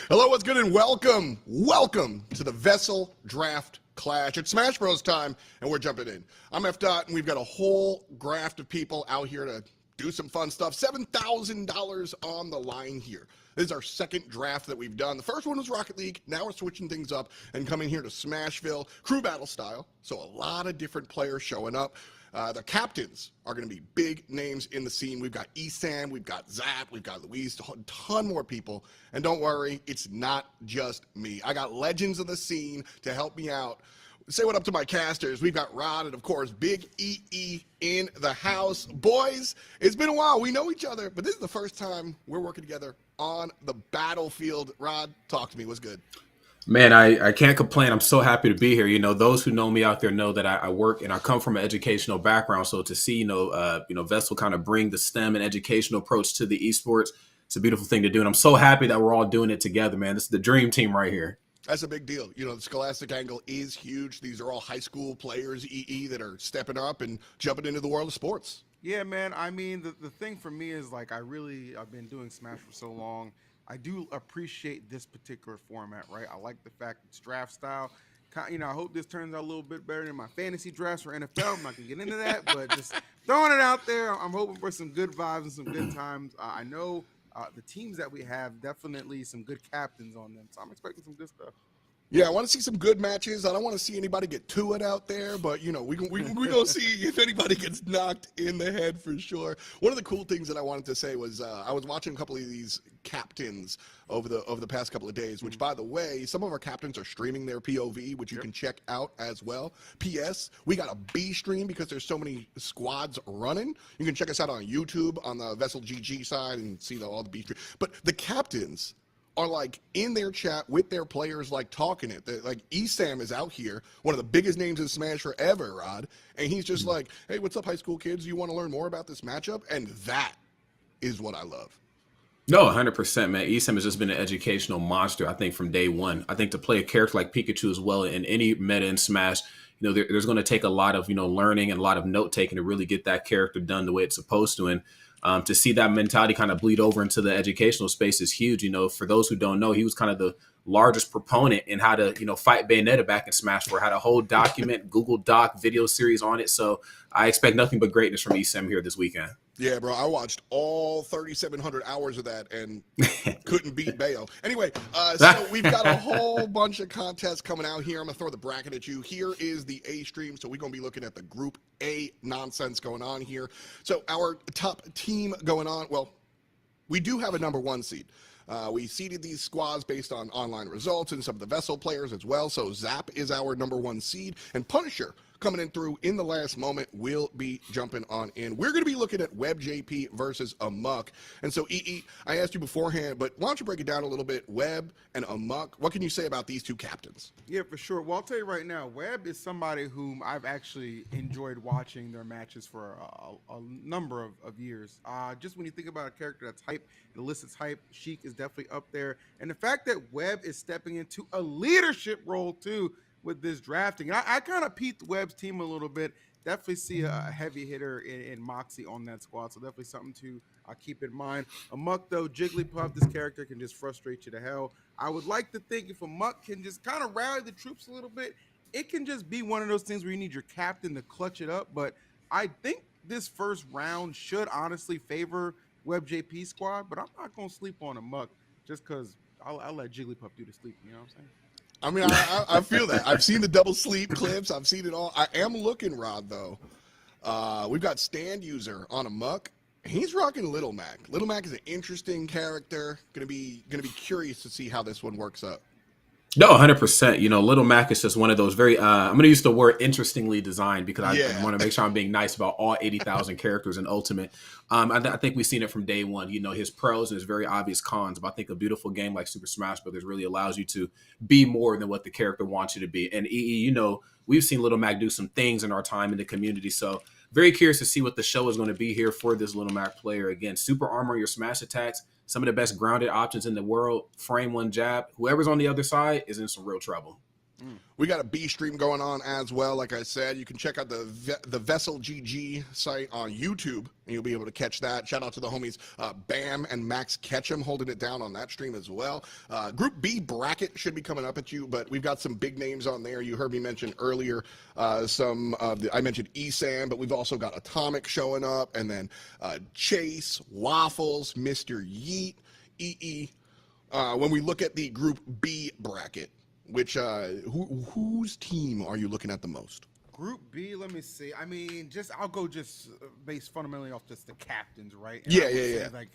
Hello, what's good, and welcome to the Vessel Draft Clash. It's Smash Bros time, and we're jumping in. I'm F. Dot, and we've got a whole graft of people out here to do some fun stuff. $7,000 on the line here. This is our second draft that we've done. The first one was Rocket League. Now we're switching things up and coming here to Smashville, crew battle style. So a lot of different players showing up. The captains are going to be big names in the scene. We've got Esam, we've got Zap, we've got Luis, a ton more people. And don't worry, it's not just me. I got legends of the scene to help me out. Say what up to my casters. We've got Rod and, of course, Big EE in the house. Boys, it's been a while. We know each other, but this is the first time we're working together on the battlefield. Rod, talk to me. What's good? Man, I can't complain. I'm so happy to be here. You know, those who know me out there know that I work and I come from an educational background. So to see, Vessel kind of bring the STEM and educational approach to the esports, it's a beautiful thing to do. And I'm so happy that we're all doing it together, man. This is the dream team right here. That's a big deal. You know, the Scholastic angle is huge. These are all high school players, EE, that are stepping up and jumping into the world of sports. Yeah, man. I mean, the thing for me is, like, I've been doing Smash for so long. I do appreciate this particular format, right? I like the fact it's draft style. You know, I hope this turns out a little bit better than my fantasy drafts for NFL. I'm not going to get into that, but just throwing it out there. I'm hoping for some good vibes and some good times. I know the teams that we have, definitely some good captains on them, so I'm expecting some good stuff. Yeah, I want to see some good matches. I don't want to see anybody get to it out there, but, you know, we're going to see if anybody gets knocked in the head for sure. One of the cool things that I wanted to say was I was watching a couple of these captains over the past couple of days, which, by the way, some of our captains are streaming their POV, which you can check out as well. P.S. We got a B stream because there's so many squads running. You can check us out on YouTube on the Vessel GG side and see all the B stream. But the captains are like in their chat with their players, like talking it. Like Esam is out here, one of the biggest names in Smash forever, Rod. And he's just like, hey, what's up, high school kids? You want to learn more about this matchup? And that is what I love. No, 100%, man. Esam has just been an educational monster, I think, from day one. I think to play a character like Pikachu as well in any meta in Smash, you know, there's going to take a lot of, learning and a lot of note-taking to really get that character done the way it's supposed to. And to see that mentality kind of bleed over into the educational space is huge. You know, for those who don't know, he was kind of the largest proponent in how to, fight Bayonetta back in Smash 4, had a whole document, Google Doc video series on it. So I expect nothing but greatness from Esam here this weekend. Yeah, bro, I watched all 3,700 hours of that and couldn't beat Bayo. Anyway, so we've got a whole bunch of contests coming out here. I'm going to throw the bracket at you. Here is the A stream, so we're going to be looking at the Group A nonsense going on here. So our top team going on, well, we do have a number one seed. We seeded these squads based on online results and some of the Vessel players as well. So Zap is our number one seed, and Punisher coming in through in the last moment will be jumping on in. We're going to be looking at WebJP versus Amok. And so, EE, I asked you beforehand, but why don't you break it down a little bit? Web and Amok, what can you say about these two captains? Yeah, for sure. Well, I'll tell you right now, Web is somebody whom I've actually enjoyed watching their matches for a number of years. Just when you think about a character that's hype, it elicits hype, Sheik is definitely up there. And the fact that Web is stepping into a leadership role, too, with this drafting. I kind of peeped Webb's team a little bit. Definitely see a heavy hitter in Moxie on that squad, so definitely something to keep in mind. Amok, though, Jigglypuff, this character can just frustrate you to hell. I would like to think if Amok can just kind of rally the troops a little bit, it can just be one of those things where you need your captain to clutch it up. But I think this first round should honestly favor Web JP squad, but I'm not going to sleep on Amok just because I'll let Jigglypuff do the sleep. You know what I'm saying? I mean, I feel that. I've seen the double sleep clips. I've seen it all. I am looking, Rod, though. We've got Stand User on Amok. He's rocking Little Mac. Little Mac is an interesting character. Gonna be curious to see how this one works out. No, 100%. Little Mac is just one of those very, I'm going to use the word interestingly designed because I want to make sure I'm being nice about all 80,000 characters in Ultimate. I think we've seen it from day one, his pros and his very obvious cons. But I think a beautiful game like Super Smash Brothers really allows you to be more than what the character wants you to be. And we've seen Little Mac do some things in our time in the community. So very curious to see what the show is going to be here for this Little Mac player. Again, super armor your smash attacks. Some of the best grounded options in the world. Frame one jab. Whoever's on the other side is in some real trouble. We got a B stream going on as well. Like I said, you can check out the Vessel GG site on YouTube, and you'll be able to catch that. Shout out to the homies Bam and Max Ketchum holding it down on that stream as well. Group B bracket should be coming up at you, but we've got some big names on there. You heard me mention earlier I mentioned ESAM, but we've also got Atomic showing up, and then Chase, Waffles, Mr. Yeet, EE. When we look at the Group B bracket, which whose team are you looking at the most? Group B, let me see. I mean, I'll go based fundamentally off just the captains, right? And Yeah. Like,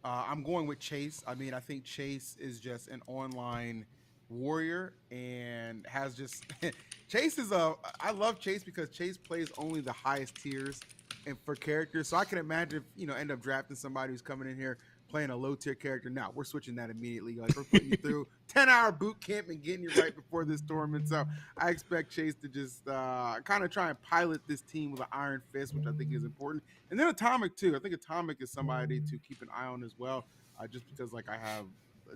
I'm going with Chase. I mean, I think Chase is just an online warrior and has just Chase is I love Chase because Chase plays only the highest tiers and for characters. So I can imagine if, end up drafting somebody who's coming in here playing a low tier character. Now we're switching that immediately. Like we're putting you through 10-hour boot camp and getting you right before this tournament. So I expect Chase to just kind of try and pilot this team with an iron fist, which I think is important. And then Atomic too. I think Atomic is somebody to keep an eye on as well, just because like I have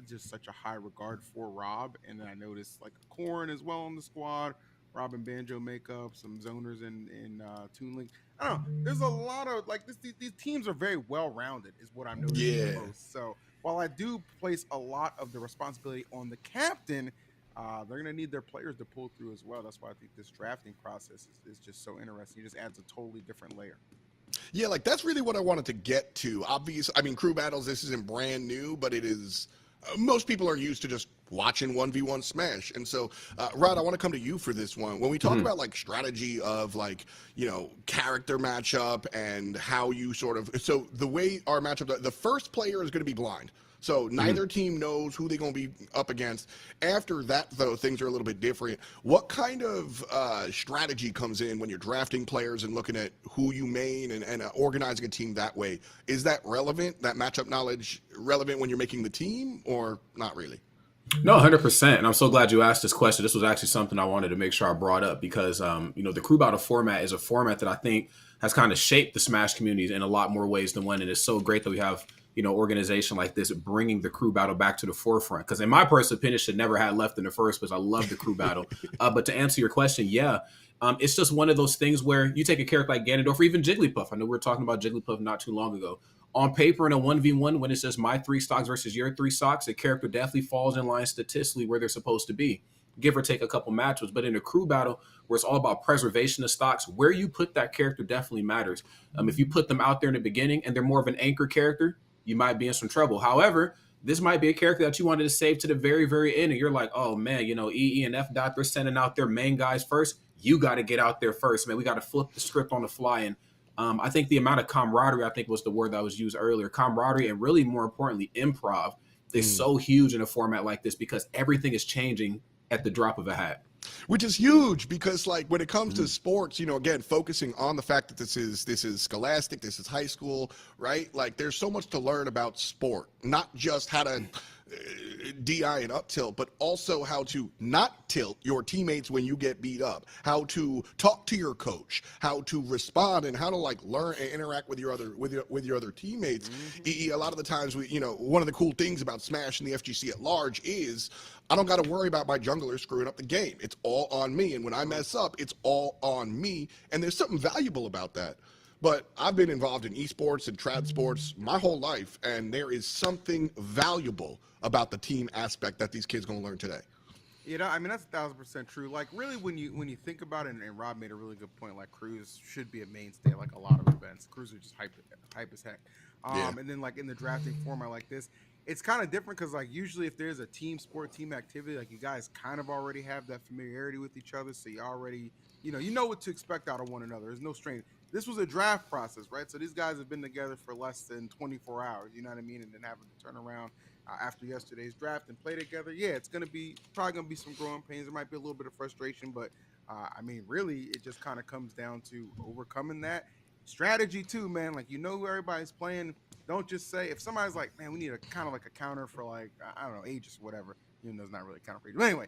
just such a high regard for Rob, and then I noticed like Corn as well on the squad. Rob and Banjo makeup, some zoners in Toon Link. I don't know. There's a lot of like these teams are very well rounded, is what I'm noticing the most. So while I do place a lot of the responsibility on the captain, they're gonna need their players to pull through as well. That's why I think this drafting process is just so interesting. It just adds a totally different layer. Yeah, like that's really what I wanted to get to. Obviously, I mean, crew battles, this isn't brand new, but it is. Most people are used to just watching 1v1 Smash. And so, Rod, I want to come to you for this one. When we talk about like strategy of like, character matchup and how you so the way our matchup, the first player is going to be blind. So neither team knows who they're going to be up against. After that, though, things are a little bit different. What kind of strategy comes in when you're drafting players and looking at who you main and organizing a team that way? Is that relevant, that matchup knowledge relevant when you're making the team or not really? No, 100%. And I'm so glad you asked this question. This was actually something I wanted to make sure I brought up because, the crew battle format is a format that I think has kind of shaped the Smash communities in a lot more ways than one. And it's so great that we have organization like this bringing the crew battle back to the forefront, because in my personal opinion should never have left in the first place. I love the crew battle. But to answer your question, it's just one of those things where you take a character like Ganondorf or even Jigglypuff. I know we were talking about Jigglypuff not too long ago. On paper in a 1v1, when it's just my 3 stocks versus your 3 stocks, the character definitely falls in line statistically where they're supposed to be, give or take a couple matches. But in a crew battle where it's all about preservation of stocks, where you put that character definitely matters. If you put them out there in the beginning and they're more of an anchor character, you might be in some trouble. However, this might be a character that you wanted to save to the very, very end. And you're like, oh, man, EE and F Dot, they're sending out their main guys first. You got to get out there first, man. We got to flip the script on the fly. And I think the amount of camaraderie, I think was the word that was used earlier, camaraderie, and really more importantly, improv is so huge in a format like this because everything is changing at the drop of a hat. Which is huge because, like, when it comes to sports, again, focusing on the fact that this is scholastic, this is high school, right? Like, there's so much to learn about sport, not just how to DI and up tilt, but also how to not tilt your teammates when you get beat up, how to talk to your coach, how to respond, and how to like learn and interact with your other teammates. A lot of the times one of the cool things about Smash and the FGC at large is I don't got to worry about my jungler screwing up the game. It's all on me, and when I mess up, it's all on me, and there's something valuable about that. But I've been involved in esports and trad sports my whole life, and there is something valuable about the team aspect that these kids gonna learn today. I mean that's 1,000% true. Like really, when you think about it, and Rob made a really good point. Like crews should be a mainstay, like a lot of events. Crews are just hype as heck. And then like in the drafting format like this, it's kind of different because like usually if there's a team sport, team activity, like you guys kind of already have that familiarity with each other, so you already you know what to expect out of one another. There's no strain. This was a draft process, right? So these guys have been together for less than 24 hours, you know what I mean? And then having to turn around after yesterday's draft and play together, yeah, it's probably gonna be some growing pains. There might be a little bit of frustration, but I mean, really, it just kind of comes down to overcoming that strategy too, man. Like who everybody's playing. Don't just say if somebody's like, man, we need a kind of like a counter for like I don't know, Aegis or whatever. Even though it's not really a counter for Aegis. But anyway,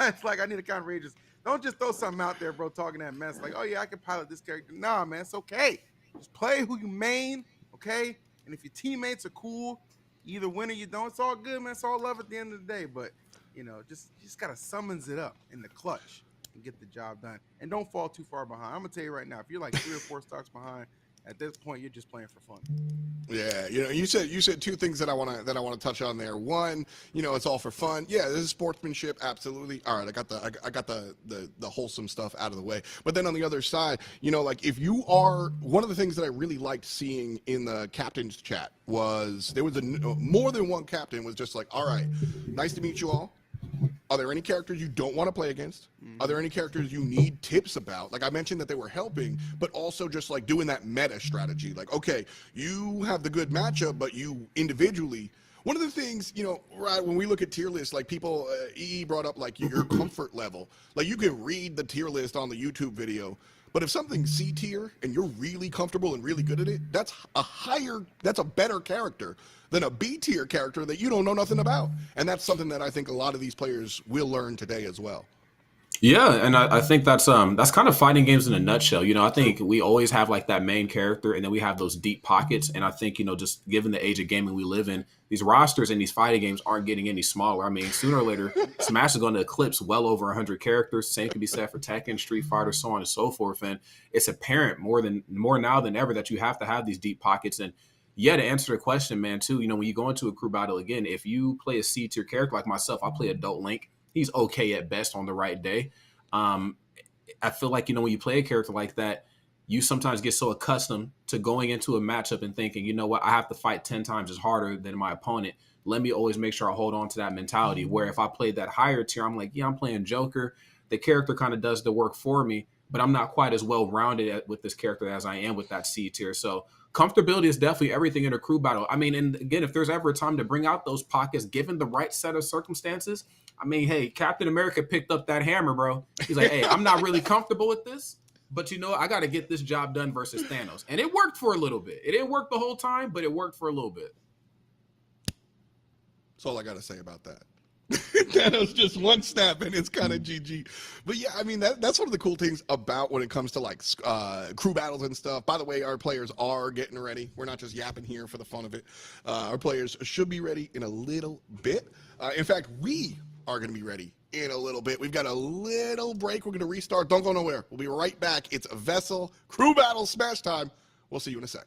it's like I need a counter for Aegis. Don't just throw something out there, bro, talking that mess. Like, oh, yeah, I can pilot this character. Nah, man, it's okay. Just play who you main, okay? And if your teammates are cool, you either win or you don't. It's all good, man. It's all love at the end of the day. But, just got to summons it up in the clutch and get the job done. And don't fall too far behind. I'm going to tell you right now, if you're like 3 or 4 stocks behind, at this point, you're just playing for fun. Yeah, you said two things that I want to touch on there. One, it's all for fun. Yeah, this is sportsmanship, absolutely. All right, I got the wholesome stuff out of the way. But then on the other side, like if you are one of the things that I really liked seeing in the captain's chat was there was more than one captain was just like, all right, nice to meet you all. Are there any characters you don't want to play against? Are there any characters you need tips about? Like I mentioned that they were helping, but also just like doing that meta strategy. Like, okay, you have the good matchup, but you individually. One of the things, right, when we look at tier lists, like people, EE brought up like your comfort level. Like you can read the tier list on the YouTube video, but if something's C tier and you're really comfortable and really good at it, that's a better character than a B tier character that you don't know nothing about. And that's something that I think a lot of these players will learn today as well. Yeah, and I think that's kind of fighting games in a nutshell. I think we always have like that main character, and then we have those deep pockets. And I think just given the age of gaming we live in, these rosters in these fighting games aren't getting any smaller. I mean, sooner or later, Smash is going to eclipse well over 100 characters. Same can be said for Tekken, Street Fighter, so on and so forth. And it's apparent more now than ever that you have to have these deep pockets. And yeah, to answer the question, man, too, when you go into a crew battle again, if you play a C tier character like myself, I play Adult Link. He's okay at best on the right day. I feel like, when you play a character like that, you sometimes get so accustomed to going into a matchup and thinking, you know what, I have to fight 10 times as harder than my opponent. Let me always make sure I hold on to that mentality. Where if I played that higher tier, I'm like, yeah, I'm playing Joker. The character kind of does the work for me, but I'm not quite as well-rounded with this character as I am with that C tier. So comfortability is definitely everything in a crew battle. I mean, and again, if there's ever a time to bring out those pockets, given the right set of circumstances, I mean, hey, Captain America picked up that hammer, bro. He's like, hey, I'm not really comfortable with this, but I got to get this job done versus Thanos. And it worked for a little bit. It didn't work the whole time, but it worked for a little bit. That's all I got to say about that. Thanos just one snap and it's kind of GG. But yeah, I mean, that's one of the cool things about when it comes to like crew battles and stuff. By the way, our players are getting ready. We're not just yapping here for the fun of it. Our players should be ready in a little bit. In fact, we are going to be ready in a little bit. We've got a little break. We're going to restart. Don't go nowhere. We'll be right back. It's a Vessel Crew Battle Smash time. We'll see you in a sec.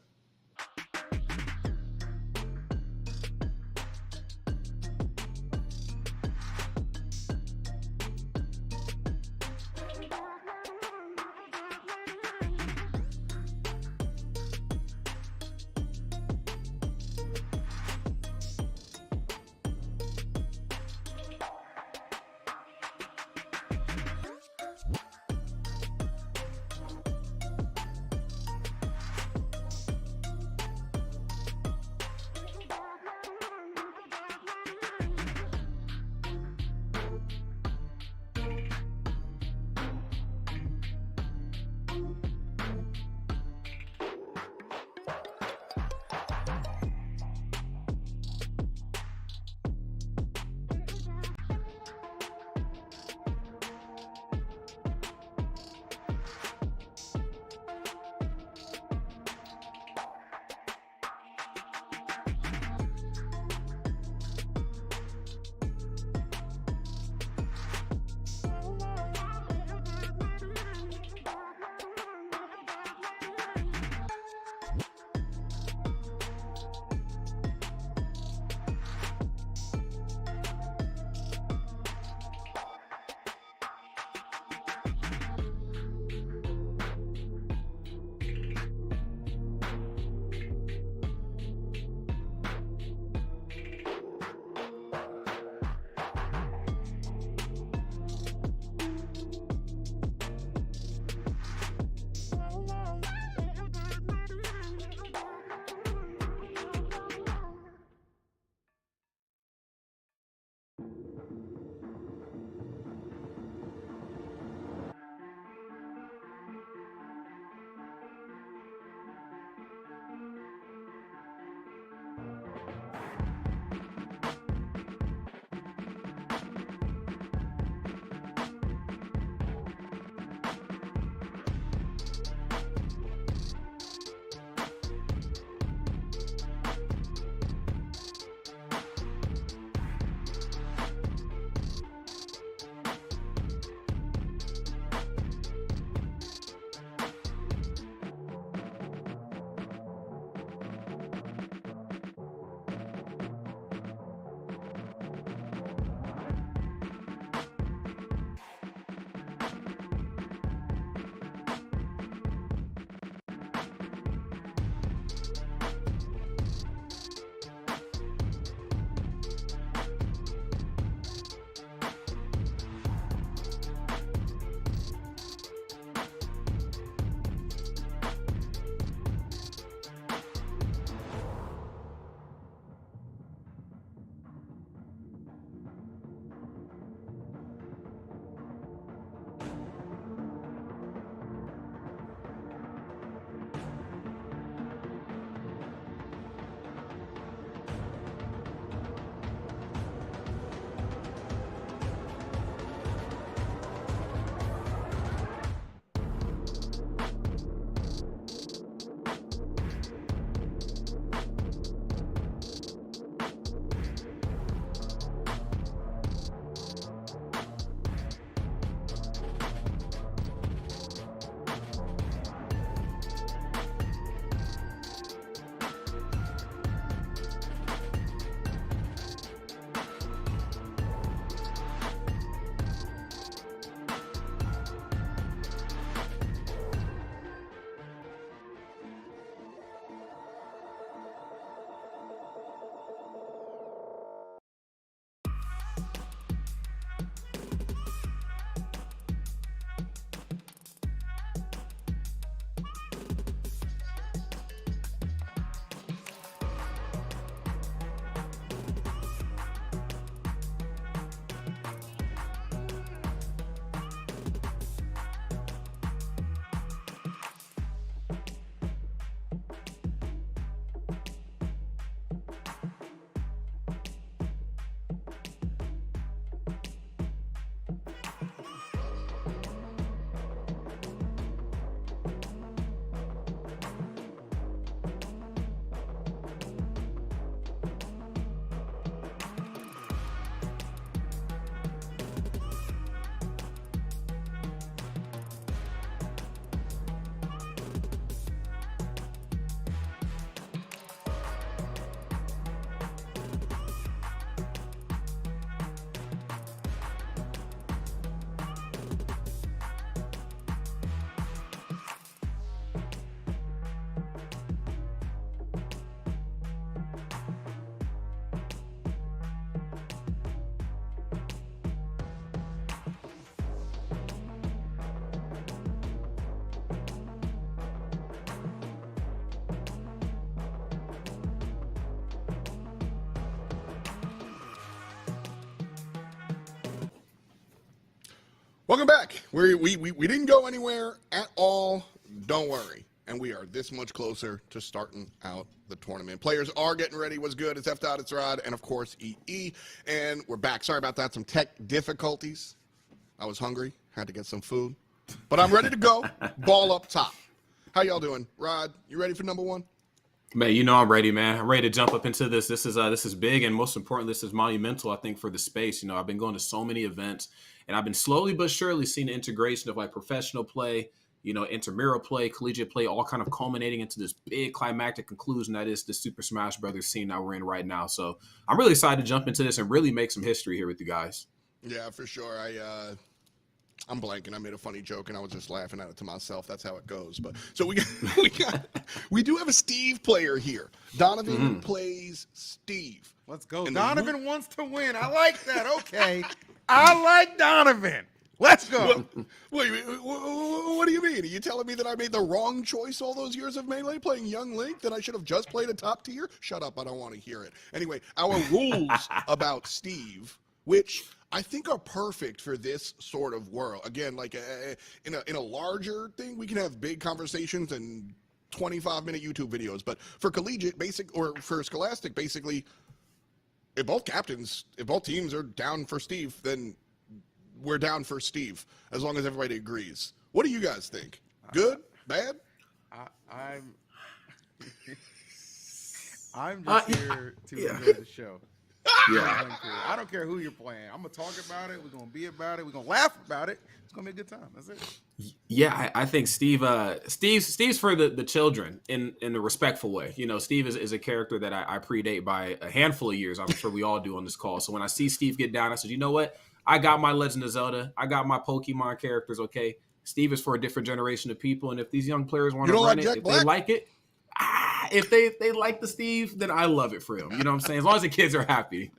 Welcome back. We didn't go anywhere at all. Don't worry. And we are this much closer to starting out the tournament. Players are getting ready. What's good? It's F. It's Rod, and of course EE. And we're back. Sorry about that. Some tech difficulties. I was hungry. Had to get some food. But I'm ready to go. Ball up top. How y'all doing? Rod, you ready for number one? Man, you know I'm ready, man. I'm ready to jump up into this. This is big, and most importantly, this is monumental, I think, for the space. You know, I've been going to so many events, and I've been slowly but surely seeing the integration of like professional play, you know, intramural play, collegiate play, all kind of culminating into this big climactic conclusion that is the Super Smash Brothers scene that we're in right now. So I'm really excited to jump into this and really make some history here with you guys. Yeah, for sure. I'm blanking. I made a funny joke and I was just laughing at it to myself. That's how it goes. But so we do have a Steve player here. Donovan plays Steve. Let's go. Donovan wants to win. I like that. Okay. I like Donovan. Let's go. Wait, what do you mean? Are you telling me that I made the wrong choice all those years of Melee playing Young Link? That I should have just played a top tier? Shut up. I don't want to hear it. Anyway, our rules about Steve, which I think are perfect for this sort of world. Again, like in a larger thing, we can have big conversations and 25-minute YouTube videos. But for collegiate, for Scholastic, basically, if both teams are down for Steve, then we're down for Steve, as long as everybody agrees. What do you guys think? Good? Bad? I'm just here to enjoy the show. Yeah, I don't care who you're playing. I'm gonna talk about it. We're gonna be about it. We're gonna laugh about it. It's gonna be a good time. That's it. Yeah, I think Steve's for the children in the respectful way. You know, Steve is a character that I predate by a handful of years. I'm sure we all do on this call. So when I see Steve get down, I said, you know what? I got my Legend of Zelda. I got my Pokemon characters. Okay, Steve is for a different generation of people, and if these young players want to run it, if they like it. If they like the Steve, then I love it for him. You know what I'm saying? As long as the kids are happy.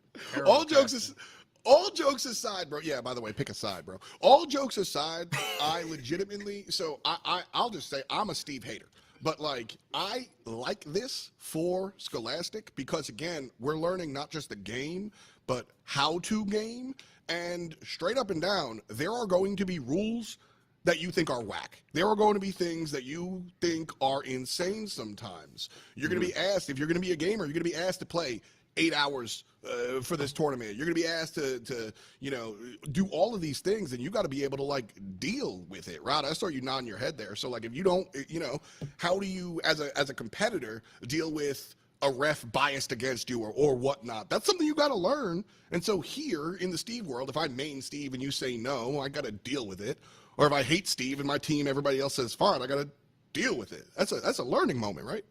All jokes aside, bro. Yeah, by the way, pick a side, bro. All jokes aside, I legitimately, so I'll just say I'm a Steve hater. But like, I like this for Scholastic because again, we're learning not just the game, but how to game. And straight up and down, there are going to be rules that you think are whack. There are going to be things that you think are insane sometimes. You're going to be asked, if you're going to be a gamer, you're going to be asked to play 8 hours for this tournament. You're going to be asked to you know, do all of these things, and you got to be able to, like, deal with it, right? I saw you nodding your head there. So, like, if you don't, you know, how do you, as a competitor, deal with a ref biased against you or whatnot? That's something you got to learn. And so here in the Steve world, if I main Steve and you say no, I got to deal with it. Or if I hate Steve and my team, everybody else says fine, I got to deal with it. That's a learning moment, right?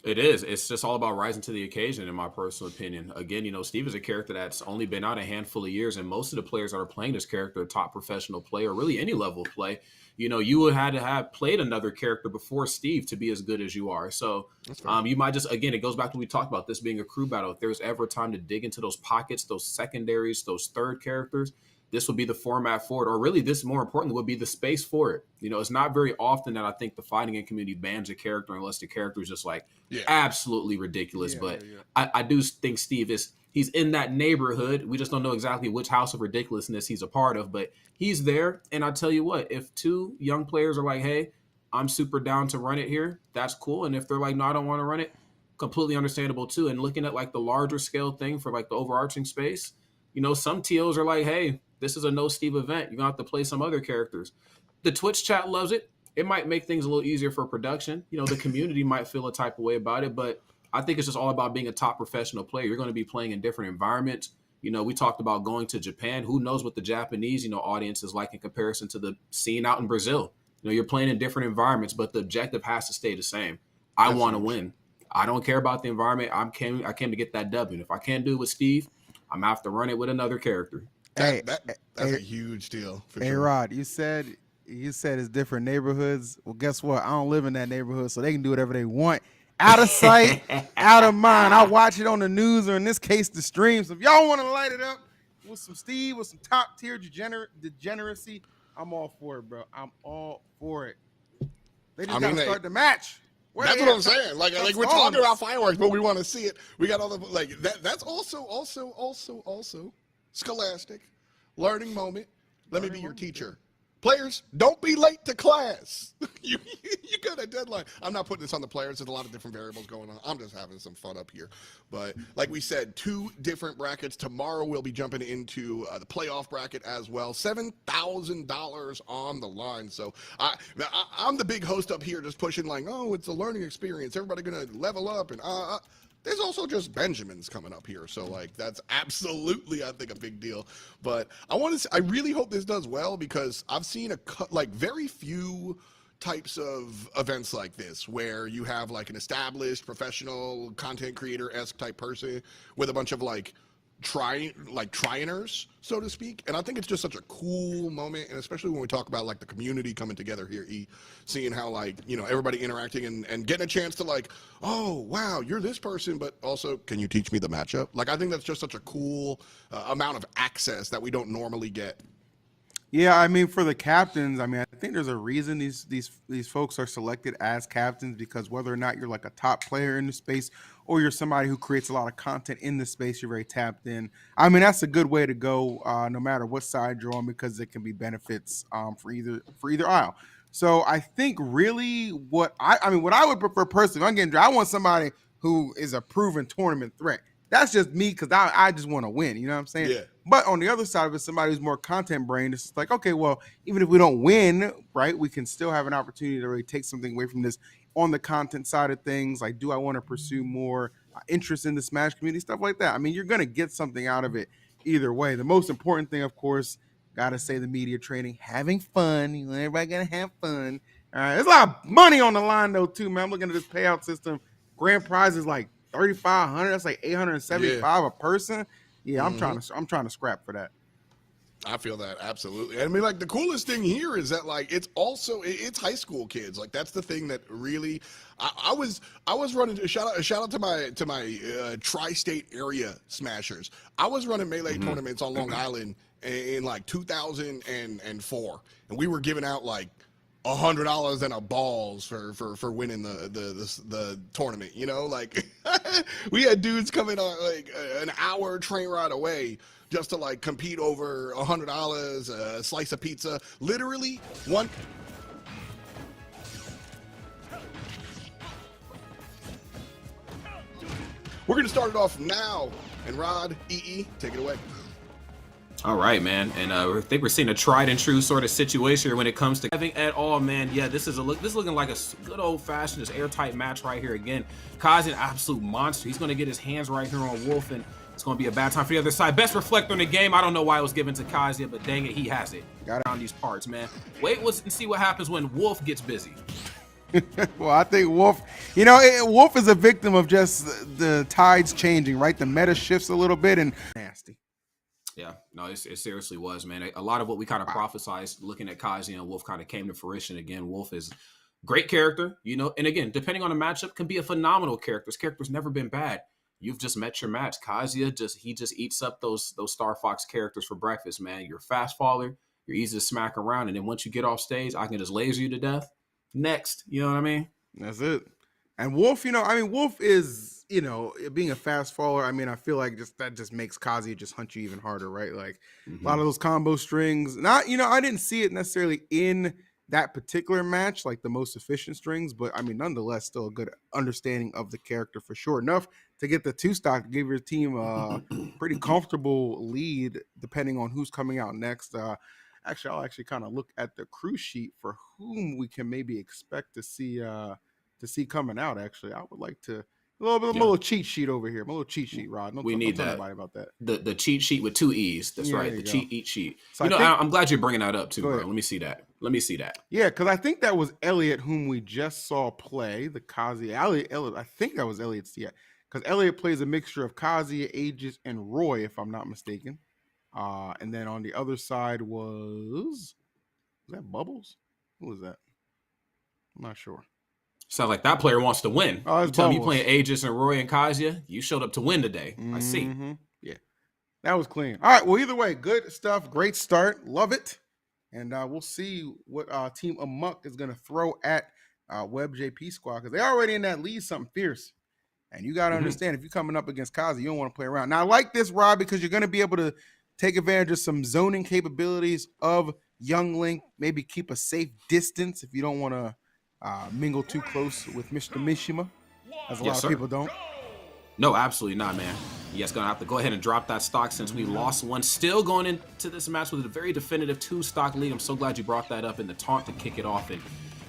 It is. It's just all about rising to the occasion, in my personal opinion. Again, you know, Steve is a character that's only been out a handful of years, and most of the players that are playing this character, top professional play or really any level of play, you know, you would have to have played another character before Steve to be as good as you are. So you might just, again, it goes back to what we talked about, this being a crew battle. If there's ever time to dig into those pockets, those secondaries, those third characters, this would be the format for it, or really this, more importantly, would be the space for it. You know, it's not very often that I think the fighting game community bans a character unless the character is just like absolutely ridiculous. I do think Steve he's in that neighborhood. We just don't know exactly which house of ridiculousness he's a part of, but he's there. And I tell you what, if two young players are like, hey, I'm super down to run it here, that's cool. And if they're like, no, I don't want to run it, completely understandable too. And looking at like the larger scale thing for like the overarching space, you know, some TOs are like, hey, this is a no Steve event. You're going to have to play some other characters. The Twitch chat loves it. It might make things a little easier for production. You know, the community might feel a type of way about it, but I think it's just all about being a top professional player. You're going to be playing in different environments. You know, we talked about going to Japan. Who knows what the Japanese, you know, audience is like in comparison to the scene out in Brazil. You know, you're playing in different environments, but the objective has to stay the same. I want to win. I don't care about the environment. I came to get that W. And if I can't do it with Steve, I'm going to have to run it with another character. That's a huge deal. For sure. Rod, you said it's different neighborhoods. Well, guess what? I don't live in that neighborhood, so they can do whatever they want. Out of sight, out of mind. I watch it on the news, or in this case, the streams. If y'all want to light it up with some Steve, with some top tier degeneracy, I'm all for it, bro. I'm all for it. They just got to start the match. That's what I'm saying. Like we're talking about fireworks, but we want to see it. We got all the like that. That's also Scholastic learning moment. Let me be your teacher. Players, don't be late to class. you got a deadline. I'm not putting this on the players. There's a lot of different variables going on. I'm just having some fun up here. But like we said, 2 different brackets. Tomorrow we'll be jumping into the playoff bracket as well. $7,000 on the line. So I'm the big host up here just pushing like, oh, it's a learning experience. Everybody going to level up. And there's also just Benjamins coming up here. So, like, that's absolutely, I think, a big deal. But I really hope this does well because I've seen very few types of events like this where you have, like, an established professional content creator-esque type person with a bunch of, tryiners, so to speak. And I think it's just such a cool moment, and especially when we talk about like the community coming together here, seeing how everybody interacting and getting a chance to oh wow, you're this person, but also can you teach me the matchup? I think that's just such a cool amount of access that we don't normally get. Yeah, I mean, for the captains, I mean, I think there's a reason these folks are selected as captains, because whether or not you're like a top player in the space or you're somebody who creates a lot of content in the space, you're very tapped in. I mean, that's a good way to go, no matter what side you're on, because it can be benefits for either aisle. So I think really what I would prefer personally, if I'm getting drafted, I want somebody who is a proven tournament threat. That's just me because I just want to win. You know what I'm saying? Yeah. But on the other side of it, somebody who's more content brain, it's like, okay, well, even if we don't win, right, we can still have an opportunity to really take something away from this on the content side of things. Like, do I want to pursue more interest in the Smash community, stuff like that? I mean, you're going to get something out of it either way. The most important thing, of course, got to say the media training, having fun. You know, everybody going to have fun. All right. There's a lot of money on the line, though, too, man. I'm looking at this payout system. Grand prize is like 3,500. That's like 875 a person. Yeah, I'm trying to scrap for that. I feel that absolutely. I mean, the coolest thing here is that it's high school kids. That's the thing that really I was running. Shout out to my tri-state area smashers. I was running melee tournaments on Long Island in 2004, and we were giving out $100 and a balls for winning the tournament. We had dudes coming on an hour train ride away just to compete over $100, a slice of pizza. Literally one. We're gonna start it off now, and Rod, take it away. All right, man, and I think we're seeing a tried and true sort of situation when it comes to having at all, man. Yeah, this is looking like a good old fashioned, just airtight match right here again. Kazi, an absolute monster. He's going to get his hands right here on Wolf, and it's going to be a bad time for the other side. Best reflector in the game. I don't know why it was given to Kazi, but dang it, he has it. Got it on these parts, man. Wait and see what happens when Wolf gets busy. Well, I think Wolf, Wolf is a victim of just the tides changing, right? The meta shifts a little bit and nasty. Yeah, no, it seriously was, man. A lot of what we kind of prophesized looking at Kazi and Wolf kind of came to fruition again. Wolf is great character, and again, depending on the matchup, can be a phenomenal character. This character's never been bad. You've just met your match. Kazuya he just eats up those Star Fox characters for breakfast, man. You're a fast faller, you're easy to smack around, and then once you get off stage, I can just laser you to death. Next, you know what I mean? That's it. And Wolf, Wolf is, being a fast faller, I feel like that just makes Kazi just hunt you even harder, right? A lot of those combo strings. Not, I didn't see it necessarily in that particular match, like the most efficient strings, but nonetheless, still a good understanding of the character for sure. Enough to get the 2-stock to give your team a pretty comfortable lead, depending on who's coming out next. Actually, I'll kind of look at the crew sheet for whom we can maybe expect to see coming out. Actually, I would like to a little cheat sheet over here. My little cheat sheet, Rod. We need that. Anybody about that. The cheat sheet with 2 E's. That's right. The cheat eat sheet. So I'm glad you're bringing that up too, bro. Let me see that. Yeah, because I think that was Elliot whom we just saw play the Kazi. Elliot, I think that was Elliot's. Yeah, because Elliot plays a mixture of Kazi, Aegis, and Roy, if I'm not mistaken. And then on the other side was that Bubbles? Who was that? I'm not sure. Sounds like that player wants to win. Oh, you tell me you playing Aegis and Roy and Kazuya, you showed up to win today. I see. Yeah, that was clean. All right, well, either way, good stuff. Great start. Love it. And we'll see what Team Amok is going to throw at Web JP squad, because they're already in that lead, something fierce. And you got to understand, if you're coming up against Kazi, you don't want to play around. Now, I like this, Rob, because you're going to be able to take advantage of some zoning capabilities of youngling. Maybe keep a safe distance if you don't want to mingle too close with Mr. Mishima, as a lot Yes, of sir. people don't. No, absolutely not, man. Yes, gonna have to go ahead and drop that stock since we lost one. Still going into this match with a very definitive 2-stock lead. I'm so glad you brought that up in the taunt to kick it off. And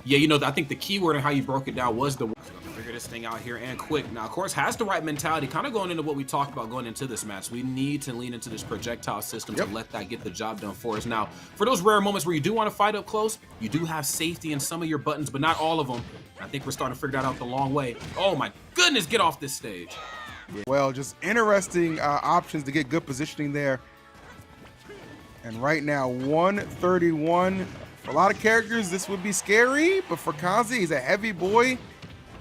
yeah, I think the key word and how you broke it down was the figure this thing out here and quick. Now, of course, has the right mentality, kind of going into what we talked about going into this match. We need to lean into this projectile system to let that get the job done for us. Now, for those rare moments where you do want to fight up close, you do have safety in some of your buttons, but not all of them. I think we're starting to figure that out the long way. Oh my goodness, get off this stage. Well, just interesting options to get good positioning there. And right now, 131. For a lot of characters, this would be scary, but for Kazi, he's a heavy boy,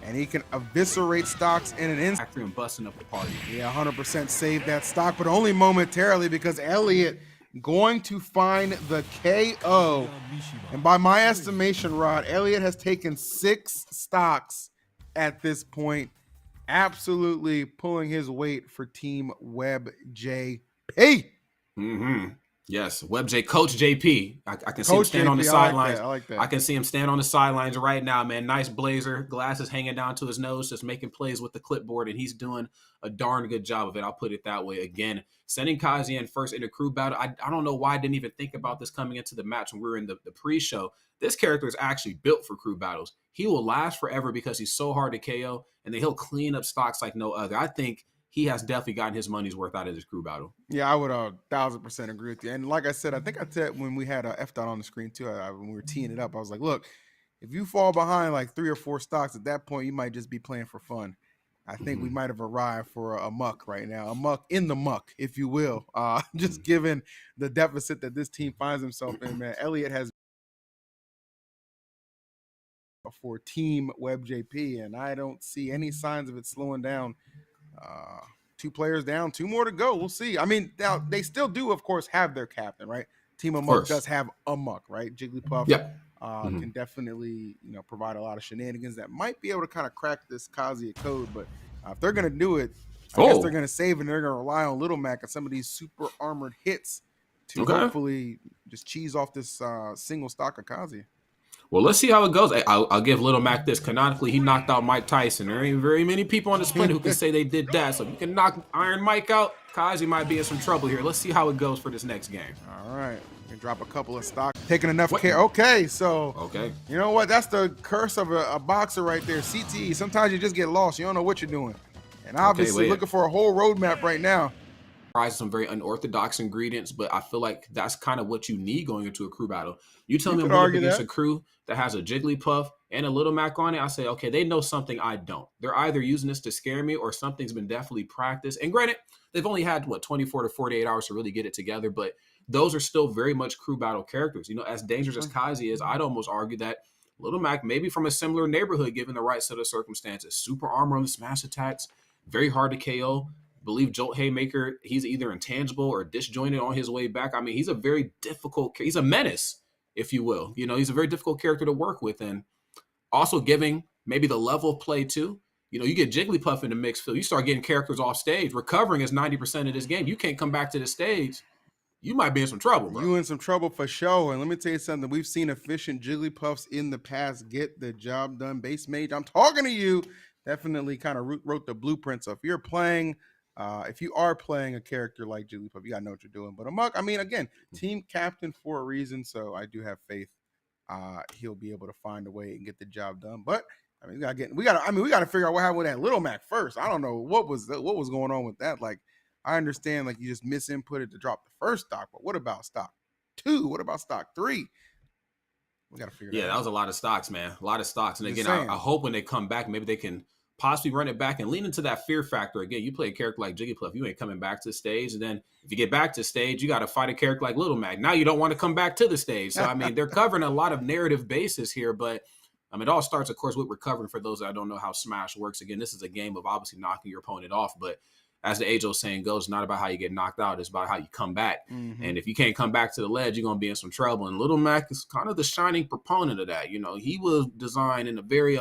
and he can eviscerate stocks in an instant. Factory and busting up the party. Yeah, 100% save that stock, but only momentarily because Elliott going to find the KO. And by my estimation, Rod, Elliott has taken 6 stocks at this point. Absolutely pulling his weight for Team Web JP. Yes, WebJ Coach JP. I can see him stand on the sidelines. I like that. I can see him stand on the sidelines right now, man. Nice blazer, glasses hanging down to his nose, just making plays with the clipboard, and he's doing a darn good job of it. I'll put it that way. Again, sending Kazi in first in a crew battle. I don't know why I didn't even think about this coming into the match when we were in the pre-show. This character is actually built for crew battles. He will last forever because he's so hard to KO, and then he'll clean up stocks like no other. I think he has definitely gotten his money's worth out of this crew battle. Yeah, I would 1,000% agree with you. And like I said, I think I said when we had F dot on the screen too, when we were teeing it up, I was like, look, if you fall behind like 3 or 4 stocks at that point, you might just be playing for fun. I think we might have arrived for a muck right now, a muck in the muck, if you will. Just given the deficit that this team finds himself in, man. Elliott has for Team Web JP, and I don't see any signs of it slowing down. 2 players down, 2 more to go. We'll see. I mean, now they still do, of course, have their captain, right? Team Amok does have Amok, right? Jigglypuff can definitely, provide a lot of shenanigans that might be able to kind of crack this Kazuya code. But if they're going to do it, I guess they're going to save and they're going to rely on Little Mac and some of these super armored hits to hopefully just cheese off this single stock of Kazuya. Well, let's see how it goes. I'll give Little Mac this. Canonically, he knocked out Mike Tyson. There ain't very many people on this planet who can say they did that. So if you can knock Iron Mike out, Kazi might be in some trouble here. Let's see how it goes for this next game. All right. We can drop a couple of stocks. Taking enough care. Okay, so you know what? That's the curse of a boxer right there. CTE. Sometimes you just get lost. You don't know what you're doing. And obviously looking for a whole roadmap right now. Some very unorthodox ingredients, but I feel like that's kind of what you need going into a crew battle. You tell me I'm going against a crew that has a Jigglypuff and a Little Mac on it, I say, okay, they know something I don't. They're either using this to scare me or something's been definitely practiced. And granted, they've only had, 24 to 48 hours to really get it together, but those are still very much crew battle characters. As dangerous as Kazi is, I'd almost argue that Little Mac, maybe from a similar neighborhood, given the right set of circumstances. Super armor on the smash attacks, very hard to KO. Believe Jolt Haymaker, he's either intangible or disjointed on his way back. I mean, he's a very difficult, he's a menace, if you will. He's a very difficult character to work with. And also giving maybe the level of play too. You get Jigglypuff in the mix field, you start getting characters off stage. Recovering is 90% of this game. You can't come back to the stage, you might be in some trouble, bro. You in some trouble for sure. And let me tell you something. We've seen efficient Jigglypuffs in the past get the job done. Base Mage, I'm talking to you. Definitely kind of wrote the blueprint. So if you're playing, if you are playing a character like Jigglypuff, you gotta know what you're doing. But Amok, I mean, again, team captain for a reason. So I do have faith he'll be able to find a way and get the job done. But I mean, we gotta figure out what happened with that Little Mac first. I don't know what was going on with that. Like, I understand, like, you just misinputted to drop the first stock, but what about stock 2? What about stock 3? We got to figure it out. Yeah, that was a lot of stocks, man. A lot of stocks. And again, I hope when they come back, maybe they can possibly run it back and lean into that fear factor. Again, you play a character like Jigglypuff, you ain't coming back to the stage. And then if you get back to the stage, you got to fight a character like Little Mac. Now you don't want to come back to the stage. So, I mean, they're covering a lot of narrative bases here, but it all starts, of course, with recovering. For those that don't know how Smash works, again, this is a game of obviously knocking your opponent off, but as the age-old saying goes, it's not about how you get knocked out, it's about how you come back. Mm-hmm. And if you can't come back to the ledge, you're going to be in some trouble. And Little Mac is kind of the shining proponent of that. He was designed in a very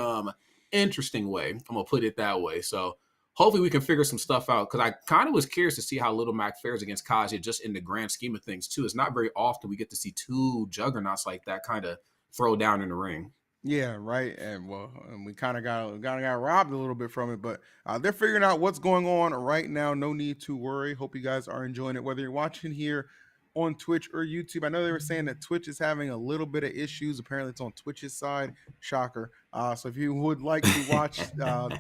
interesting way. I'm going to put it that way. So hopefully we can figure some stuff out, because I kind of was curious to see how Little Mac fares against Kaja, just in the grand scheme of things too. It's not very often we get to see two juggernauts like that kind of throw down in the ring. Yeah, right. And we kind of got robbed a little bit from it, but they're figuring out what's going on right now. No need to worry. Hope you guys are enjoying it, whether you're watching here on Twitch or YouTube. I know they were saying that Twitch is having a little bit of issues. Apparently, it's on Twitch's side. Shocker. So if you would like to watch,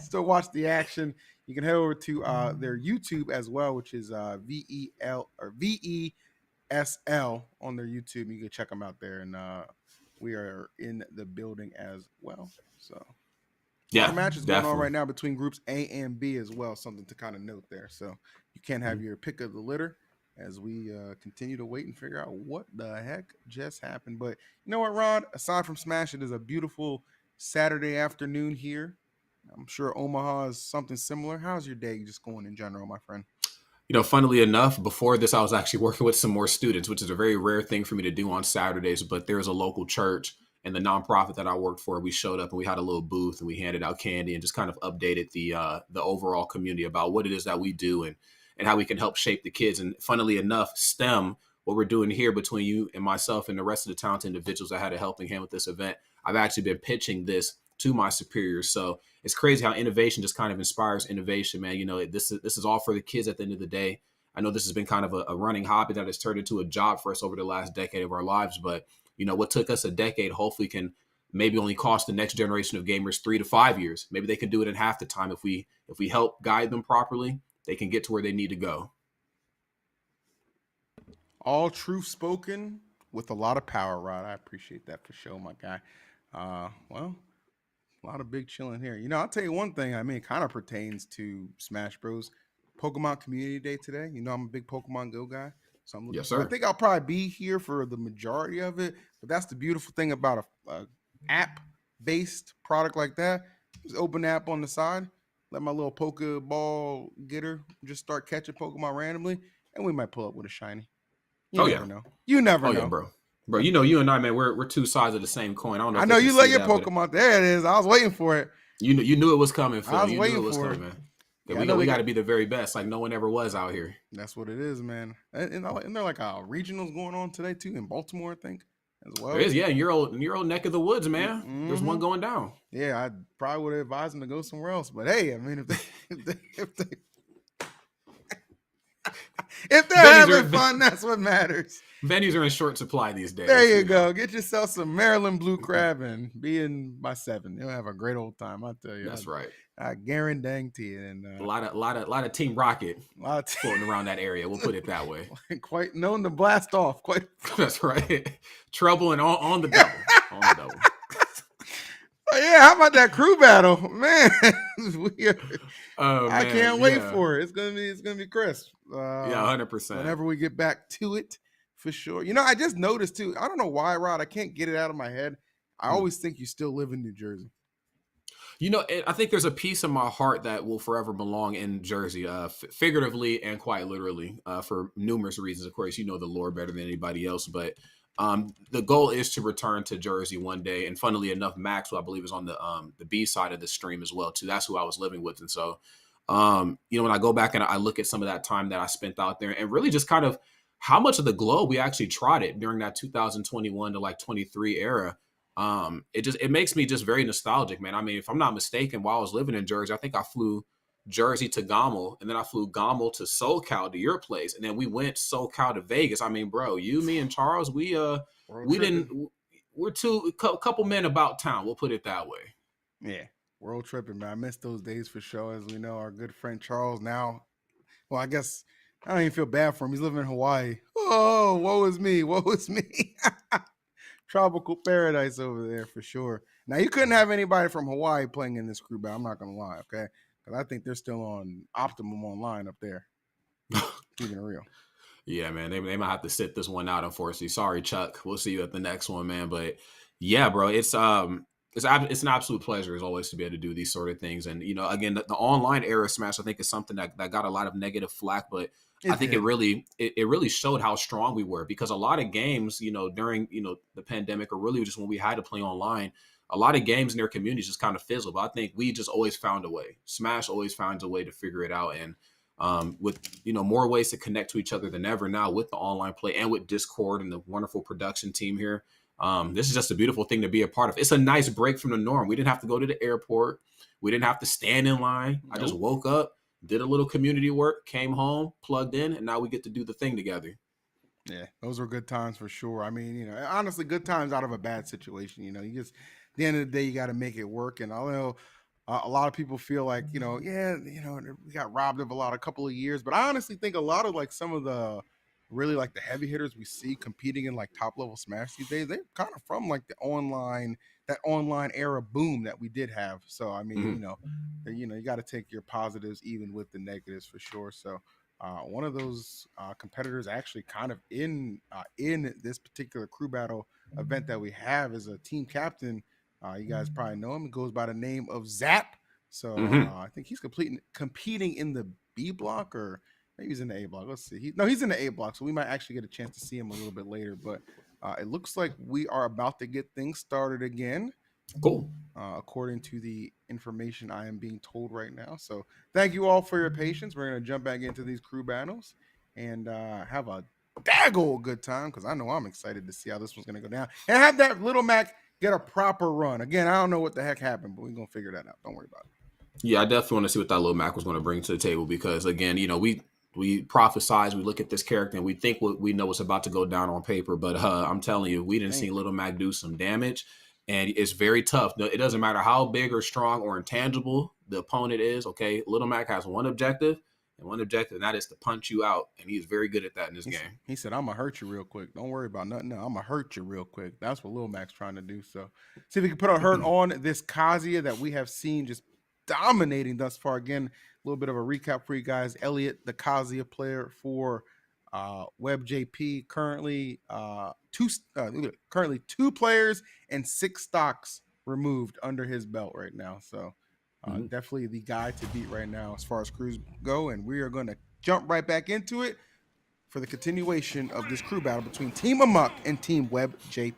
still watch the action, you can head over to their YouTube as well, which is VEL or VESL on their YouTube. You can check them out there, and we are in the building as well. So Yeah, matches definitely going on right now between groups A and B as well. Something to kind of note there. So you can't have your pick of the litter as we continue to wait and figure out what the heck just happened. But you know what, Rod? Aside from Smash, it is a beautiful Saturday afternoon here. I'm sure Omaha is something similar. How's your day just going in general, my friend? You know, funnily enough, before this, I was actually working with some more students, which is a very rare thing for me to do on Saturdays. But there's a local church and the nonprofit that I worked for. We showed up and we had a little booth and we handed out candy and just kind of updated the overall community about what it is that we do and how we can help shape the kids. And funnily enough, STEM, what we're doing here between you and myself and the rest of the talented individuals that had a helping hand with this event, I've actually been pitching this to my superiors. So it's crazy how innovation just kind of inspires innovation, man. You know, this is all for the kids at the end of the day. I know this has been kind of a running hobby that has turned into a job for us over the last decade of our lives. But, you know, what took us a decade hopefully can maybe only cost the next generation of gamers 3 to 5 years. Maybe they can do it in half the time. If we help guide them properly, they can get to where they need to go. All truth spoken with a lot of power, Rod. I appreciate that for sure, my guy. Well, a lot of big chilling here. You know, I'll tell you one thing. I mean, it kind of pertains to Smash Bros. Pokemon Community Day today. You know, I'm a big Pokemon Go guy. So I'm looking Yes, sir. I think I'll probably be here for the majority of it. But that's the beautiful thing about a app-based product like that. Just open the app on the side. Let my little Pokeball getter just start catching Pokemon randomly. And we might pull up with a shiny. You never know. You never know. Yeah, bro. Bro, you know, you and I, man, we're two sides of the same coin. I know you let your Pokemon. There it is. I was waiting for it. You knew it was coming, Phil. I was you waiting knew it was for coming, it. man. Yeah, we got to be the very best, like no one ever was out here. That's what it is, man. And there like regionals going on today too in Baltimore, I think, as well. There is, yeah, in your old neck of the woods, man. Mm-hmm. There's one going down. Yeah, I probably would advise them to go somewhere else. But hey, I mean, if they're having fun, that's what matters. Venues are in short supply these days. There you go. Get yourself some Maryland Blue Crab and be in by 7. You'll have a great old time. I tell you. That's right. I guarantee it. And a lot of Team Rocket floating around that area. We'll put it that way. Quite known to blast off. Quite. That's right. Trouble and on the double. On the double. Oh, yeah, how about that crew battle, man? I can't wait for it. It's gonna be crisp. Yeah, 100%. Whenever we get back to it, for sure. You know, I just noticed too. I don't know why, Rod. I can't get it out of my head. I always think you still live in New Jersey. You know, I think there's a piece of my heart that will forever belong in Jersey, figuratively and quite literally, for numerous reasons. Of course, you know the lore better than anybody else, but the goal is to return to Jersey one day. And funnily enough, Max, who I believe is on the B side of the stream as well, too. That's who I was living with. And so, you know, when I go back and I look at some of that time that I spent out there and really just kind of how much of the globe we actually trotted during that 2021 to like 23 era, it makes me just very nostalgic, man. I mean, if I'm not mistaken, while I was living in Jersey, I think I flew Jersey to Gommel, and then I flew Gommel to SoCal to your place, and then we went SoCal to Vegas. I mean, bro, you, me, and Charles, we're a couple men about town. We'll put it that way. Yeah, world tripping, man. I miss those days for sure. As we know, our good friend Charles now, well, I guess I don't even feel bad for him. He's living in Hawaii. Oh, woe is me. Tropical paradise over there for sure. Now, you couldn't have anybody from Hawaii playing in this crew battle. I'm not going to lie, okay? Because I think they're still on Optimum Online up there. Keeping it real. Yeah, man. They might have to sit this one out, unfortunately. Sorry, Chuck. We'll see you at the next one, man. But, yeah, bro, it's an absolute pleasure, as always, to be able to do these sort of things. And, you know, again, the online era Smash, I think, is something that got a lot of negative flack, but I think it really showed how strong we were, because a lot of games, you know, during, you know, the pandemic, or really just when we had to play online, a lot of games in their communities just kind of fizzle. But I think we just always found a way. Smash always finds a way to figure it out. And with, more ways to connect to each other than ever now with the online play and with Discord and the wonderful production team here. This is just a beautiful thing to be a part of. It's a nice break from the norm. We didn't have to go to the airport. We didn't have to stand in line. Nope. I just woke up, did a little community work, came home, plugged in, and now we get to do the thing together. Yeah, those were good times for sure. I mean, honestly, good times out of a bad situation. You just, at the end of the day, you got to make it work. And I know a lot of people feel like, we got robbed of a couple of years. But I honestly think a lot of like some of the really like the heavy hitters we see competing in like top level Smash these days, they're kind of from like that online era boom that we did have. So, I mean, you got to take your positives even with the negatives for sure. So, one of those competitors actually kind of in this particular crew battle event that we have is a team captain. You guys probably know him. He goes by the name of Zap. So I think he's competing in the B block, or maybe he's in the A block. Let's see. He's in the A block, so we might actually get a chance to see him a little bit later. But it looks like we are about to get things started again. Cool. According to the information I am being told right now. So thank you all for your patience. We're going to jump back into these crew battles and have a daggone good time, because I know I'm excited to see how this one's going to go down. And have that Little Mac get a proper run. Again, I don't know what the heck happened, but we're going to figure that out. Don't worry about it. Yeah, I definitely want to see what that Little Mac was going to bring to the table, because, again, we prophesize, we look at this character, and we think we know what's about to go down on paper. But I'm telling you, we didn't see Little Mac do some damage. And it's very tough. It doesn't matter how big or strong or intangible the opponent is. Okay, Little Mac has one objective, and that is to punch you out. And he's very good at that in this game. He said, I'm going to hurt you real quick. Don't worry about nothing. No, I'm going to hurt you real quick. That's what Little Mac's trying to do. So see if we can put a hurt on this Kazuya that we have seen just dominating thus far. Again, a little bit of a recap for you guys. Elliot, the Kazuya player for WebJP, currently two players and 6 stocks removed under his belt right now. So definitely the guy to beat right now as far as crews go. And we are going to jump right back into it for the continuation of this crew battle between Team Amok and Team WebJP.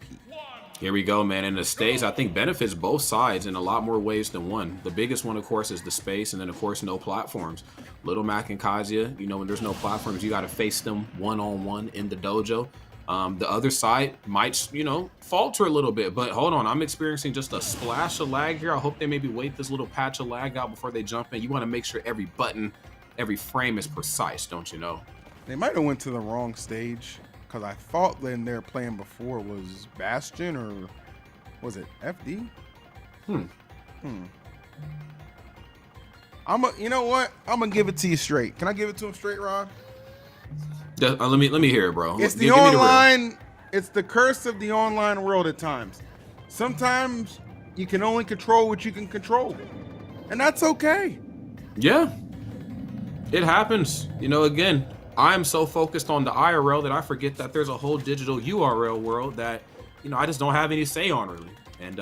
Here we go, man. And the stage, I think, benefits both sides in a lot more ways than one. The biggest one, of course, is the space, and then, of course, no platforms. Little Mac and Kazuya, when there's no platforms, you got to face them one-on-one in the dojo. The other side might, falter a little bit. But hold on, I'm experiencing just a splash of lag here. I hope they maybe wait this little patch of lag out before they jump in. You want to make sure every button, every frame is precise, don't you know? They might have went to the wrong stage, because I thought then they're playing before was Bastion, or was it FD? You know what? I'm gonna give it to you straight. Can I give it to him straight, Rod? Let me hear it, bro. It's the online. It's the curse of the online world at times. Sometimes you can only control what you can control, and that's okay. Yeah, it happens. Again, I'm so focused on the IRL that I forget that there's a whole digital URL world that, I just don't have any say on, really. And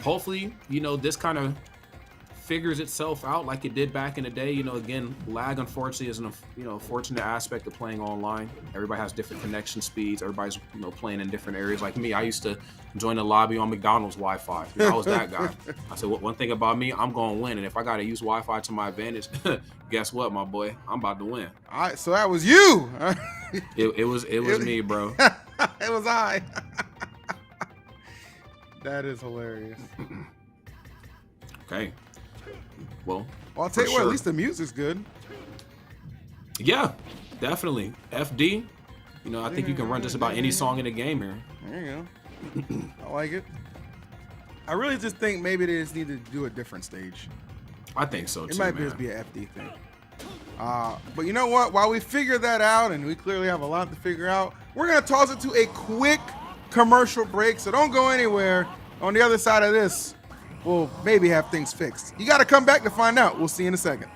hopefully, this kind of figures itself out like it did back in the day. Again, lag, unfortunately, is an fortunate aspect of playing online. Everybody has different connection speeds. Everybody's, playing in different areas. Like me, I used to join the lobby on McDonald's Wi-Fi. I was that guy. I said, one thing about me, I'm going to win. And if I got to use Wi-Fi to my advantage, guess what, my boy? I'm about to win. All right, so that was you. It was me, bro. It was I. That is hilarious. Okay. Well, I'll tell you what, at least the music's good. Yeah, definitely. FD, I think you can run just about any song in the game here. There you go. I like it. I really just think maybe they just need to do a different stage. I think so, too, It might just be an FD thing. But you know what? While we figure that out, and we clearly have a lot to figure out, we're going to toss it to a quick commercial break, so don't go anywhere. On the other side of this, we'll maybe have things fixed. You got to come back to find out. We'll see you in a second.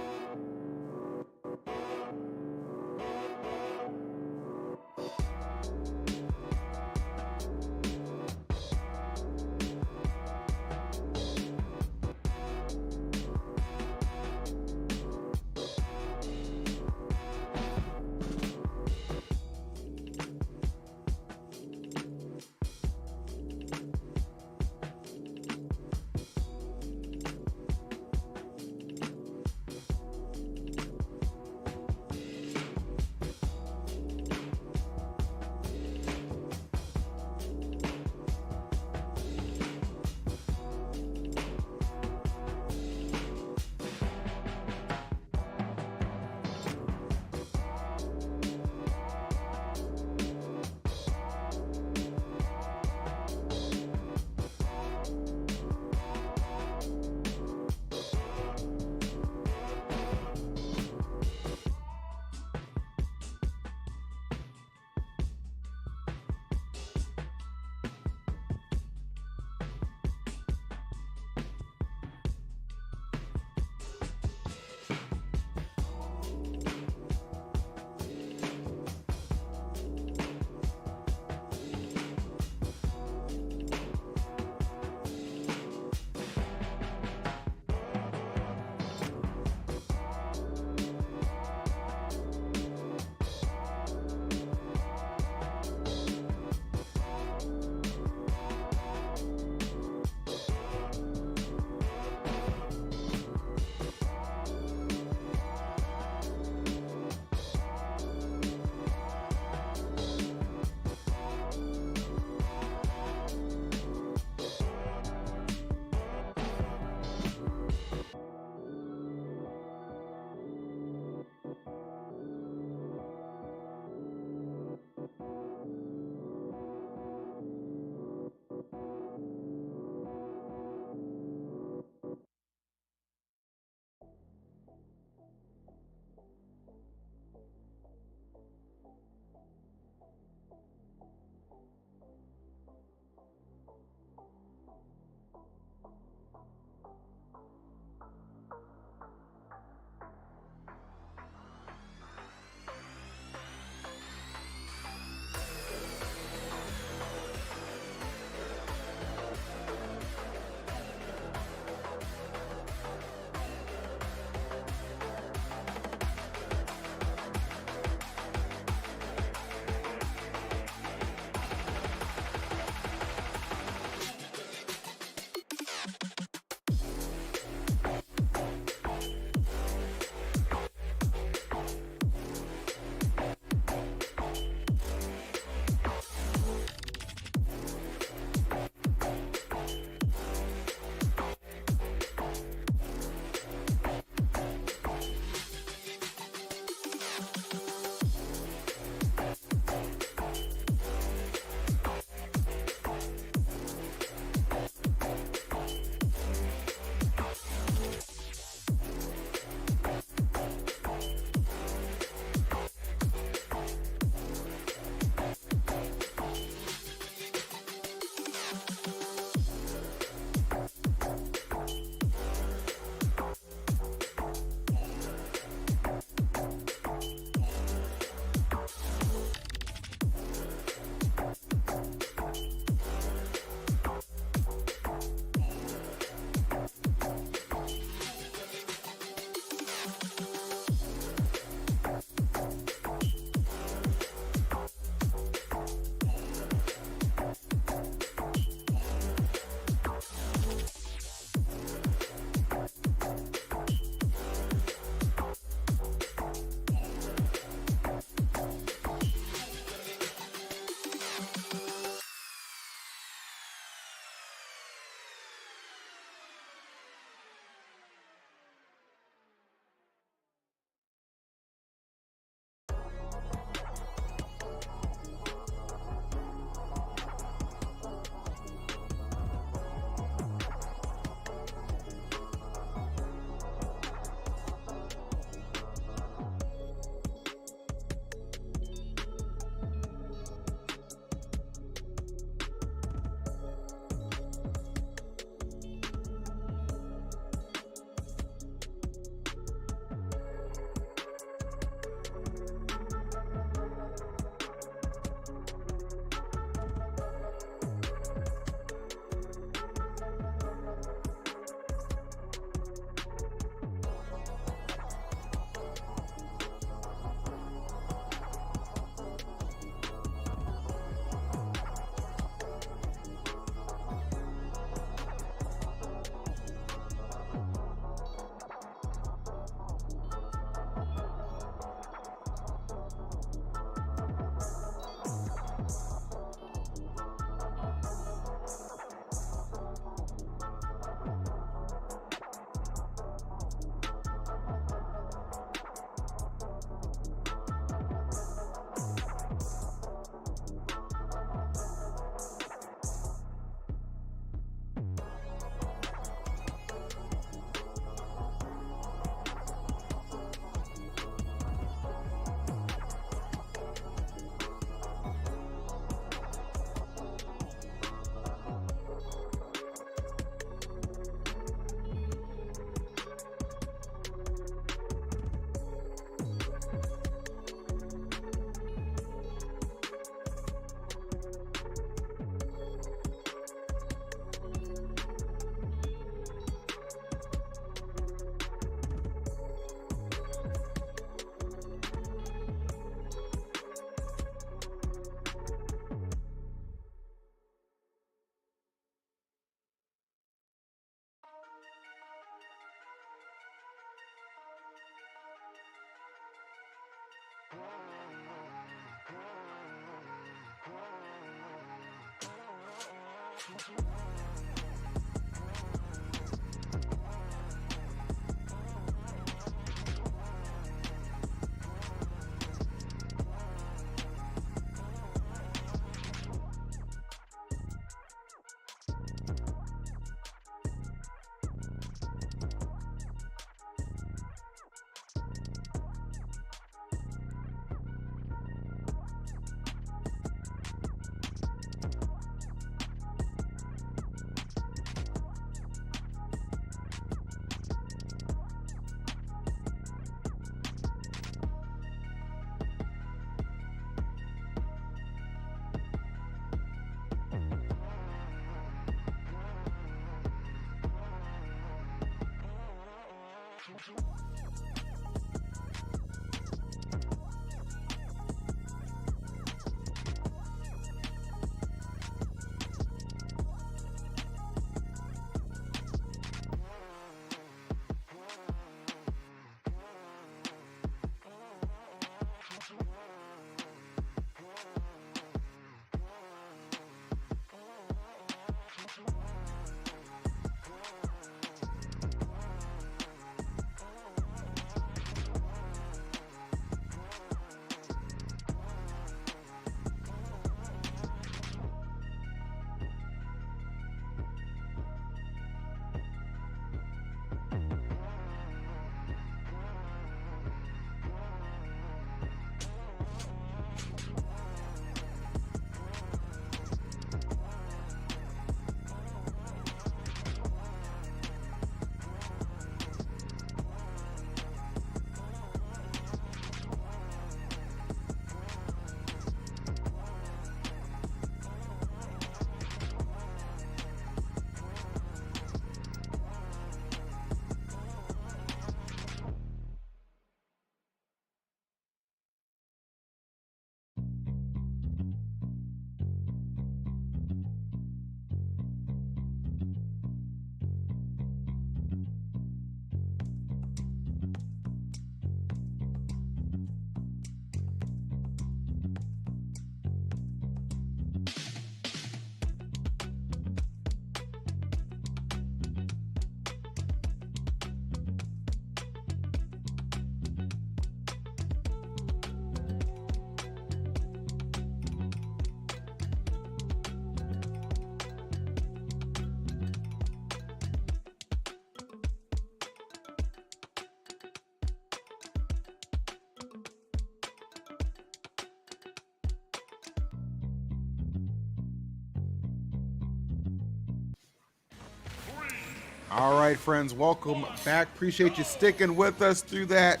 All right, friends, welcome back. Appreciate you sticking with us through that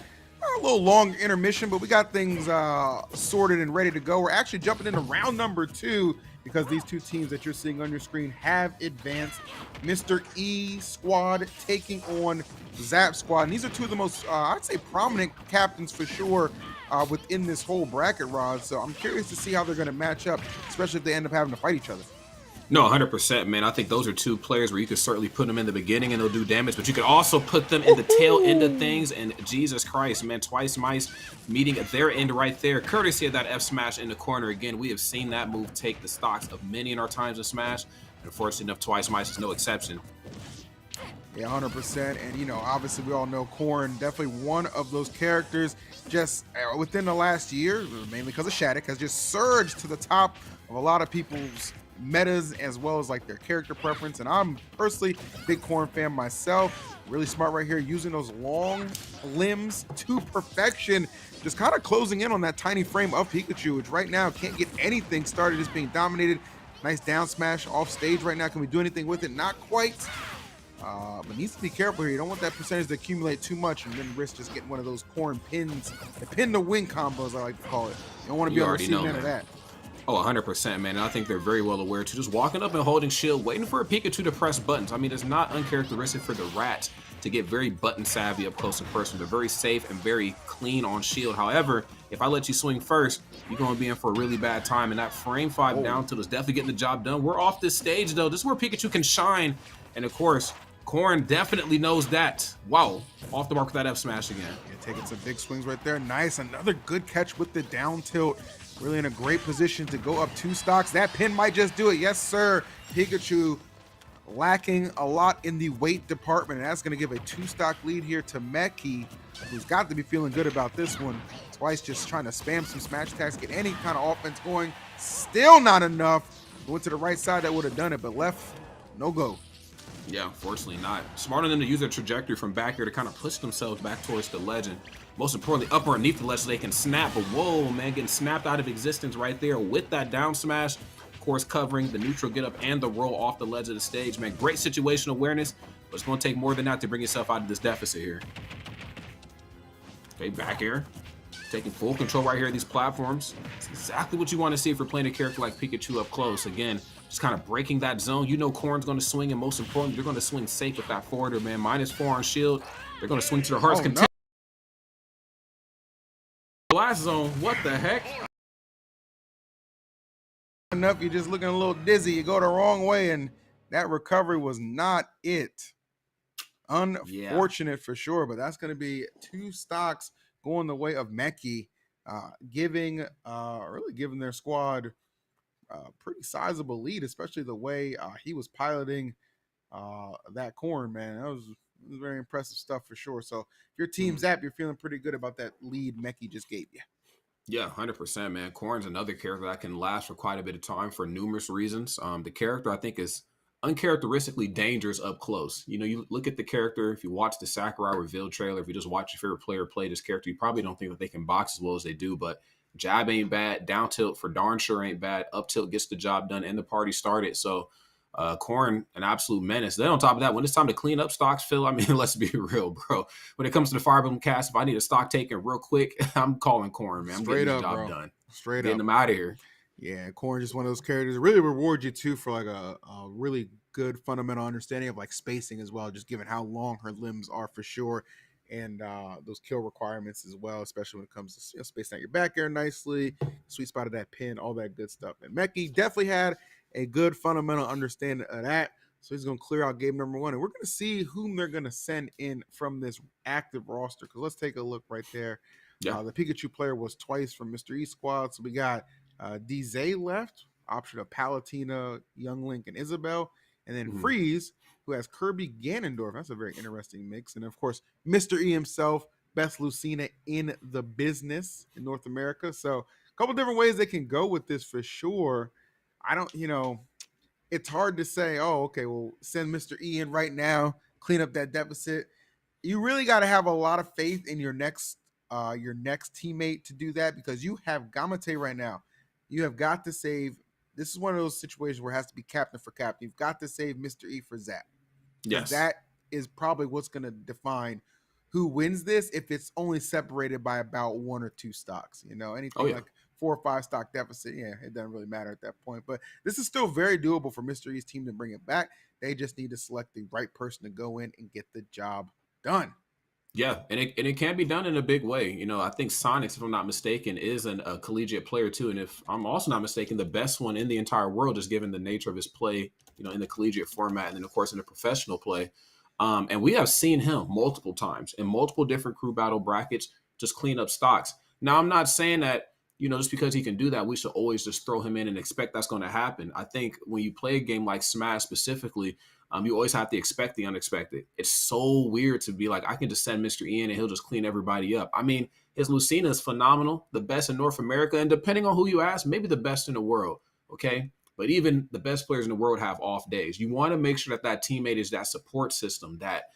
a little long intermission, but we got things sorted and ready to go. We're actually jumping into round number 2 because these two teams that you're seeing on your screen have advanced. Mr. E squad taking on Zap squad. And these are two of the most, I'd say, prominent captains for sure within this whole bracket, Rod. So I'm curious to see how they're going to match up, especially if they end up having to fight each other. No, 100%, man. I think those are two players where you could certainly put them in the beginning and they'll do damage, but you could also put them in the tail end of things. And Jesus Christ, man, Twice Mice meeting at their end right there, courtesy of that F smash in the corner. Again, we have seen that move take the stocks of many in our times of Smash. And fortunately enough, Twice Mice is no exception. Yeah, 100%. And, you know, obviously we all know Corrin, definitely one of those characters just within the last year, mainly because of Shattuck, has just surged to the top of a lot of people's metas as well as like their character preference. And I'm personally a big Corrin fan myself. Really smart right here, using those long limbs to perfection, just kind of closing in on that tiny frame of Pikachu, which right now can't get anything started, just being dominated. Nice down smash off stage right now. Can we do anything with it? Not quite. But needs to be careful here. You don't want that percentage to accumulate too much and then risk just getting one of those Corrin pins, the pin to win combos, I like to call it. You don't want to be able to see none of that. Oh, 100%, man. And I think they're very well aware to just walking up and holding shield, waiting for a Pikachu to press buttons. I mean, it's not uncharacteristic for the Rat to get very button savvy up close and personal. They're very safe and very clean on shield. However, if I let you swing first, you're going to be in for a really bad time. And that frame 5 down tilt is definitely getting the job done. We're off this stage, though. This is where Pikachu can shine. And, of course, Corrin definitely knows that. Wow. Off the mark with that F smash again. Yeah, taking some big swings right there. Nice. Another good catch with the down tilt. really in a great position to go up 2 stocks. That pin might just do it. Yes, sir. Pikachu lacking a lot in the weight department, and that's going to give a 2-stock lead here to Meki, who's got to be feeling good about this one. Twice just trying to spam some smash attacks, get any kind of offense going. Still not enough. Went to the right side, that would have done it, but left, no go. Yeah, unfortunately not. Smart of them to use their trajectory from back here to kind of push themselves back towards the legend. Most importantly, up underneath the ledge so they can snap. But whoa, man, getting snapped out of existence right there with that down smash. Of course, covering the neutral get up and the roll off the ledge of the stage, man. Great situational awareness, but it's going to take more than that to bring yourself out of this deficit here. Okay, back here. Taking full control right here of these platforms. It's exactly what you want to see if you're playing a character like Pikachu up close. Again, just kind of breaking that zone. You know Corrin's going to swing, and most importantly, they're going to swing safe with that forwarder, man. -4 on shield. They're going to swing to the heart's content. No. Blast zone. What the heck? Enough, you're just looking a little dizzy. You go the wrong way, and that recovery was not it. Unfortunate for sure, but that's going to be 2 stocks going the way of Meki, really giving their squad a pretty sizable lead, especially the way he was piloting that Corrin, man. That was very impressive stuff for sure. So if your team's up, you're feeling pretty good about that lead Meki just gave you. Yeah, 100%, man. Corrin's another character that can last for quite a bit of time for numerous reasons. The character, I think, is uncharacteristically dangerous up close. You know, you look at the character, if you watch the Sakurai reveal trailer, if you just watch your favorite player play this character, you probably don't think that they can box as well as they do, but jab ain't bad, down tilt for darn sure ain't bad, up tilt gets the job done, and the party started. So Corrin, an absolute menace. Then on top of that, when it's time to clean up stocks, Phil, I mean, let's be real, bro. When it comes to the Fire Emblem cast, if I need a stock taken real quick, I'm calling Corrin, man. I'm getting the job done. Getting them out of here. Yeah, Corrin just one of those characters that really reward you too for like a really good fundamental understanding of like spacing as well, just given how long her limbs are for sure, and those kill requirements as well, especially when it comes to spacing out your back air nicely, sweet spot of that pin, all that good stuff. And Meki definitely had a good fundamental understanding of that, so he's going to clear out game number 1, and we're going to see whom they're going to send in from this active roster. Because let's take a look right there. Yeah. The Pikachu player was twice from Mr. E squad, so we got DZ left, option of Palutena, Young Link, and Isabel, and then Freeze, who has Kirby Ganondorf. That's a very interesting mix. And of course, Mr. E himself, best Lucina in the business in North America. So a couple different ways they can go with this for sure. It's hard to say, oh, okay, well, send Mr. E in right now, clean up that deficit. You really got to have a lot of faith in your next teammate to do that, because you have Gamete right now. You have got to save. This is one of those situations where it has to be captain for captain. You've got to save Mr. E for Zap. Yes. That is probably what's going to define who wins this, if it's only separated by about 1 or 2 stocks. Anything like 4 or 5 stock deficit, it doesn't really matter at that point. But this is still very doable for Mr. E's team to bring it back. They just need to select the right person to go in and get the job done. Yeah, and it can be done in a big way. I think Sonics, if I'm not mistaken, is a collegiate player too. And if I'm also not mistaken, the best one in the entire world, just given the nature of his play, in the collegiate format, and then of course in the professional play. And we have seen him multiple times in multiple different crew battle brackets, just clean up stocks. Now, I'm not saying that, just because he can do that, we should always just throw him in and expect that's going to happen. I think when you play a game like Smash specifically, you always have to expect the unexpected. It's so weird to be like, I can just send Mr. Ian and he'll just clean everybody up. I mean, his Lucina is phenomenal, the best in North America, and depending on who you ask, maybe the best in the world, okay? But even the best players in the world have off days. You want to make sure that teammate is that support system, that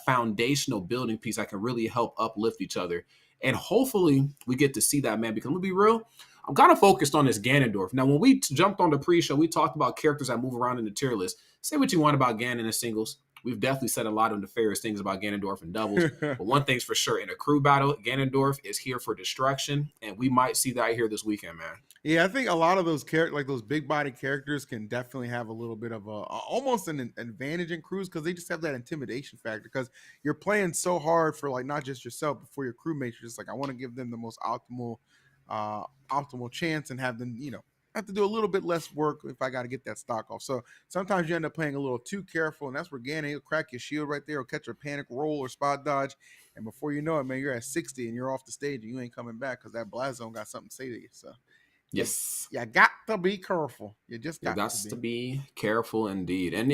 foundational building piece that can really help uplift each other. And hopefully we get to see that, man, because I'm going to be real, I'm kind of focused on this Ganondorf. Now, when we jumped on the pre-show, we talked about characters that move around in the tier list. Say what you want about Ganon in singles. We've definitely said a lot of nefarious things about Ganondorf in doubles. But one thing's for sure, in a crew battle, Ganondorf is here for destruction, and we might see that here this weekend, man. Yeah, I think a lot of those characters, like those big body characters, can definitely have a little bit of almost an advantage in crews, because they just have that intimidation factor, because you're playing so hard for like not just yourself, but for your crewmates. You're just like, I want to give them the most optimal chance and have them, have to do a little bit less work if I got to get that stock off. So sometimes you end up playing a little too careful, and that's where Ganon, he'll crack your shield right there, or catch a panic roll or spot dodge, and before you know it, man, you're at 60 and you're off the stage and you ain't coming back because that blast zone got something to say to you. So Yes. You got to be careful. You just You got got to to be. be careful indeed. And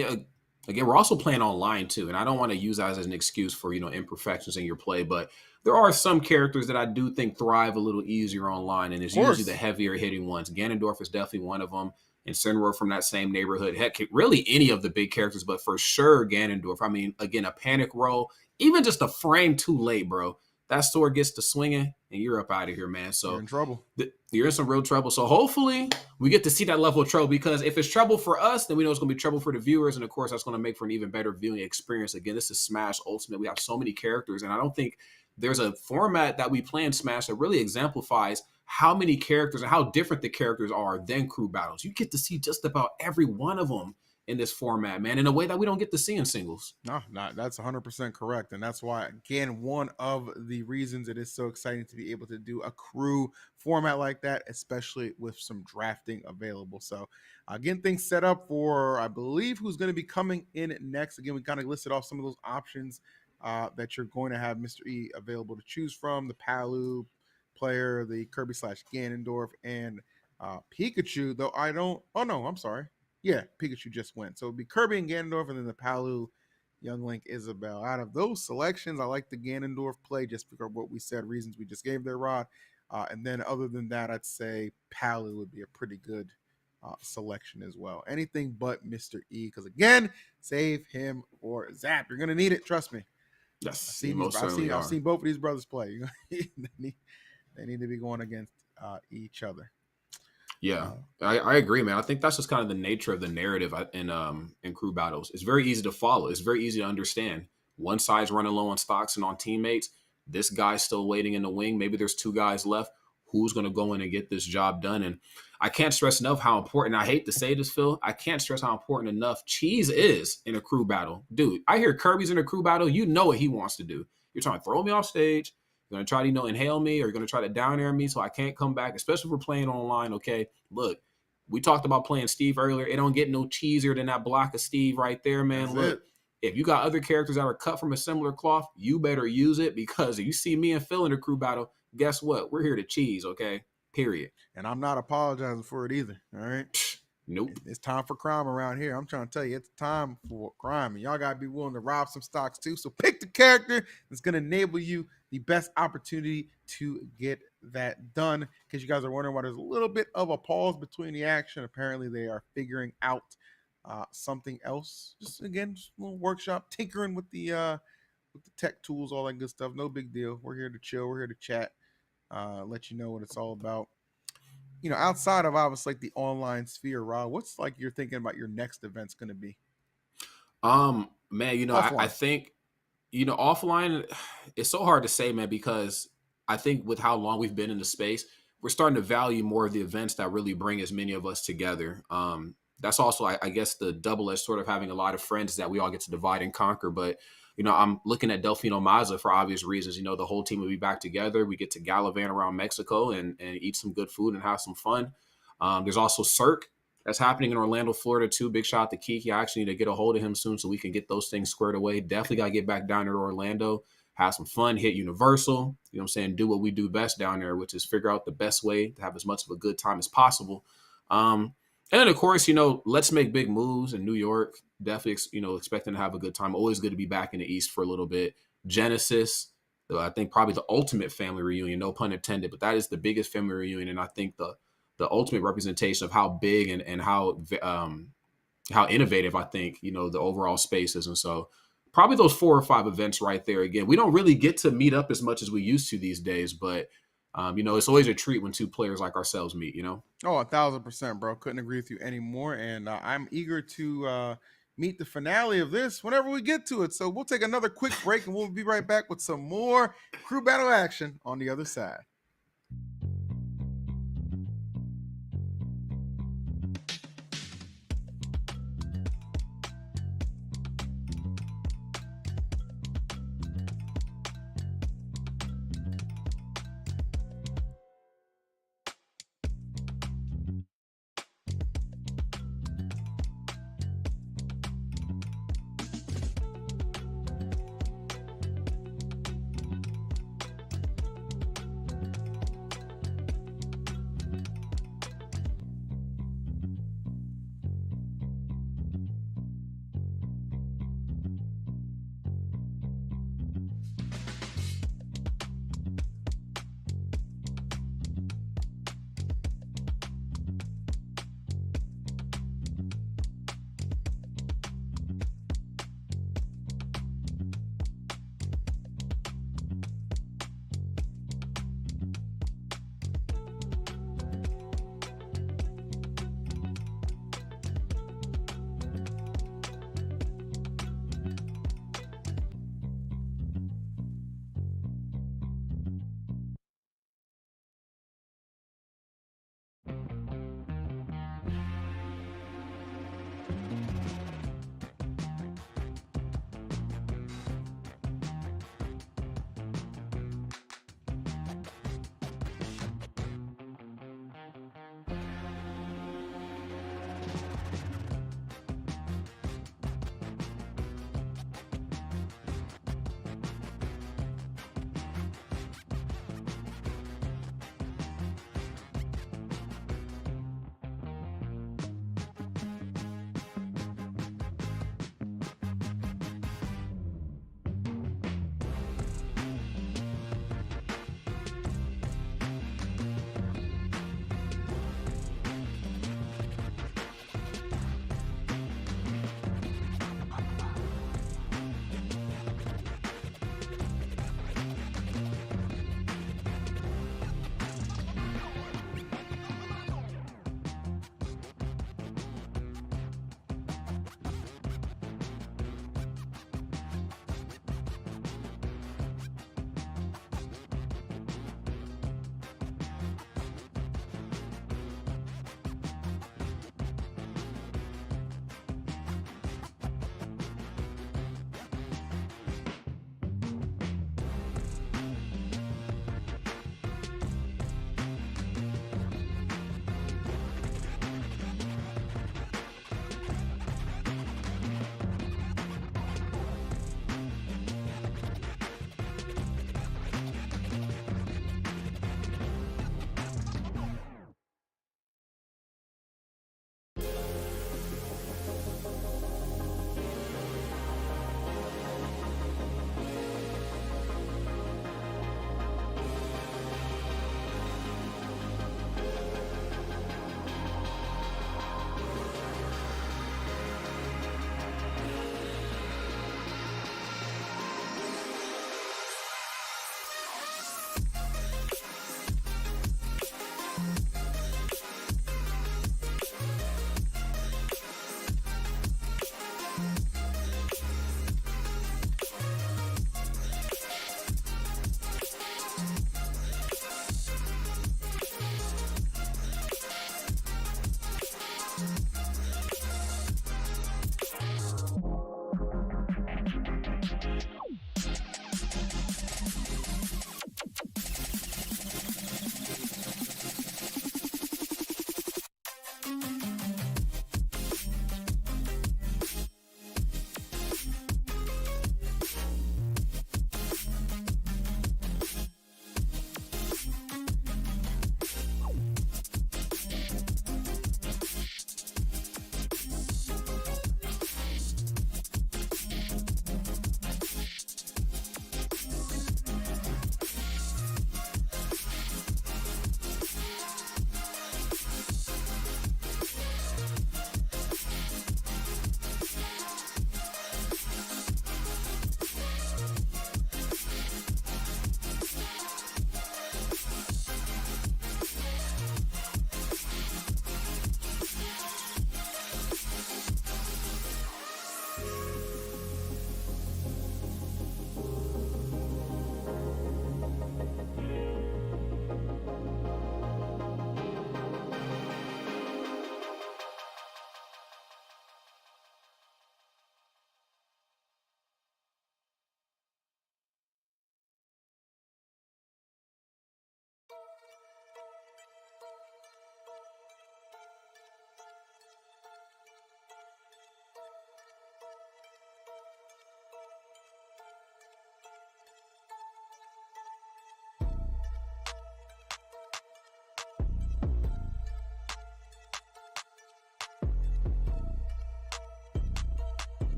again, we're also playing online too. And I don't want to use that as an excuse for, imperfections in your play, but there are some characters that I do think thrive a little easier online. And Of it's usually the course. heavier hitting ones. Ganondorf is definitely one of them. And Incineroar from that same neighborhood. Heck, really any of the big characters, but for sure Ganondorf. I mean, again, a panic roll, even just a frame too late, bro. That sword gets to swinging and you're up out of here, man. You're So in trouble. you're in some real trouble. So hopefully we get to see that level of trouble, because if it's trouble for us, then we know it's going to be trouble for the viewers. And of course, that's going to make for an even better viewing experience. Again, this is Smash Ultimate. We have so many characters, and I don't think there's a format that we play in Smash that really exemplifies how many characters and how different the characters are than crew battles. You get to see just about every one of them in this format, man, in a way that we don't get to see in singles. No, not that's 100% correct, and that's why, again, one of the reasons it is so exciting to be able to do a crew format like that, especially with some drafting available. So, again, things set up for, I believe, who's going to be coming in next. Again, we kind of listed off some of those options that you're going to have Mr. E available to choose from: the Palu player, the Kirby slash Ganondorf, and Pikachu. Though I don't. Oh no, I'm sorry. Yeah, Pikachu just went. So it'd be Kirby and Ganondorf, and then the Palu, Young Link, Isabelle. Out of those selections, I like the Ganondorf play just because of what we said, reasons we just gave there, Rod. And then other than that, I'd say Palu would be a pretty good selection as well. Anything but Mr. E, because again, save him for Zap. You're gonna need it. Trust me. Yes, I've I've seen both of these brothers play. they need to be going against each other. Yeah, I agree, man. I think that's just kind of the nature of the narrative in crew battles. It's very easy to follow. It's very easy to understand. One side's running low on stocks and on teammates. This guy's still waiting in the wing. Maybe there's two guys left. Who's going to go in and get this job done? And I can't stress enough how important, I hate to say this, Phil, I can't stress how important enough cheese is in a crew battle. Dude, I hear Kirby's in a crew battle. You know what he wants to do. You're trying to throw me off stage. You're going to try to, inhale me, or you're going to try to down air me so I can't come back, especially if we're playing online, okay? Look, we talked about playing Steve earlier. It don't get no cheesier than that block of Steve right there, man. That's Look, it. if you got other characters that are cut from a similar cloth, you better use it, because if you see me and Phil in a crew battle, guess what? We're here to cheese, okay? Period. And I'm not apologizing for it either, all right? Nope. It's time for crime around here. I'm trying to tell you, it's time for crime. And y'all got to be willing to rob some stocks too. So pick the character that's going to enable you the best opportunity to get that done. Because you guys are wondering why there's a little bit of a pause between the action. Apparently, they are figuring out something else. Just a little workshop, tinkering with the tech tools, all that good stuff. No big deal. We're here to chill. We're here to chat. Let you know what it's all about. Outside of obviously like the online sphere, Rob, what's like you're thinking about your next event's going to be? Man, I Offline. think, offline, it's so hard to say, man, because I think with how long we've been in the space, we're starting to value more of the events that really bring as many of us together. That's also, I guess, the double-edged sort of having a lot of friends that we all get to divide and conquer. But, I'm looking at Delfino Mazza for obvious reasons. The whole team will be back together. We get to gallivant around Mexico and eat some good food and have some fun. There's also Cirque that's happening in Orlando, Florida, too. Big shout out to Kiki. I actually need to get a hold of him soon so we can get those things squared away. Definitely got to get back down there to Orlando, have some fun, hit Universal, you know what I'm saying, do what we do best down there, which is figure out the best way to have as much of a good time as possible. And then, of course, let's make big moves in New York. Definitely, expecting to have a good time. Always good to be back in the East for a little bit. Genesis, I think probably the ultimate family reunion, no pun intended, but that is the biggest family reunion. And I think the ultimate representation of how big and how innovative, I think, the overall space is. And so probably those 4 or 5 events right there. Again, we don't really get to meet up as much as we used to these days, but it's always a treat when 2 players like ourselves meet, Oh, 1,000%, bro. Couldn't agree with you anymore. And I'm eager to meet the finale of this whenever we get to it. So we'll take another quick break and we'll be right back with some more crew battle action on the other side.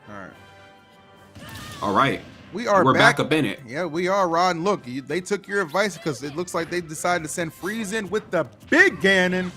All right. All right. We're back up in it. Yeah, we are, Rod. And look, they took your advice because it looks like they decided to send Freeze in with the big Ganon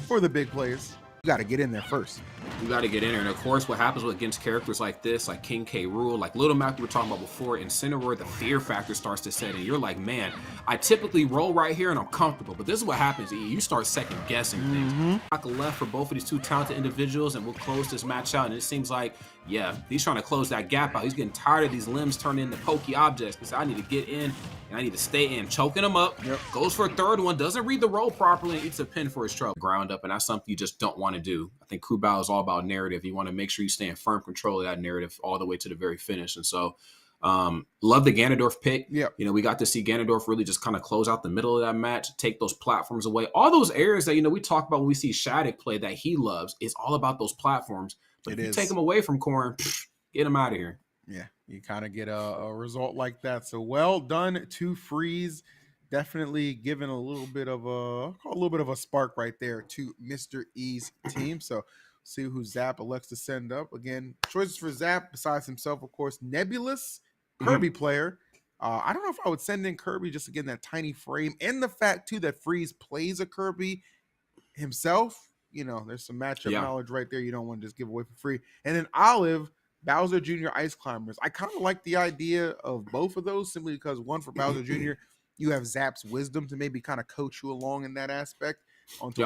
for the big plays. You got to get in there first. You got to get in there. And of course, what happens against characters like this, like King K. Rool, like Little Mac we were talking about before, in Cineroar, the fear factor starts to set in. You're like, man, I typically roll right here and I'm comfortable. But this is what happens. You start second guessing things. Knock a left for both of these two talented individuals, and we'll close this match out. And it seems like, yeah, he's trying to close that gap out. He's getting tired of these limbs turning into pokey objects. He said, I need to get in and I need to stay in. Choking him up. Yep. Goes for a third one. Doesn't read the roll properly and eats a pin for his trouble. Ground up, and that's something you just don't want to do. I think crew battle is all about narrative. You want to make sure you stay in firm control of that narrative all the way to the very finish. And so love the Ganondorf pick. Yep. You know, we got to see Ganondorf really just kind of close out the middle of that match, take those platforms away. All those areas that, you know, we talk about when we see Shattuck play that he loves, is all about those platforms. But if you take them away from Corrin, get him out of here. Yeah, you kind of get a result like that. So well done to Freeze. Definitely giving a little bit of a spark right there to Mr. E's team. So see who Zap elects to send up. Again, choices for Zap besides himself, of course, Nebulous, Kirby player. I don't know if I would send in Kirby, just again that tiny frame, and the fact too that Freeze plays a Kirby himself. You know, there's some matchup knowledge right there. You don't want to just give away for free. And then Olive, Bowser Jr. Ice Climbers. I kind of like the idea of both of those, simply because one, for Bowser Jr., you have Zap's wisdom to maybe kind of coach you along in that aspect onto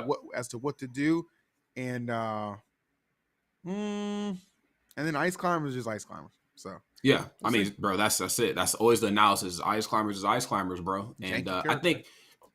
what to do. And then Ice Climbers is just Ice Climbers. So yeah, I mean, bro, that's it. That's always the analysis. Ice Climbers is Ice Climbers, bro. And I think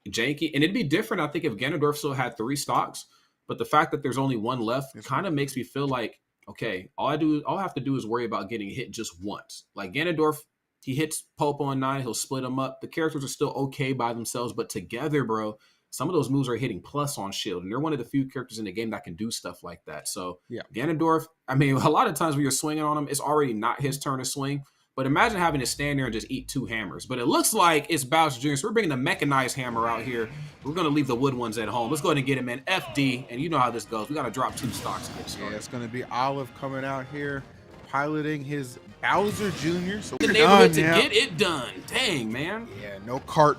janky, and it'd be different, I think, if Ganondorf still had 3 stocks, but the fact that there's only 1 left kind of makes me feel like, okay, all I have to do is worry about getting hit just once. Like Ganondorf, he hits Popo on 9, he'll split them up. The characters are still okay by themselves, but together, bro, some of those moves are hitting plus on shield, and they're one of the few characters in the game that can do stuff like that. So yeah, Ganondorf, I mean, a lot of times when you're swinging on him, it's already not his turn to swing. But imagine having to stand there and just eat 2 hammers. But it looks like it's Bowser Jr., so we're bringing the mechanized hammer out here. We're going to leave the wood ones at home. Let's go ahead and get him in. FD, and you know how this goes. We got to drop 2 stocks to get started. Yeah, it's going to be Olive coming out here, piloting his Bowser Jr. So the neighborhood to get it done. Dang, man. Yeah, no cart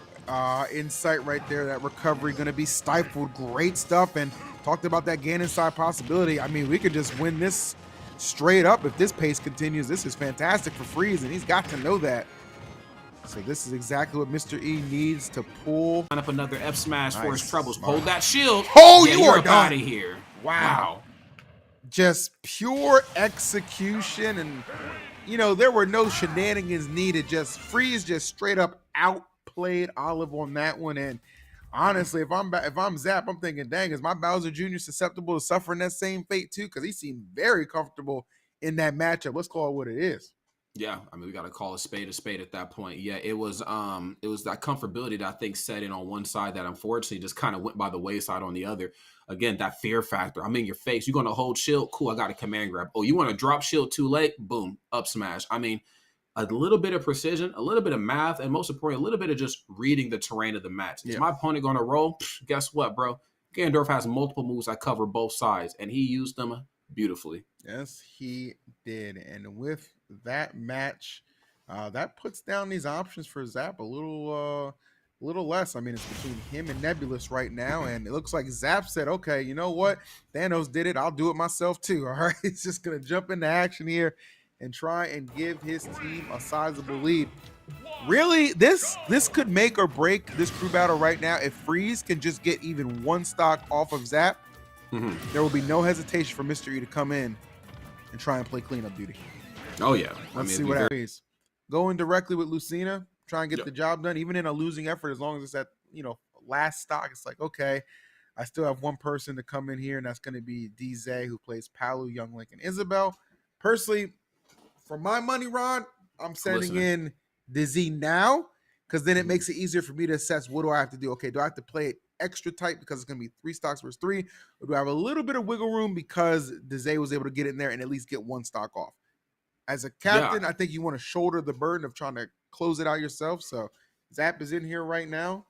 in sight right there. That recovery going to be stifled. Great stuff. And talked about that Ganon side possibility. I mean, we could just win this straight up if this pace continues. This is fantastic for Freeze, and he's got to know that. So this is exactly what Mr. E needs to pull. Line up another F smash for his troubles. Hold that shield. Oh, yeah, you are out of here. Wow. Just pure execution, and you know there were no shenanigans needed. Just Freeze just straight up outplayed Olive on that one. And honestly, if I'm Zap, I'm thinking, dang, is my Bowser Jr. susceptible to suffering that same fate too? Because he seemed very comfortable in that matchup. Let's call it what it is. Yeah, I mean, we got to call a spade at that point. Yeah, it was that comfortability that I think set in on one side that unfortunately just kind of went by the wayside on the other. Again, that fear factor. I'm in your face. You're going to hold shield? Cool, I got a command grab. Oh, you want to drop shield too late? Boom, up smash. I mean, a little bit of precision, a little bit of math, and most importantly, a little bit of just reading the terrain of the match. Is my opponent going to roll? Guess what, bro? Ganondorf has multiple moves that cover both sides, and he used them beautifully. Yes, he did. And with that match, that puts down these options for Zap a little less. I mean, it's between him and Nebulous right now, and it looks like Zap said, okay, you know what? Thanos did it. I'll do it myself too, all right? He's just going to jump into action here and try and give his team a sizable lead. Really, this could make or break this crew battle right now. If Freeze can just get even 1 stock off of Zap, there will be no hesitation for Mr. E to come in and try and play cleanup duty. Oh, yeah. Let's see what happens. Going directly with Lucina, try and get the job done, even in a losing effort, as long as it's at, last stock. It's like, okay, I still have 1 person to come in here, and that's going to be DZ, who plays Palu, Young Link, and Isabel. Personally, for my money, Ron, I'm sending in DZ now, because then it makes it easier for me to assess what do I have to do. Okay, do I have to play it extra tight because it's going to be 3 stocks versus 3, or do I have a little bit of wiggle room because DZ was able to get in there and at least get 1 stock off? As a captain, I think you want to shoulder the burden of trying to close it out yourself. So Zap is in here right now,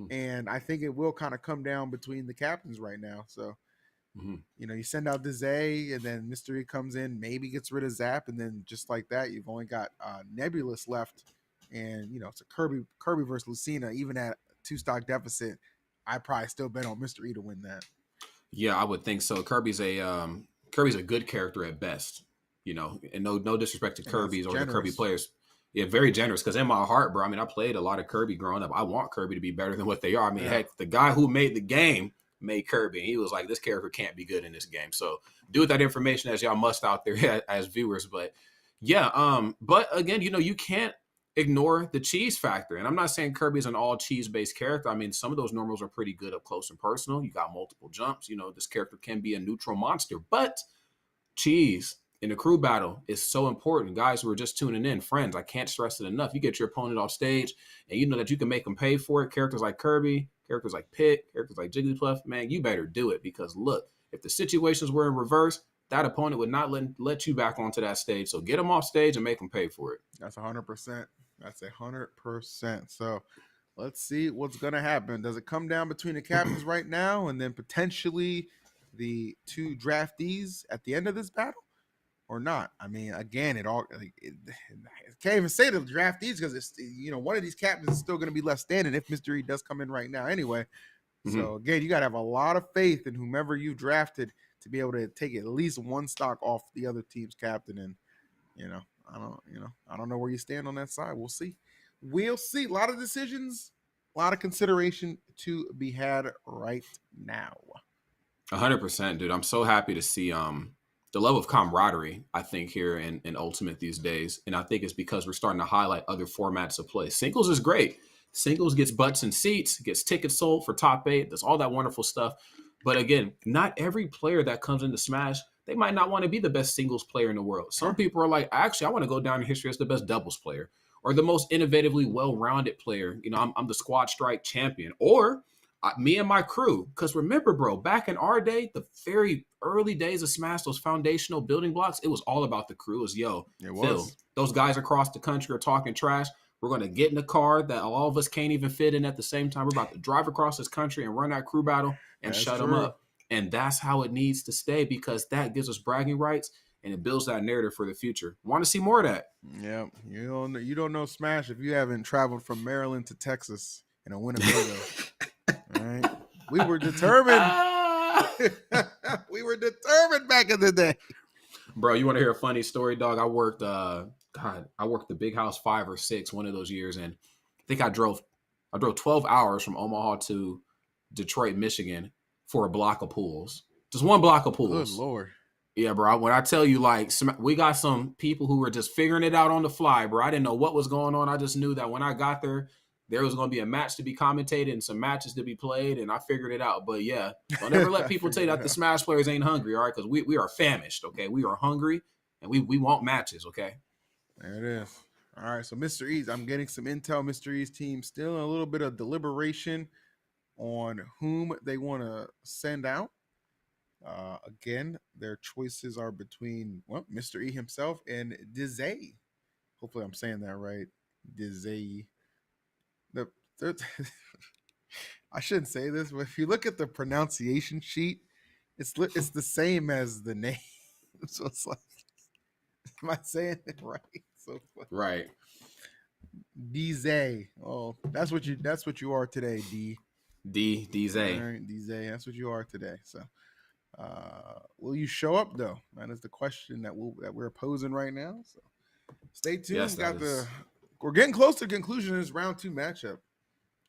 and I think it will kind of come down between the captains right now. So You know, you send out Dizay, and then Mystery comes in, maybe gets rid of Zap, and then just like that, you've only got Nebulous left, and you know it's a Kirby versus Lucina. Even at 2-stock deficit, I probably still bet on Mystery to win that. Yeah, I would think so. Kirby's a good character at best, you know, and no disrespect to Kirby's or the Kirby players. Yeah, very generous. Because in my heart, bro, I mean, I played a lot of Kirby growing up. I want Kirby to be better than what they are. I mean, heck, the guy who made the game made Kirby, and he was like, this character can't be good in this game. So do with that information as y'all must out there as viewers. But yeah, but again, you know, you can't ignore the cheese factor. And I'm not saying Kirby's an all cheese-based character. I mean, some of those normals are pretty good up close and personal. You got multiple jumps. You know, this character can be a neutral monster, but cheese in a crew battle is so important. Guys who are just tuning in, friends, I can't stress it enough. You get your opponent off stage and you know that you can make them pay for it. Characters like Kirby, characters like Pit, characters like Jigglypuff, man, you better do it, because look, if the situations were in reverse, that opponent would not let you back onto that stage. So get them off stage and make them pay for it. That's 100%. That's 100%. So let's see what's going to happen. Does it come down between the captains right now and then potentially the two draftees at the end of this battle? Or not? I mean, again, it can't even say the draftees because it's, you know, one of these captains is still going to be left standing if Mystery does come in right now anyway. So again, you got to have a lot of faith in whomever you drafted to be able to take at least one stock off the other team's captain. And I don't know where you stand on that side. We'll see. A lot of decisions, a lot of consideration to be had right now. 100%, dude. I'm so happy to see the level of camaraderie, I think, here in Ultimate these days. And I think it's because we're starting to highlight other formats of play. Singles is great. Singles gets butts and seats, gets tickets sold for top 8. There's all that wonderful stuff. But again, not every player that comes into Smash, they might not want to be the best singles player in the world. Some people are like, actually, I want to go down in history as the best doubles player or the most innovatively well-rounded player. You know, I'm the squad strike champion, or me and my crew. Because remember, bro, back in our day, the very early days of Smash, those foundational building blocks, it was all about the crew. It was, Phil, those guys across the country are talking trash. We're going to get in a car that all of us can't even fit in at the same time. We're about to drive across this country and run that crew battle and shut them up. And that's how it needs to stay, because that gives us bragging rights and it builds that narrative for the future. Want to see more of that? Yeah, you don't know Smash if you haven't traveled from Maryland to Texas in a Winnebago. All right, we were determined. We were determined back in the day. Bro, you want to hear a funny story, dog? I worked the Big House 5 or 6 one of those years, and I think I drove 12 hours from Omaha to Detroit, Michigan for a block of pools. Just one block of pools. Good Lord. Yeah, bro. When I tell you, like, we got some people who were just figuring it out on the fly, bro. I didn't know what was going on. I just knew that when I got there was going to be a match to be commentated and some matches to be played, and I figured it out. But yeah, don't ever let people tell you that the Smash players ain't hungry, all right? Because we are famished, okay? We are hungry, and we want matches, okay? There it is. All right, so Mr. E's, I'm getting some intel. Mr. E's team still in a little bit of deliberation on whom they want to send out. Again, their choices are between Mr. E himself and Dizay. Hopefully I'm saying that right. Dizay. I shouldn't say this, but if you look at the pronunciation sheet, it's the same as the name. So it's like, am I saying it right? So right. Dizay. Oh, that's what you are today, D. Dizay. All right, Dizay. That's what you are today. So, will you show up though? That is the question that we're posing right now. So, stay tuned. Yes, we're getting close to the conclusion of this round 2 matchup.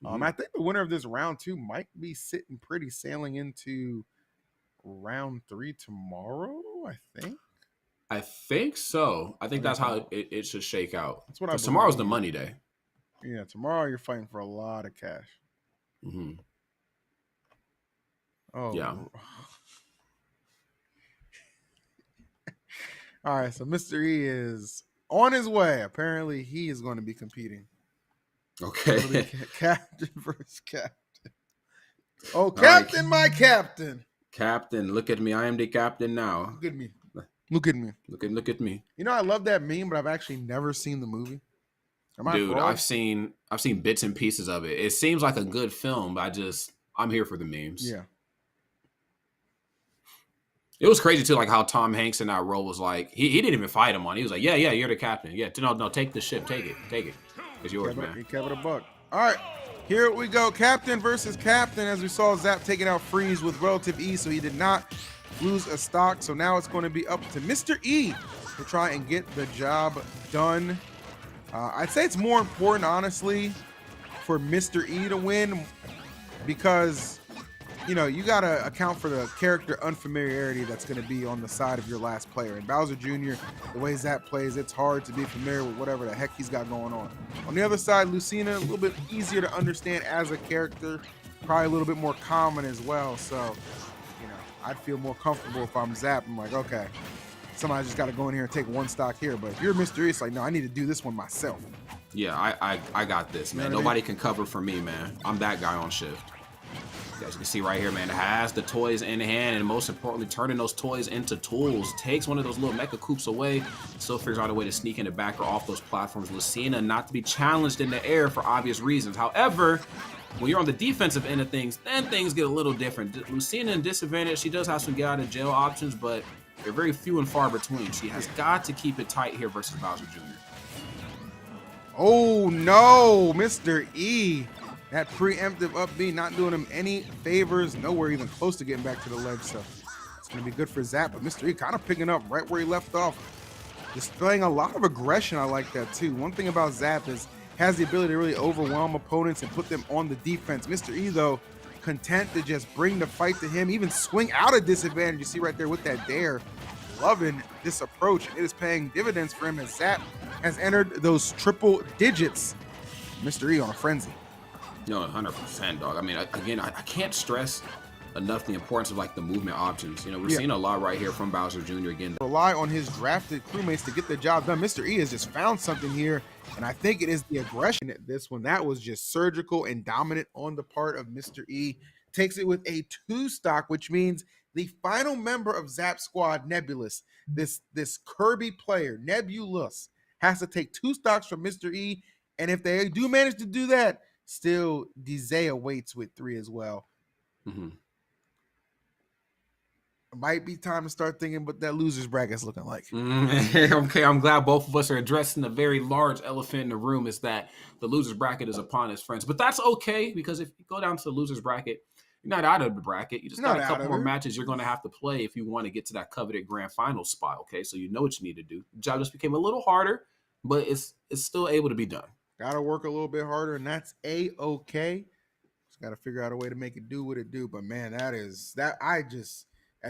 I think the winner of this round 2 might be sitting pretty sailing into round 3 tomorrow. I think so. I think that's how it should shake out. That's what I believe. Tomorrow's the money day. Yeah, tomorrow you're fighting for a lot of cash. Mm-hmm. Oh yeah. All right, so Mr. E is on his way. Apparently, he is going to be competing. Okay. Captain versus captain. Oh, captain, right. My captain. Captain, look at me. I am the captain now. Look at me. Look at me. Look at me. You know, I love that meme, but I've actually never seen the movie. Dude, I've seen bits and pieces of it. It seems like a good film, but I'm here for the memes. Yeah. It was crazy too, like how Tom Hanks in that role was like, he didn't even fight him on. He was like, yeah, you're the captain. Yeah, no, take the ship, take it. It's yours, man. He kept it a buck. All right, here we go. Captain versus captain. As we saw, Zap taking out Freeze with relative ease, so he did not lose a stock. So now it's going to be up to Mr. E to try and get the job done. I'd say it's more important, honestly, for Mr. E to win because, you know, you got to account for the character unfamiliarity that's going to be on the side of your last player. And Bowser Jr., the way Zap plays, it's hard to be familiar with whatever the heck he's got going on. On the other side, Lucina, a little bit easier to understand as a character, probably a little bit more common as well. So, you know, I'd feel more comfortable if I'm Zap. I'm like, okay, somebody just got to go in here and take one stock here. But if you're Mr. E, it's like, no, I need to do this one myself. Yeah, I got this, man. You know what I Nobody mean? can cover for me, man. I'm that guy on shift. As you can see right here, man, it has the toys in hand, and most importantly, turning those toys into tools. Takes one of those little mecha coops away, still figures out a way to sneak in the back or off those platforms. Lucina not to be challenged in the air for obvious reasons. However, when you're on the defensive end of things, then things get a little different. Lucina in disadvantage, she does have some get out of jail options, but they're very few and far between. She has got to keep it tight here versus Bowser Jr. Oh, no, Mr. E. That preemptive up B not doing him any favors. Nowhere even close to getting back to the ledge. So it's going to be good for Zap. But Mr. E kind of picking up right where he left off. Displaying a lot of aggression. I like that too. One thing about Zap is has the ability to really overwhelm opponents and put them on the defense. Mr. E, though, content to just bring the fight to him, even swing out of disadvantage. You see right there with that dare. Loving this approach. It is paying dividends for him as Zap has entered those triple digits. Mr. E on a frenzy. No, 100%, dog. I mean, again, I can't stress enough the importance of like the movement options. You know, we're seeing a lot right here from Bowser Jr. again. Rely on his drafted crewmates to get the job done. Mr. E has just found something here, and I think it is the aggression at this one. That was just surgical and dominant on the part of Mr. E. Takes it with a 2 stock, which means the final member of Zap Squad, Nebulous, this Kirby player, Nebulous, has to take 2 stocks from Mr. E, and if they do manage to do that, still Dizea waits with 3 as well. Might be time to start thinking what that losers bracket's looking like. Okay, I'm glad both of us are addressing the very large elephant in the room is that the losers bracket is upon his friends. But that's okay, because if you go down to the losers bracket, you're not out of the bracket. You just got a couple more matches you're going to have to play if you want to get to that coveted grand final spot, okay? So you know what you need to do. The job just became a little harder, but it's still able to be done. Got to work a little bit harder, and that's A-okay. Just got to figure out a way to make it do what it do. But, man, as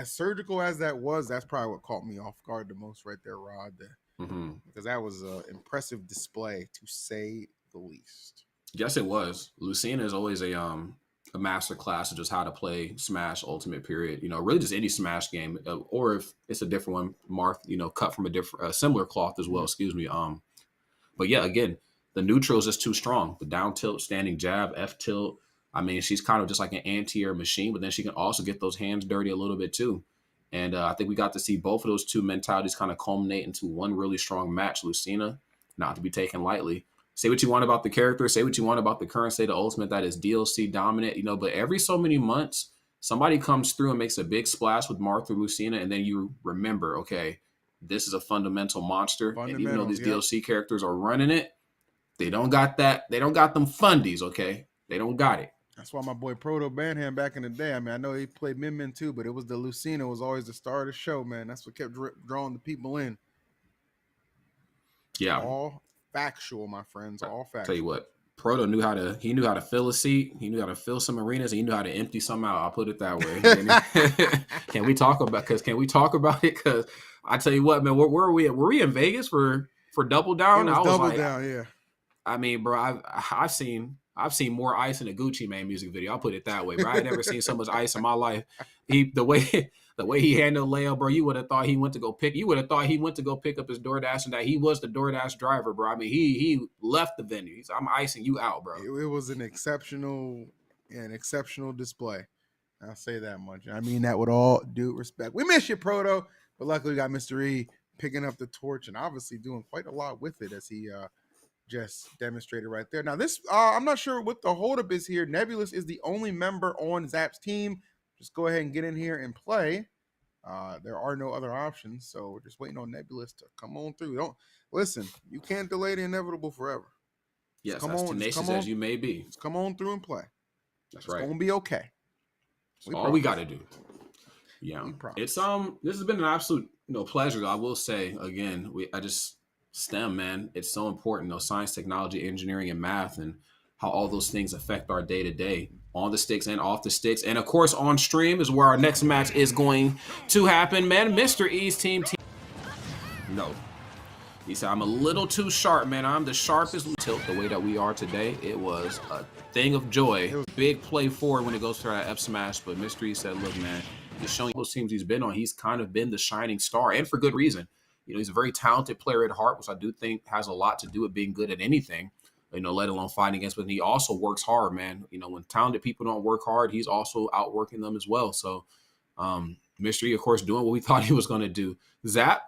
surgical as that was, that's probably what caught me off guard the most right there, Rod. Because that was an impressive display, to say the least. Yes, it was. Lucina is always a master class of just how to play Smash Ultimate, period. You know, really just any Smash game, or if it's a different one, Marth, you know, cut from a similar cloth as well, excuse me. But yeah, again, the neutral is just too strong. The down tilt, standing jab, F tilt. I mean, she's kind of just like an anti-air machine, but then she can also get those hands dirty a little bit too. And I think we got to see both of those two mentalities kind of culminate into one really strong match. Lucina, not to be taken lightly. Say what you want about the character, say what you want about the current state of Ultimate that is DLC dominant, you know, but every so many months, somebody comes through and makes a big splash with Marth or Lucina, and then you remember, okay, this is a fundamental monster. And even though these DLC characters are running it, they don't got that. They don't got them fundies, okay? They don't got it. That's why my boy Proto banned him back in the day. I mean, I know he played Min Min too, but it was the Lucina was always the star of the show, man. That's what kept drawing the people in. Yeah. All factual, my friends. All factual. Tell you what, Proto knew how to fill a seat. He knew how to fill some arenas, and he knew how to empty some out. I'll put it that way. Can we talk about it? Because I tell you what, man, where were we at? Were we in Vegas for Double Down? It was Double Down, yeah. I mean, bro, I've seen more ice in a Gucci Mane music video. I'll put it that way, bro. I had never seen so much ice in my life. The way he handled Leo, bro, you would have thought he went to go pick up his DoorDash and that he was the DoorDash driver, bro. I mean, he left the venue. He's, I'm icing you out, bro. It was an exceptional display. I'll say that much. I mean that with all due respect. We miss you, Proto, but luckily we got Mr. E picking up the torch and obviously doing quite a lot with it as he just demonstrated right there. Now this, I'm not sure what the holdup is here. Nebulous is the only member on Zap's team. Just go ahead and get in here and play. There are no other options, so we're just waiting on Nebulous to come on through. Don't listen. You can't delay the inevitable forever. Yes, come as on, tenacious as you may be. Just come on through and play. That's It's right. gonna be okay. That's all we got to do. Yeah, it's this has been an absolute pleasure. I will say again, I just STEM, man. It's so important. Science, technology, engineering, and math, and how all those things affect our day to day on the sticks and off the sticks, and of course on stream is where our next match is going to happen. Man, Mr. E's team. No. He said, I'm a little too sharp, man. I'm the sharpest. Tilt the way that we are today. It was a thing of joy. Big play forward when it goes for that F smash. But Mystery said, look, man, he's showing those teams he's been on. He's kind of been the shining star, and for good reason. He's a very talented player at heart, which I do think has a lot to do with being good at anything, let alone fighting against. But he also works hard, man. When talented people don't work hard, he's also outworking them as well. So Mystery, of course, doing what we thought he was going to do. Zap.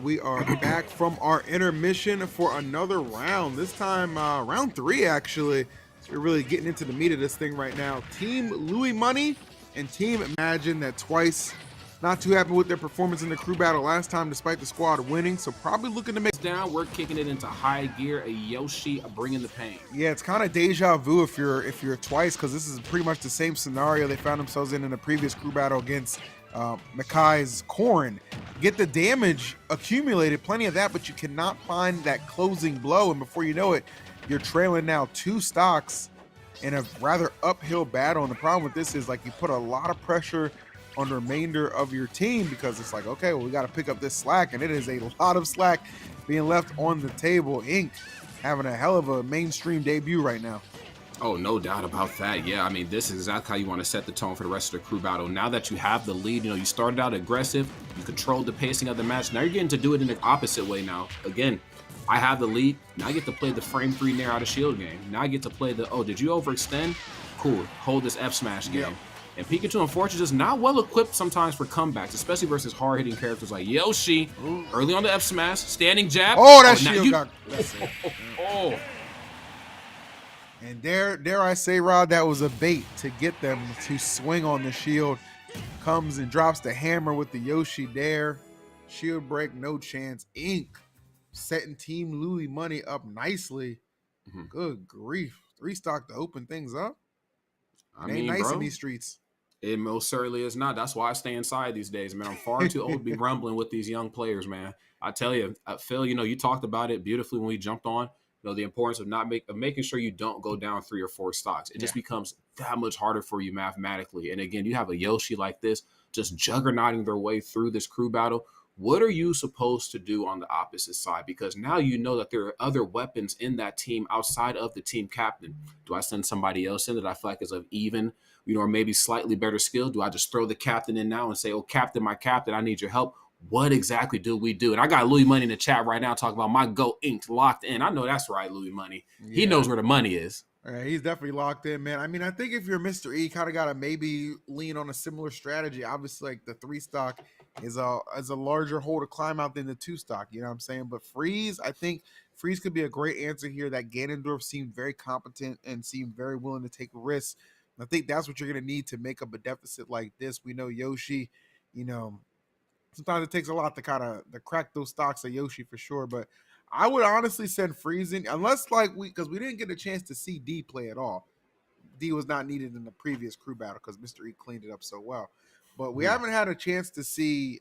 we are back from our intermission for another round. This time, round 3, actually. So we're really getting into the meat of this thing right now. Team Louis Money and Team Imagine that twice. Not too happy with their performance in the crew battle last time, despite the squad winning. So probably looking to make down. We're kicking it into high gear. A Yoshi bringing the pain. Yeah, it's kind of deja vu if you're twice, because this is pretty much the same scenario they found themselves in the previous crew battle against Makai's Corrin. Get the damage accumulated, plenty of that, but you cannot find that closing blow, and before you know it, you're trailing now 2 stocks in a rather uphill battle. And the problem with this is, like, you put a lot of pressure on the remainder of your team, because it's like, okay, well, we got to pick up this slack, and it is a lot of slack being left on the table. Inc. having a hell of a mainstream debut right now. Oh, no doubt about that. Yeah, I mean, this is exactly how you want to set the tone for the rest of the crew battle. Now that you have the lead, you started out aggressive, you controlled the pacing of the match. Now you're getting to do it in the opposite way now. Again, I have the lead. Now I get to play the frame 3 Nair out of shield game. Now I get to play the, oh, did you overextend? Cool, hold this F smash game. Yep. And Pikachu, unfortunately, is not well equipped sometimes for comebacks, especially versus hard-hitting characters like Yoshi. Ooh. Early on the F smash, standing jab. Oh, that shield got... That's it. Oh. And dare I say, Rod, that was a bait to get them to swing on the shield. Comes and drops the hammer with the Yoshi dare. Shield break, no chance. Inc. setting Team Louis Money up nicely. Mm-hmm. Good grief. 3 stock to open things up. I mean, nice, bro, in these streets. It most certainly is not. That's why I stay inside these days, man. I'm far too old to be rumbling with these young players, man. I tell you, Phil, you talked about it beautifully when we jumped on. The importance of making sure you don't go down 3 or 4 stocks. It just becomes that much harder for you mathematically. And again, you have a Yoshi like this just juggernauting their way through this crew battle. What are you supposed to do on the opposite side? Because now you know that there are other weapons in that team outside of the team captain. Do I send somebody else in that I feel like is of even, or maybe slightly better skill? Do I just throw the captain in now and say, oh, captain, my captain, I need your help? What exactly do we do? And I got Louis Money in the chat right now talking about my Go Inc. locked in. I know that's right, Louis Money. Yeah. He knows where the money is. Yeah, he's definitely locked in, man. I mean, I think if you're Mr. E, kind of got to maybe lean on a similar strategy. Obviously, like the 3 stock is a larger hole to climb out than the 2 stock. You know what I'm saying? But Freeze, I think Freeze could be a great answer here. That Ganondorf seemed very competent and seemed very willing to take risks. I think that's what you're going to need to make up a deficit like this. We know Yoshi, sometimes it takes a lot to kind of crack those stocks of Yoshi for sure. But I would honestly send Freeze in, unless because we didn't get a chance to see D play at all. D was not needed in the previous crew battle because Mr. E cleaned it up so well. But we haven't had a chance to see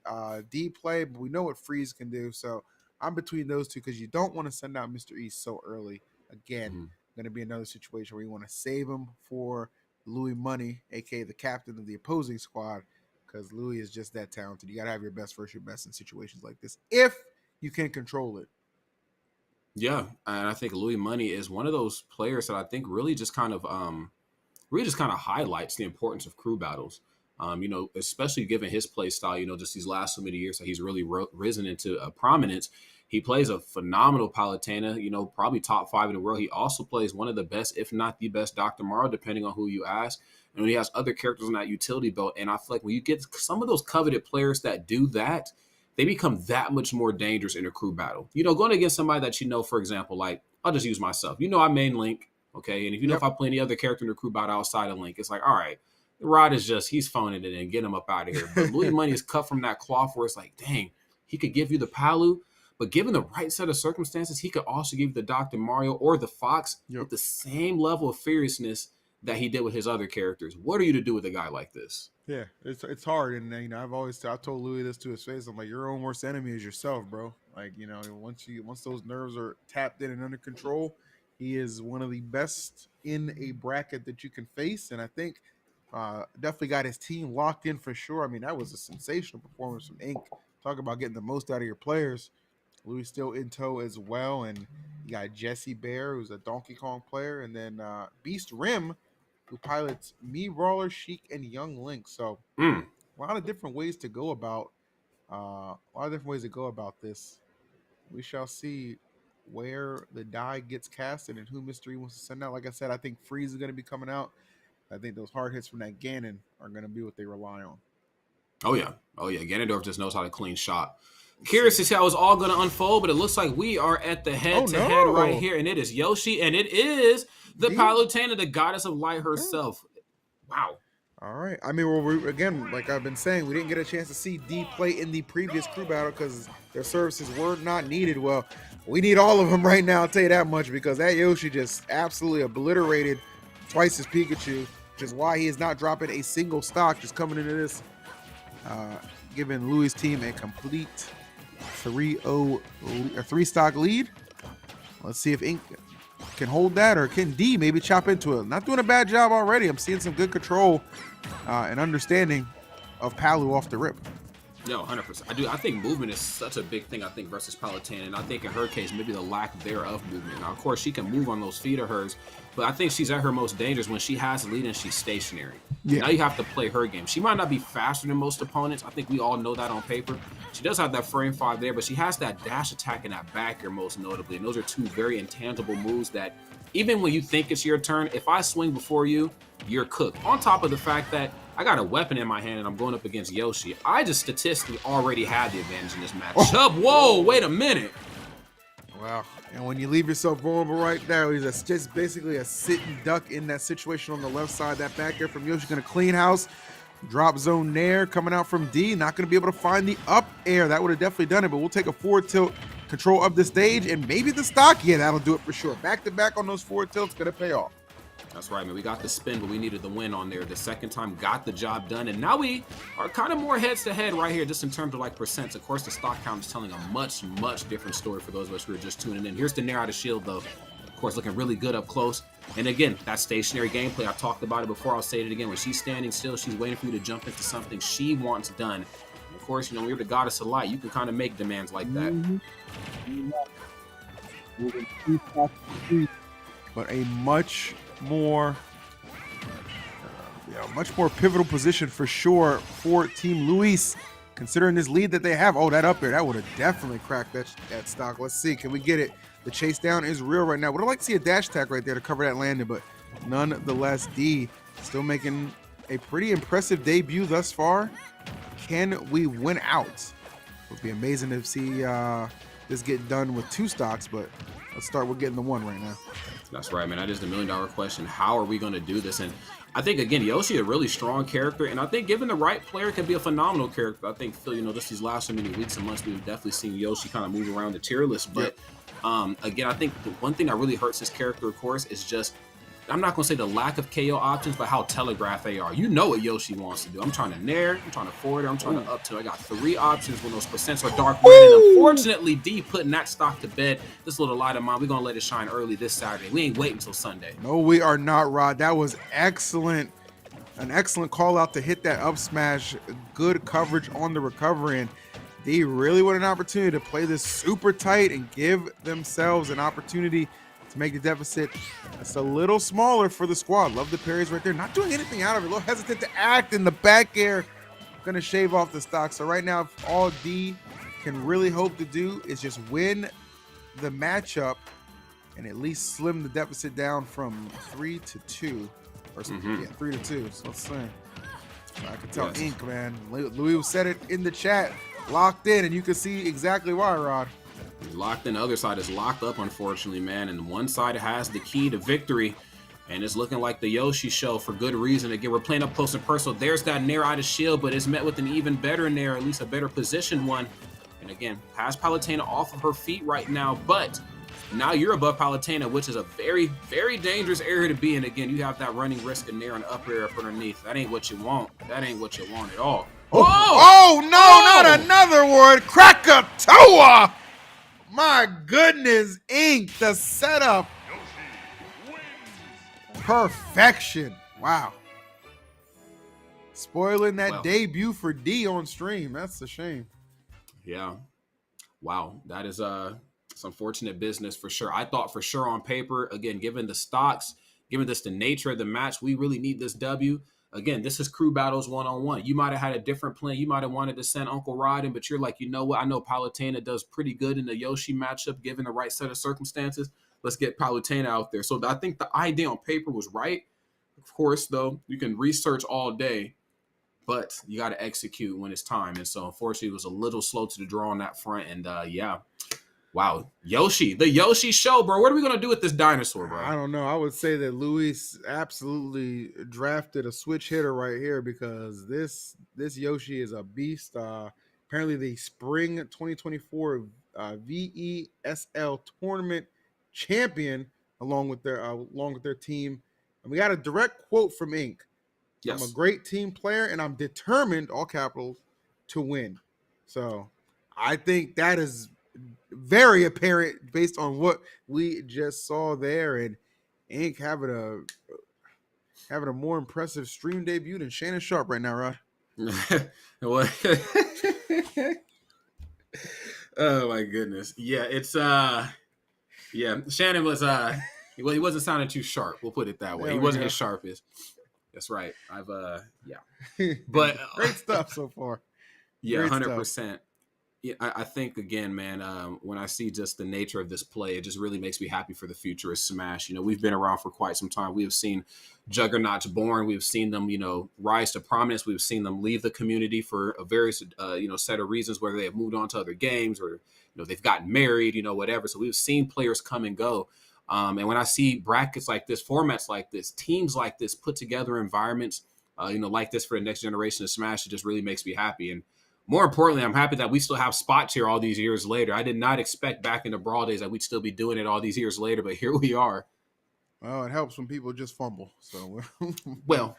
D play, but we know what Freeze can do. So I'm between those two, because you don't want to send out Mr. E so early. Again, going to be another situation where you want to save him for Louis Money, aka the captain of the opposing squad, because Louis is just that talented. You got to have your best versus your best in situations like this, if you can control it. Yeah, and I think Louis Money is one of those players that I think really just kind of highlights the importance of crew battles. Especially given his play style, just these last so many years that he's really risen into prominence. He plays a phenomenal Palutena, probably top 5 in the world. He also plays one of the best, if not the best, Dr. Morrow, depending on who you ask. And he has other characters in that utility belt. And I feel like when you get some of those coveted players that do that, they become that much more dangerous in a crew battle. Going against somebody that for example, like, I'll just use myself. I main Link, okay? And if if I play any other character in the crew battle outside of Link, it's like, all right, Rod is he's phoning it in, get him up out of here. But Louis Money is cut from that cloth where it's like, dang, he could give you the Palu, but given the right set of circumstances, he could also give you the Dr. Mario or the Fox with the same level of fierceness that he did with his other characters. What are you to do with a guy like this? Yeah, it's hard, and I've told Louis this to his face. I'm like, your own worst enemy is yourself, bro. Like, once those nerves are tapped in and under control, he is one of the best in a bracket that you can face, and I think definitely got his team locked in for sure. I mean, that was a sensational performance from Inc. Talk about getting the most out of your players. Louis still in tow as well, and you got Jesse Bear, who's a Donkey Kong player, and then Beast Rim, who pilots Me, Brawler, Sheik, and Young Link. So a lot of different ways to go about this. We shall see where the die gets casted and who Mystery wants to send out. Like I said, I think Freeze is going to be coming out. I think those hard hits from that Ganon are going to be what they rely on. Oh yeah. Ganondorf just knows how to clean shop. Curious to see how it's all going to unfold, but it looks like we are at the head-to-head right here, and it is Yoshi, and it is the Palutena, the goddess of light herself. Wow. All right. I mean, again, like I've been saying, we didn't get a chance to see D play in the previous crew battle because their services were not needed. Well, we need all of them right now, I'll tell you that much, because that Yoshi just absolutely obliterated twice his Pikachu, which is why he is not dropping a single stock, just coming into this, giving Louis' team a complete 3-0 or 3-stock lead. Let's see if Ink can hold that, or can D maybe chop into it. Not doing a bad job already. I'm seeing some good control and understanding of Palu off the rip. No, 100%. I think movement is such a big thing, I think, versus Palutena. And I think in her case, maybe the lack thereof movement. Now, of course, she can move on those feet of hers, but I think she's at her most dangerous when she has the lead and she's stationary. Yeah. Now you have to play her game. She might not be faster than most opponents. I think we all know that on paper. She does have that frame 5 there, but she has that dash attack and that back air most notably. And those are two very intangible moves that even when you think it's your turn, if I swing before you, you're cooked. On top of the fact that I got a weapon in my hand and I'm going up against Yoshi, I just statistically already had the advantage in this match. Whoa, wait a minute. Wow. And when you leave yourself vulnerable right there, he's just basically a sit and duck in that situation on the left side. That back air from Yoshi going to clean house. Drop zone there coming out from D. Not going to be able to find the up air. That would have definitely done it, but we'll take a forward tilt, control of the stage, and maybe the stock. Yeah, that'll do it for sure. Back to back on those forward tilts, going to pay off. That's right, man. We got the spin, but we needed the win on there. The second time got the job done, and now we are kind of more heads-to-head right here, just in terms of like percents. Of course, the stock count is telling a much, much different story for those of us who are just tuning in. Here's the Nair out of shield, though. Of course, looking really good up close. And again, that stationary gameplay, I talked about it before. I'll say it again. When she's standing still, she's waiting for you to jump into something she wants done. And of course, when you're the goddess of light, you can kind of make demands like that. But a much more pivotal position for sure for Team Luis, considering this lead that they have. Oh, that up there, that would have definitely cracked that stock. Let's see, can we get it? The chase down is real right now. Would have liked to see a dash attack right there to cover that landing, but nonetheless, D still making a pretty impressive debut thus far. Can we win out? It would be amazing to see this get done with 2 stocks, but let's start with getting the 1 right now. That's right, man. That is the $1 million question. How are we going to do this? And I think, again, Yoshi a really strong character, and I think given the right player can be a phenomenal character. I think, Phil, just these last so many weeks and months, we've definitely seen Yoshi kind of move around the tier list. But again, I think the one thing that really hurts this character, of course, is just, I'm not going to say the lack of KO options, but how telegraphed they are. You know what Yoshi wants to do. I'm trying to nair, I'm trying to forward, I'm trying to up to. I got 3 options when those percents are dark red. And unfortunately, D putting that stock to bed. This little light of mine, we're going to let it shine early this Saturday. We ain't waiting until Sunday. No, we are not, Rod. That was excellent. An excellent call out to hit that up smash. Good coverage on the recovery. And D really want an opportunity to play this super tight and give themselves an opportunity to make the deficit just a little smaller for the squad. Love the parries right there. Not doing anything out of it. A little hesitant to act in the back air. Going to shave off the stock. So right now, all D can really hope to do is just win the matchup and at least slim the deficit down from 3 to 2. Or 3 to 2. So let's see. I can tell Ink, man. Louis said it in the chat. Locked in, and you can see exactly why, Rod. He's locked in. The other side is locked up, unfortunately, man. And one side has the key to victory. And it's looking like the Yoshi show for good reason. Again, we're playing up close and personal. There's that Nair out of shield, but it's met with an even better Nair, at least a better positioned one. And again, has Palutena off of her feet right now, but now you're above Palutena, which is a very, very dangerous area to be in. Again, you have that running risk in there and up air up underneath. That ain't what you want. That ain't what you want at all. Oh, no, not another word. Krakatoa. My goodness, Ink, the setup. Perfection. Wow. Spoiling that debut for D on stream. That's a shame. Yeah. Wow. That is it's unfortunate business for sure. I thought for sure on paper, again, given the stocks, given this the nature of the match, we really need this W. Again, this is crew battles one-on-one. You might have had a different plan. You might have wanted to send Uncle Rod in, but you're like, you know what? I know Palutena does pretty good in the Yoshi matchup, given the right set of circumstances. Let's get Palutena out there. So I think the idea on paper was right. Of course, though, you can research all day. but you got to execute when it's time. And so, unfortunately, it was a little slow to the draw on that front. And yeah, wow, Yoshi, the Yoshi show, bro. What are we gonna do with this dinosaur, bro? I don't know. I would say that Luis absolutely drafted a switch hitter right here because this Yoshi is a beast. Apparently, the spring 2024 VESL tournament champion, along with their team. And we got a direct quote from Inc. Yes. I'm a great team player, and I'm determined, all capitals, to win. So I think that is very apparent based on what we just saw there, and Inc. having a more impressive stream debut than Shannon Sharp right now, Rod. What? Oh my goodness. Yeah, it's Shannon was well, he wasn't sounding too sharp. We'll put it that way. He wasn't as sharp as. That's right. I've but great stuff so far. Yeah, 100%. Yeah, I think again, man, when I see just the nature of this play, it just really makes me happy for the future of Smash. You know, we've been around for quite some time. We have seen juggernauts born. We've seen them, rise to prominence. We've seen them leave the community for a various, set of reasons, whether they have moved on to other games or, they've gotten married, whatever. So we've seen players come and go. And when I see brackets like this, formats like this, teams like this, put together environments, like this for the next generation of Smash, it just really makes me happy. And more importantly, I'm happy that we still have spots here all these years later. I did not expect back in the Brawl days that we'd still be doing it all these years later, but here we are. Well, it helps when people just fumble. So, well,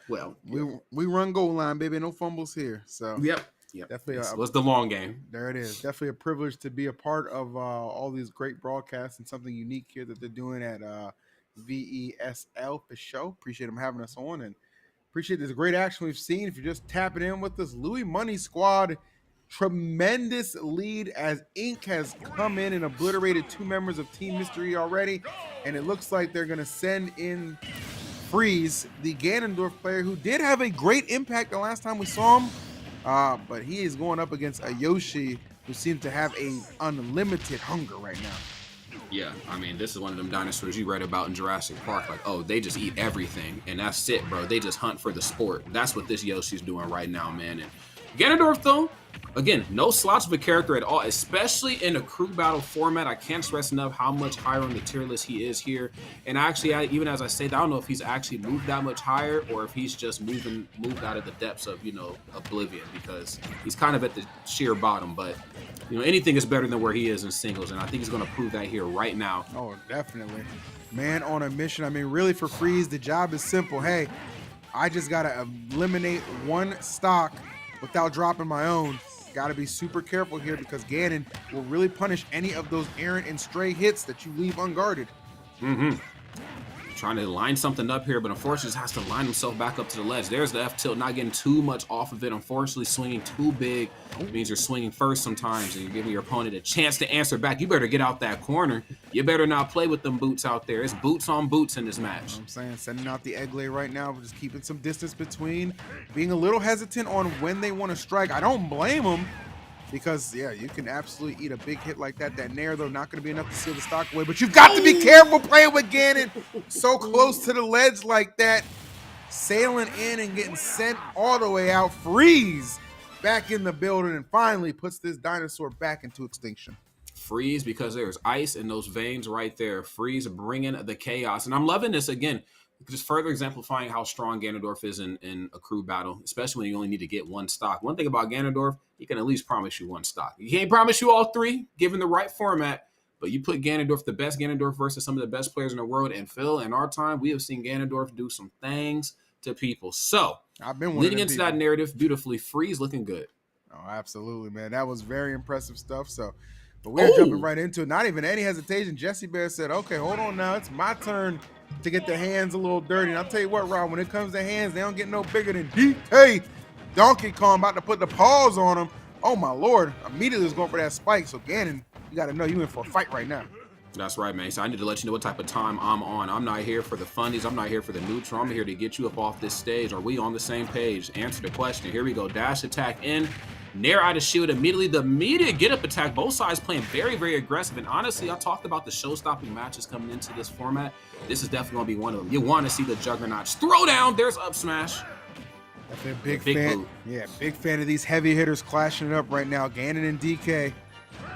we run goal line, baby. No fumbles here. So, yep. Definitely. It was the long game. There it is. Definitely a privilege to be a part of all these great broadcasts and something unique here that they're doing at VESL for show. Appreciate them having us on and appreciate this great action we've seen. If you're just tapping in with us, Louis Money Squad. Tremendous lead as Inc. has come in and obliterated 2 members of Team Mystery already. And it looks like they're going to send in Freeze, the Ganondorf player, who did have a great impact the last time we saw him. But he is going up against a Yoshi who seems to have a unlimited hunger right now. Yeah, I mean, this is one of them dinosaurs you read about in Jurassic Park. Like, oh, they just eat everything. And that's it, bro. They just hunt for the sport. That's what this Yoshi's doing right now, man. And Ganondorf, though, again, no slouch of a character at all, especially in a crew battle format. I can't stress enough how much higher on the tier list he is here. And actually, even as I say that, I don't know if he's actually moved that much higher or if he's just moved out of the depths of, oblivion, because he's kind of at the sheer bottom. But, anything is better than where he is in singles. And I think he's going to prove that here right now. Oh, definitely. Man on a mission. I mean, really, for Freeze, the job is simple. Hey, I just got to eliminate one stock without dropping my own. Got to be super careful here because Ganon will really punish any of those errant and stray hits that you leave unguarded. Mm-hmm. Trying to line something up here, but unfortunately just has to line himself back up to the ledge. There's the F tilt, not getting too much off of it. Unfortunately, swinging too big means you're swinging first sometimes, and you're giving your opponent a chance to answer back. You better get out that corner. You better not play with them boots out there. It's boots on boots in this match. I'm saying, sending out the egg lay right now, just keeping some distance between, being a little hesitant on when they want to strike. I don't blame them. Because, yeah, you can absolutely eat a big hit like that. That Nair, though, not going to be enough to seal the stock away. But you've got to be careful playing with Ganon. So close to the ledge like that. Sailing in and getting sent all the way out. Freeze back in the building and finally puts this dinosaur back into extinction. Freeze, because there's ice in those veins right there. Freeze bringing the chaos. And I'm loving this again. Just further exemplifying how strong Ganondorf is in a crew battle, especially when you only need to get one stock. One thing about Ganondorf, he can at least promise you one stock. He can't promise you all 3, given the right format, but you put Ganondorf, the best Ganondorf versus some of the best players in the world, and Phil, in our time, we have seen Ganondorf do some things to people. So, I've been leading into that narrative beautifully, Freeze looking good. Oh, absolutely, man. That was very impressive stuff. So, but we're jumping right into it. Not even any hesitation. Jesse Bear said, okay, hold on now. It's my turn to get the hands a little dirty. And I'll tell you what, Rob, when it comes to hands, they don't get no bigger than DK. Donkey Kong about to put the paws on him. Oh, my Lord. Immediately was going for that spike. So, Ganon, you got to know you in for a fight right now. That's right, man. So I need to let you know what type of time I'm on. I'm not here for the fundies. I'm not here for the neutral. I'm here to get you up off this stage. Are we on the same page? Answer the question. Here we go. Dash attack in. Nair out of shield immediately. The immediate get-up attack. Both sides playing very, very aggressive. And honestly, I talked about the show-stopping matches coming into this format. This is definitely going to be one of them. You want to see the Juggernauts throw down. There's up smash. Definitely a big Big fan. boot. Yeah, big fan of these heavy hitters clashing it up right now. Gannon and DK.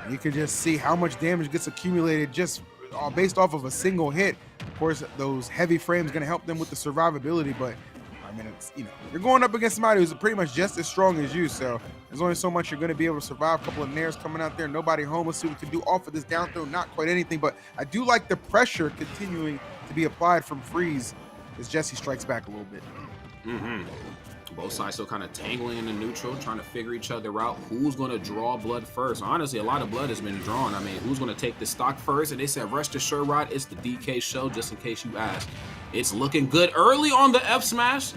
You can just see how much damage gets accumulated just based off of a single hit. Of course, those heavy frames going to help them with the survivability, but I mean, it's, you're going up against somebody who's pretty much just as strong as you, so there's only so much you're going to be able to survive. A couple of nairs coming out there, nobody home. Let's see what we can do off of this down throw. Not quite anything, but I do like the pressure continuing to be applied from Freeze as Jesse strikes back a little bit. Both sides still kind of tangling in the neutral, trying to figure each other out. Who's going to draw blood first? Honestly, a lot of blood has been drawn. I mean, who's going to take the stock first? And they said, rest assured, Rod, it's the DK show, just in case you ask. It's looking good early on the F smash.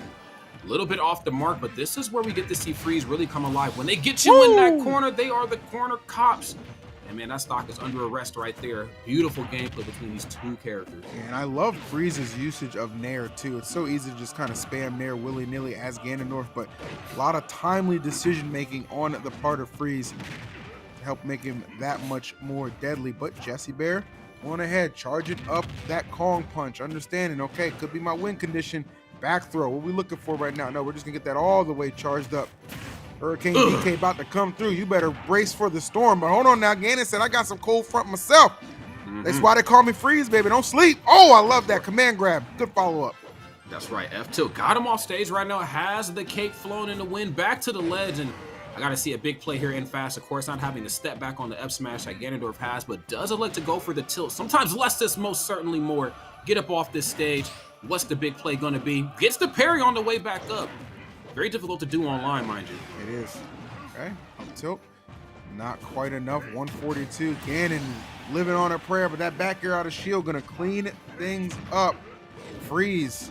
A little bit off the mark, but this is where we get to see Freeze really come alive. When they get you in that corner, they are the corner cops. And man, that stock is under arrest right there. Beautiful gameplay between these two characters. And I love Freeze's usage of Nair too. It's so easy to just kind of spam Nair willy-nilly as Ganondorf, but a lot of timely decision making on the part of Freeze to help make him that much more deadly. But Jesse Bear going ahead, charging up that Kong punch, understanding, okay, could be my win condition. Back throw, what are we looking for right now? No, we're just gonna get that all the way charged up. Hurricane DK about to come through. You better brace for the storm. But hold on now. Ganon said, I got some cold front myself. That's why they call me Freeze, baby. Don't sleep. Oh, I love that. Command grab. Good follow-up. That's right. F2 got him off stage right now. Has the cake flown in the wind. Back to the ledge. And I got to see a big play here in fast. Of course, not having to step back on the F smash like Ganondorf has, but does elect to go for the tilt. Sometimes less is most certainly more. Get up off this stage. What's the big play going to be? Gets the parry on the way back up. Very difficult to do online, mind you. It is. Okay, up tilt. Not quite enough. 142. Ganon living on a prayer, but that back air out of shield going to clean things up. Freeze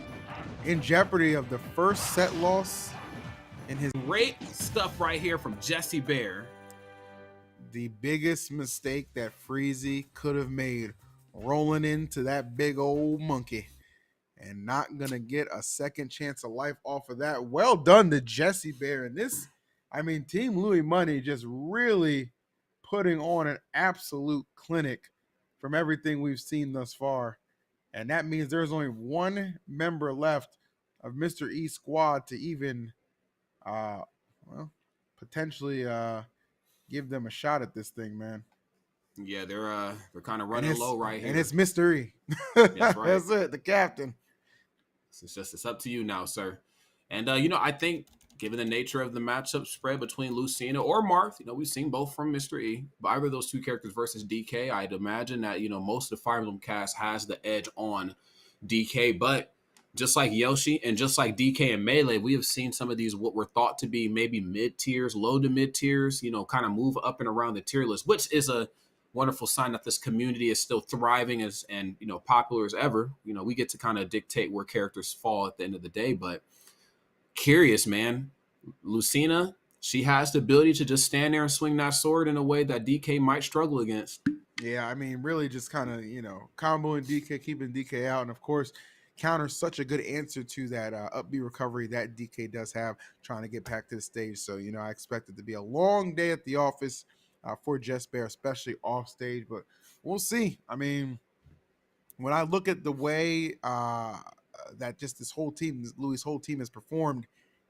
in jeopardy of the first set loss in his... Great stuff right here from Jesse Bear. The biggest mistake that Freezy could have made, rolling into that big old monkey. And not going to get a second chance of life off of that. Well done to Jesse Bear. And this, I mean, Team Louis Money just really putting on an absolute clinic from everything we've seen thus far. And that means there's only one member left of Mr. E squad to even, potentially give them a shot at this thing, man. Yeah, they're kind of running low right here. And it's Mr. E. That's right. That's it, the captain. It's up to you now, sir. And, I think given the nature of the matchup spread between Lucina or Marth, we've seen both from Mr. E. But either of those two characters versus DK, I'd imagine that, most of the Fire Emblem cast has the edge on DK. But just like Yoshi and just like DK and Melee, we have seen some of these what were thought to be maybe mid-tiers, low to mid-tiers, kind of move up and around the tier list, which is a wonderful sign that this community is still thriving and popular as ever. We get to kind of dictate where characters fall at the end of the day. But curious, man, Lucina, she has the ability to just stand there and swing that sword in a way that DK might struggle against. Yeah, I mean, really just kind of, comboing DK, keeping DK out. And of course, counter such a good answer to that up B recovery that DK does have trying to get back to the stage. So, I expect it to be a long day at the office for Jess Bear, especially off stage, but we'll see. I mean, when I look at the way that just this whole team, Louis' whole team has performed,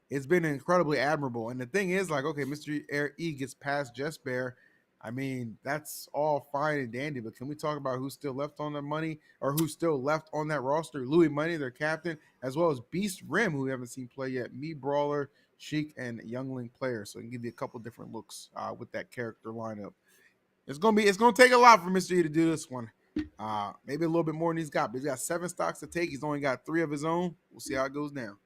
it's been incredibly admirable. And the thing is, like, okay, Mr. E gets past Jess Bear. I mean, that's all fine and dandy, but can we talk about who's still left on the money or who's still left on that roster? Louis Money, their captain, as well as Beast Rim, who we haven't seen play yet, Me Brawler, Sheik, and Youngling player. So I can give you a couple different looks with that character lineup. It's gonna take a lot for Mr. E to do this one. Maybe a little bit more than he's got, but he's got 7 stocks to take. He's only got 3 of his own. We'll see how it goes down.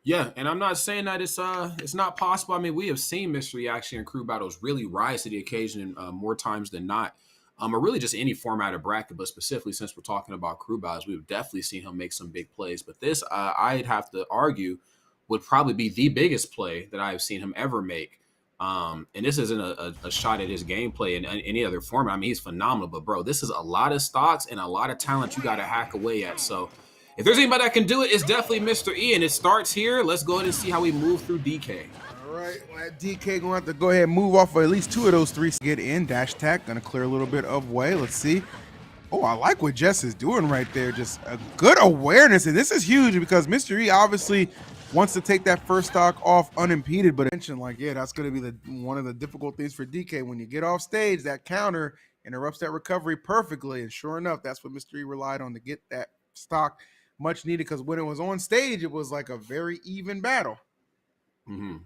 Yeah, and I'm not saying that it's not possible. I mean, we have seen Mr. E actually in crew battles really rise to the occasion more times than not. Or really just any format of bracket, but specifically since we're talking about crew battles, we've definitely seen him make some big plays. But this, I'd have to argue, would probably be the biggest play that I've seen him ever make. And this isn't a shot at his gameplay in any other format. I mean, he's phenomenal, but bro, this is a lot of stocks and a lot of talent you got to hack away at. So if there's anybody that can do it, it's definitely Mr. E, and it starts here. Let's go ahead and see how we move through DK. All right, well, DK going to have to go ahead and move off of at least 2 of those 3. Get in, dash attack, going to clear a little bit of way. Let's see. Oh, I like what Jess is doing right there. Just a good awareness, and this is huge because Mr. E obviously wants to take that first stock off unimpeded, but mention like, yeah, that's going to be one of the difficult things for DK. When you get off stage, that counter interrupts that recovery perfectly. And sure enough, that's what Mr. E relied on to get that stock much needed, because when it was on stage, it was like a very even battle. Mm-hmm.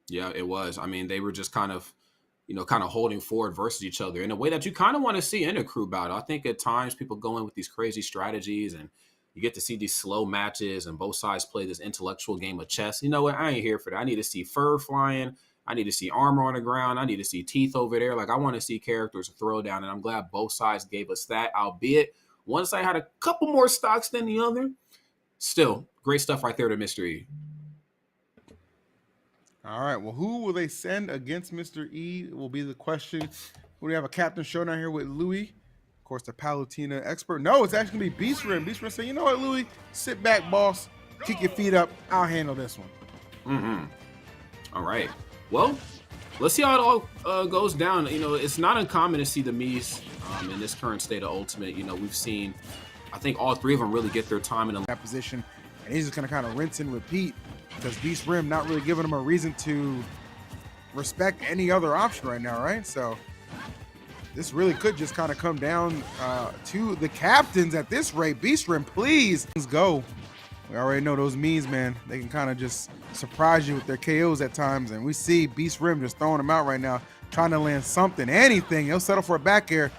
Yeah, it was. I mean, they were just kind of holding forward versus each other in a way that you kind of want to see in a crew battle. I think at times people go in with these crazy strategies and you get to see these slow matches and both sides play this intellectual game of chess. You know what? I ain't here for that. I need to see fur flying. I need to see armor on the ground. I need to see teeth over there. Like, I want to see characters throw down, and I'm glad both sides gave us that, albeit one side had a couple more stocks than the other. Still, great stuff right there to Mr. E. All right, well, who will they send against Mr. E will be the question. We have a captain showdown here with Louis, of course, the Palutena expert. No, it's actually going to be Beast Rim. Beast Rim saying, you know what, Louis? Sit back, boss. Kick your feet up. I'll handle this one. Mm-hmm. All right. Well, let's see how it all goes down. You know, it's not uncommon to see the Mies in this current state of Ultimate. You know, we've seen, I think all three of them really get their time in that position, and he's just going to kind of rinse and repeat, because Beast Rim not really giving him a reason to respect any other option right now, right? So this really could just kind of come down to the captains at this rate. Beast Rim, please, let's go. We already know those Mies, man. They can kind of just surprise you with their KOs at times, and we see Beast Rim just throwing them out right now, trying to land something, anything. He'll settle for a back air.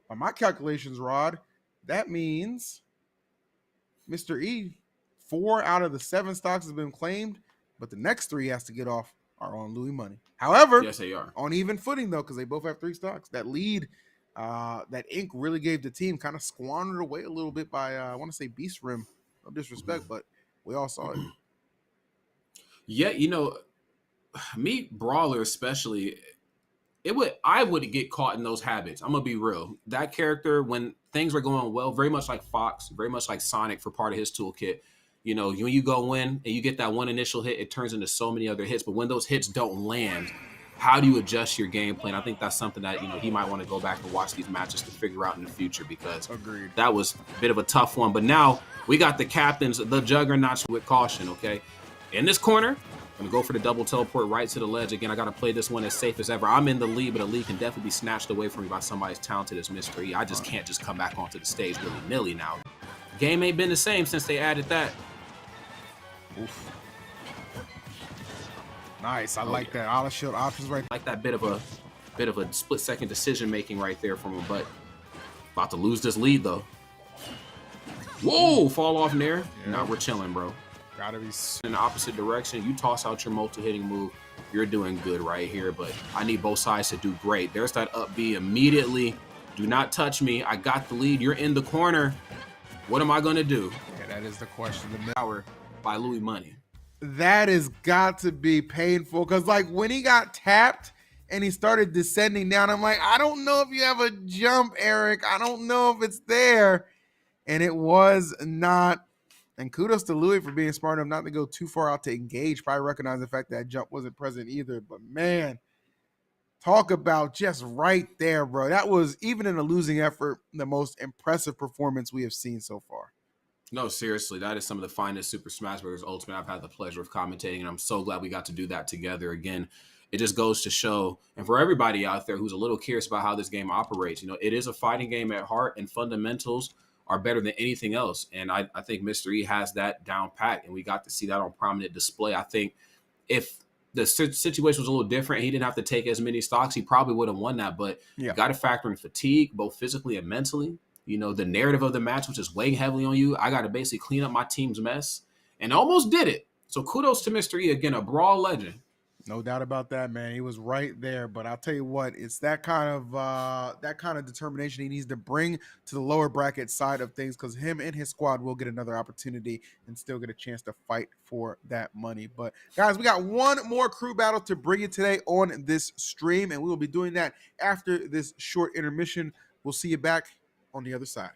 By my calculations, Rod, that means Mr. E, 4 out of the 7 stocks has been claimed, but the next 3 he has to get off are on Louis money. However, yes, they are on even footing though, because they both have 3 stocks. That lead that Ink really gave the team kind of squandered away a little bit by I want to say Beast Rim. No disrespect, but we all saw it. Yeah, you know, me Brawler especially, I would get caught in those habits. I'm gonna be real. That character, when things were going well, very much like Fox, very much like Sonic for part of his toolkit. You know, when you go in and you get that one initial hit, it turns into so many other hits. But when those hits don't land, how do you adjust your game plan? I think that's something that, you know, he might want to go back and watch these matches to figure out in the future, because Agreed. That was a bit of a tough one. But now we got the captains, the juggernauts with caution, okay? In this corner, I'm going to go for the double teleport right to the ledge. Again, I got to play this one as safe as ever. I'm in the lead, but the lead can definitely be snatched away from me by somebody as talented as Mr. E. I just can't just come back onto the stage willy-nilly now. Game ain't been the same since they added that. Oof. Nice. I like that. Auto shield options right. Like that bit of a split-second decision-making right there from him, but about to lose this lead, though. Whoa! Fall off in there. Yeah. Now we're chilling, bro. Gotta be in the opposite direction. You toss out your multi-hitting move, you're doing good right here, but I need both sides to do great. There's that up B immediately. Do not touch me. I got the lead. You're in the corner. What am I going to do? Yeah, that is the question. The power by Louis Money. That has got to be painful, because like when he got tapped and he started descending down, I'm like, I don't know if you have a jump, Eric. I don't know if it's there. And it was not. And kudos to Louis for being smart enough not to go too far out to engage. Probably recognize the fact that jump wasn't present either. But man, talk about just right there, bro. That was, even in a losing effort, the most impressive performance we have seen so far. No, seriously, that is some of the finest Super Smash Bros. Ultimate I've had the pleasure of commentating, and I'm so glad we got to do that together again. It just goes to show, and for everybody out there who's a little curious about how this game operates, you know, it is a fighting game at heart, and fundamentals are better than anything else. And I think Mr. E has that down pat, and we got to see that on prominent display. I think if the situation was a little different, he didn't have to take as many stocks, he probably would have won that. But you got to factor in fatigue, both physically and mentally. You know, the narrative of the match, which is weighing heavily on you. I got to basically clean up my team's mess, and almost did it. So kudos to Mr. E, again, a brawl legend. No doubt about that, man. He was right there. But I'll tell you what, it's that kind of determination he needs to bring to the lower bracket side of things, because him and his squad will get another opportunity and still get a chance to fight for that money. But guys, we got one more crew battle to bring you today on this stream, and we will be doing that after this short intermission. We'll see you back on the other side.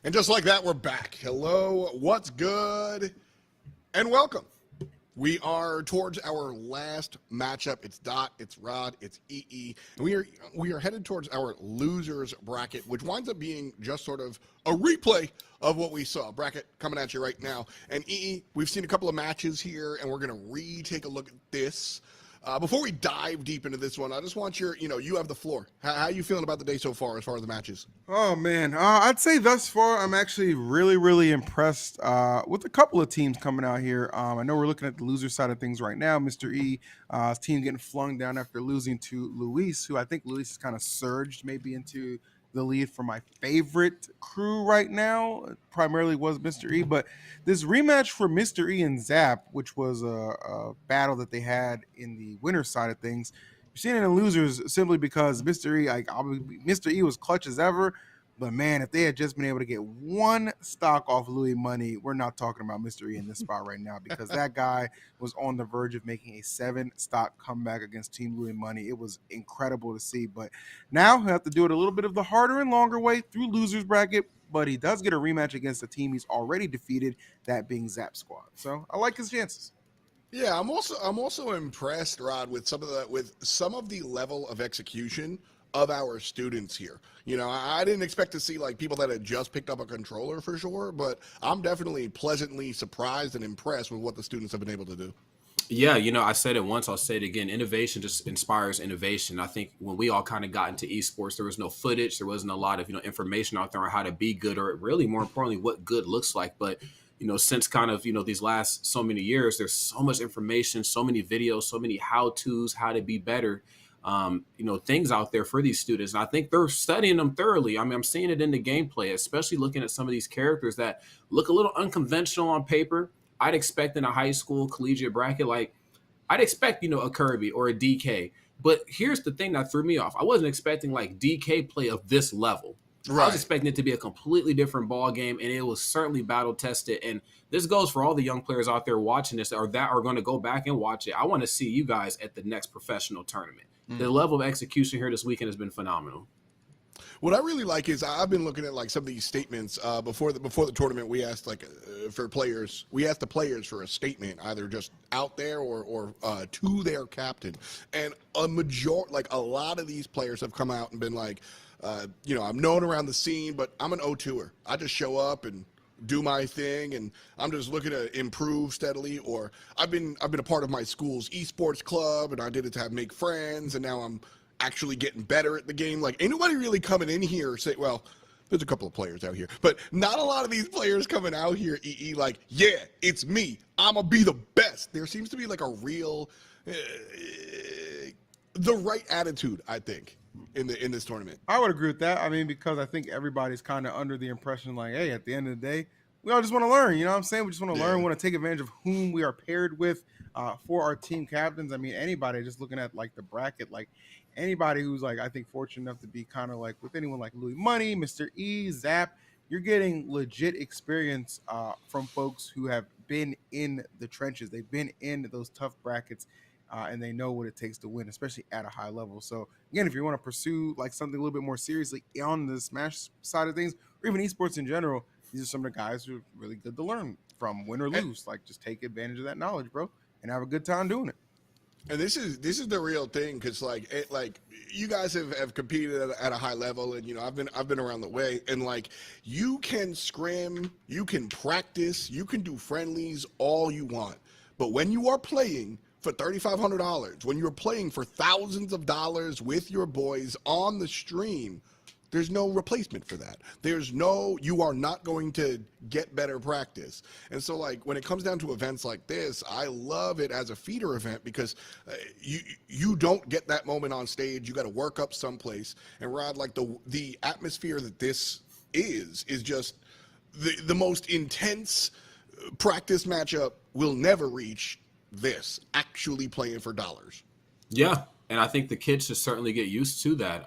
And just like that, we're back. Hello, what's good? And welcome. We are towards our last matchup. It's Dot, it's Rod, it's EE, and we are headed towards our losers bracket, which winds up being just sort of a replay of what we saw. Bracket coming at you right now. And EE, we've seen a couple of matches here, and we're gonna take a look at this. Before we dive deep into this one, I just want you have the floor. How are you feeling about the day so far as the matches? Oh man, I'd say thus far I'm actually really impressed with a couple of teams coming out here. I know we're looking at the loser side of things right now. Mr. E, his team getting flung down after losing to Luis, who I think Luis has kind of surged maybe into the lead for my favorite crew right now. It primarily was Mr. E, but this rematch for Mr. E and Zap, which was a battle that they had in the winner side of things, you're seeing it in losers simply because Mr. E, Mr. E was clutch as ever. But man, if they had just been able to get one stock off Louis money, we're not talking about Mr. E in this spot right now, because that guy was on the verge of making a 7-stock comeback against Team Louis money. It was incredible to see. But now he'll have to do it a little bit of the harder and longer way through losers bracket. But he does get a rematch against a team he's already defeated, that being Zap Squad. So I like his chances. Yeah, I'm also impressed, Rod, with some of the level of execution of our students here. I didn't expect to see like people that had just picked up a controller for sure, but I'm definitely pleasantly surprised and impressed with what the students have been able to do. Yeah, I said it once, I'll say it again. Innovation just inspires innovation. I think when we all kind of got into esports, there was no footage, there wasn't a lot of information out there on how to be good, or really more importantly what good looks like. But since kind of these last so many years, there's so much information, so many videos, so many how-tos, how to be better, things out there for these students. And I think they're studying them thoroughly. I mean, I'm seeing it in the gameplay, especially looking at some of these characters that look a little unconventional on paper. I'd expect in a high school collegiate bracket, like I'd expect, a Kirby or a DK. But here's the thing that threw me off. I wasn't expecting like DK play of this level. Right. I was expecting it to be a completely different ball game, and it was certainly battle tested. And this goes for all the young players out there watching this or that are going to go back and watch it. I want to see you guys at the next professional tournament. The level of execution here this weekend has been phenomenal. What I really like is I've been looking at like some of these statements before the tournament. We asked the players for a statement, either just out there or to their captain, and a lot of these players have come out and been like, I'm known around the scene, but I'm an O2er. I just show up and do my thing, and I'm just looking to improve steadily. Or I've been a part of my school's esports club, and I did it to make friends, and now I'm actually getting better at the game. Like, ain't nobody really coming in here say, well, there's a couple of players out here, but not a lot of these players coming out here, like, yeah, it's me. I'm going to be the best. There seems to be like a real, the right attitude, I think, in this tournament. I would agree with that. I mean, because I think everybody's kind of under the impression like, hey, at the end of the day, we all just want to learn. You know what I'm saying? We just want to learn, want to take advantage of whom we are paired with for our team captains. I mean, anybody just looking at like the bracket, like anybody who's like, I think fortunate enough to be kind of like with anyone like Louis Money, Mr. E, Zap, you're getting legit experience from folks who have been in the trenches. They've been in those tough brackets. And they know what it takes to win, especially at a high level. So again, if you want to pursue like something a little bit more seriously on the Smash side of things, or even esports in general, these are some of the guys who are really good to learn from, win or lose. Like, just take advantage of that knowledge, bro, and have a good time doing it. And this is the real thing, because like you guys have competed at a high level, and I've been around the way, and like you can scrim, you can practice, you can do friendlies all you want, but when you are playing for $3,500, when you're playing for thousands of dollars with your boys on the stream, there's no replacement for that. You are not going to get better practice. And so like when it comes down to events like this, I love it as a feeder event, because you don't get that moment on stage. You got to work up someplace. And Rod, like the atmosphere that this is just the most intense practice matchup will never reach this, actually playing for dollars. Yeah. And I think the kids should certainly get used to that.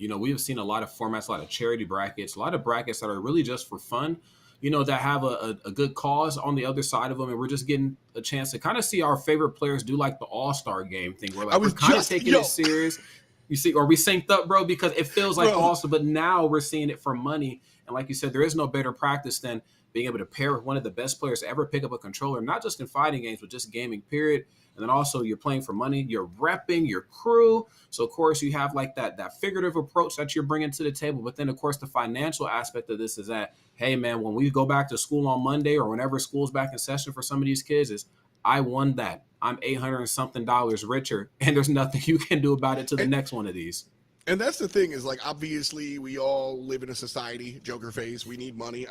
We have seen a lot of formats, a lot of charity brackets, a lot of brackets that are really just for fun, that have a good cause on the other side of them. And we're just getting a chance to kind of see our favorite players do like the all-star game thing, where like we're kind of taking it serious. You see, or we synced up, bro, because it feels like awesome, but now we're seeing it for money. And like you said, there is no better practice than being able to pair with one of the best players to ever pick up a controller, not just in fighting games, but just gaming, period. And then also you're playing for money, you're repping your crew. So, of course, you have like that figurative approach that you're bringing to the table. But then, of course, the financial aspect of this is that, hey, man, when we go back to school on Monday or whenever school's back in session for some of these kids is, I won that. I'm $800 and something richer, and there's nothing you can do about it to the next one of these. And that's the thing is, like, obviously we all live in a society, Joker face, we need money,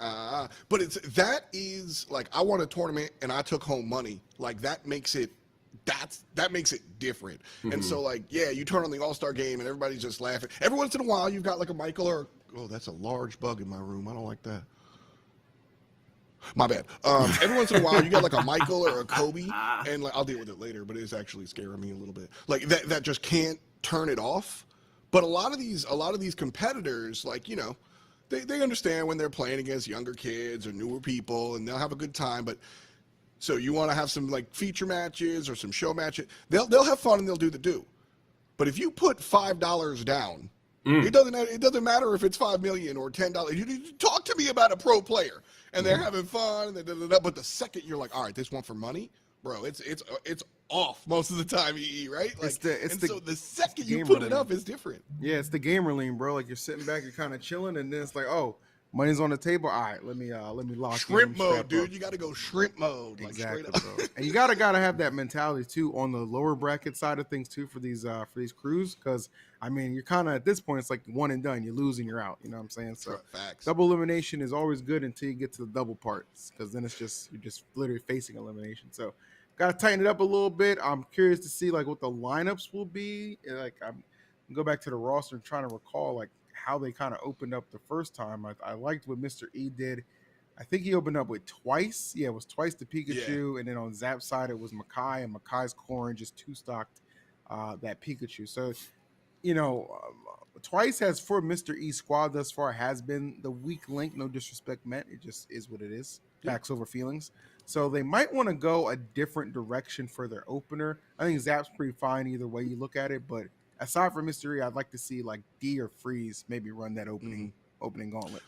but that is like, I won a tournament and I took home money. Like, that makes it different. Mm-hmm. And so, like, yeah, you turn on the All-Star game and everybody's just laughing. Every once in a while you've got like a Michael or, oh, that's a large bug in my room, I don't like that. My bad. Every once in a while, you got like a Michael or a Kobe, and like, I'll deal with it later, but it's actually scaring me a little bit. Like that just can't turn it off. But a lot of these competitors, like, you know, they understand when they're playing against younger kids or newer people, and they'll have a good time. But so you want to have some like feature matches or some show matches, they'll have fun and they'll do the do. But if you put $5 down, it doesn't matter if it's $5 million or $10. You talk to me about a pro player, and they're having fun, but the second you're like, all right, this one for money, bro, it's off most of the time, right? Like, so the second you put it up, it's different. Yeah, it's the gamer lean, bro. Like, you're sitting back, you're kind of chilling, and then it's like, oh, money's on the table. All right, let me lock shrimp mode, dude. You got to go shrimp mode, like, exactly, straight up. bro. And you gotta have that mentality too on the lower bracket side of things too for these crews, because I mean, you're kind of at this point, it's like one and done. You lose and you're out. You know what I'm saying? So facts. Double elimination is always good until you get to the double parts, because then you're just literally facing elimination. So got to tighten it up a little bit. I'm curious to see like what the lineups will be. Like, I'm go back to the roster and trying to recall like how they kind of opened up the first time. I liked what Mr. E did. I think he opened up with twice. Yeah, it was twice the Pikachu, and then on Zap's side it was Makai, and Makai's Corrin just two-stocked that Pikachu. So, you know, twice has for Mr. E squad thus far has been the weak link. No disrespect meant. It just is what it is. Facts over feelings. So they might want to go a different direction for their opener. I think Zap's pretty fine either way you look at it, but aside from Mr. E, I'd like to see like D or Freeze maybe run that opening gauntlet.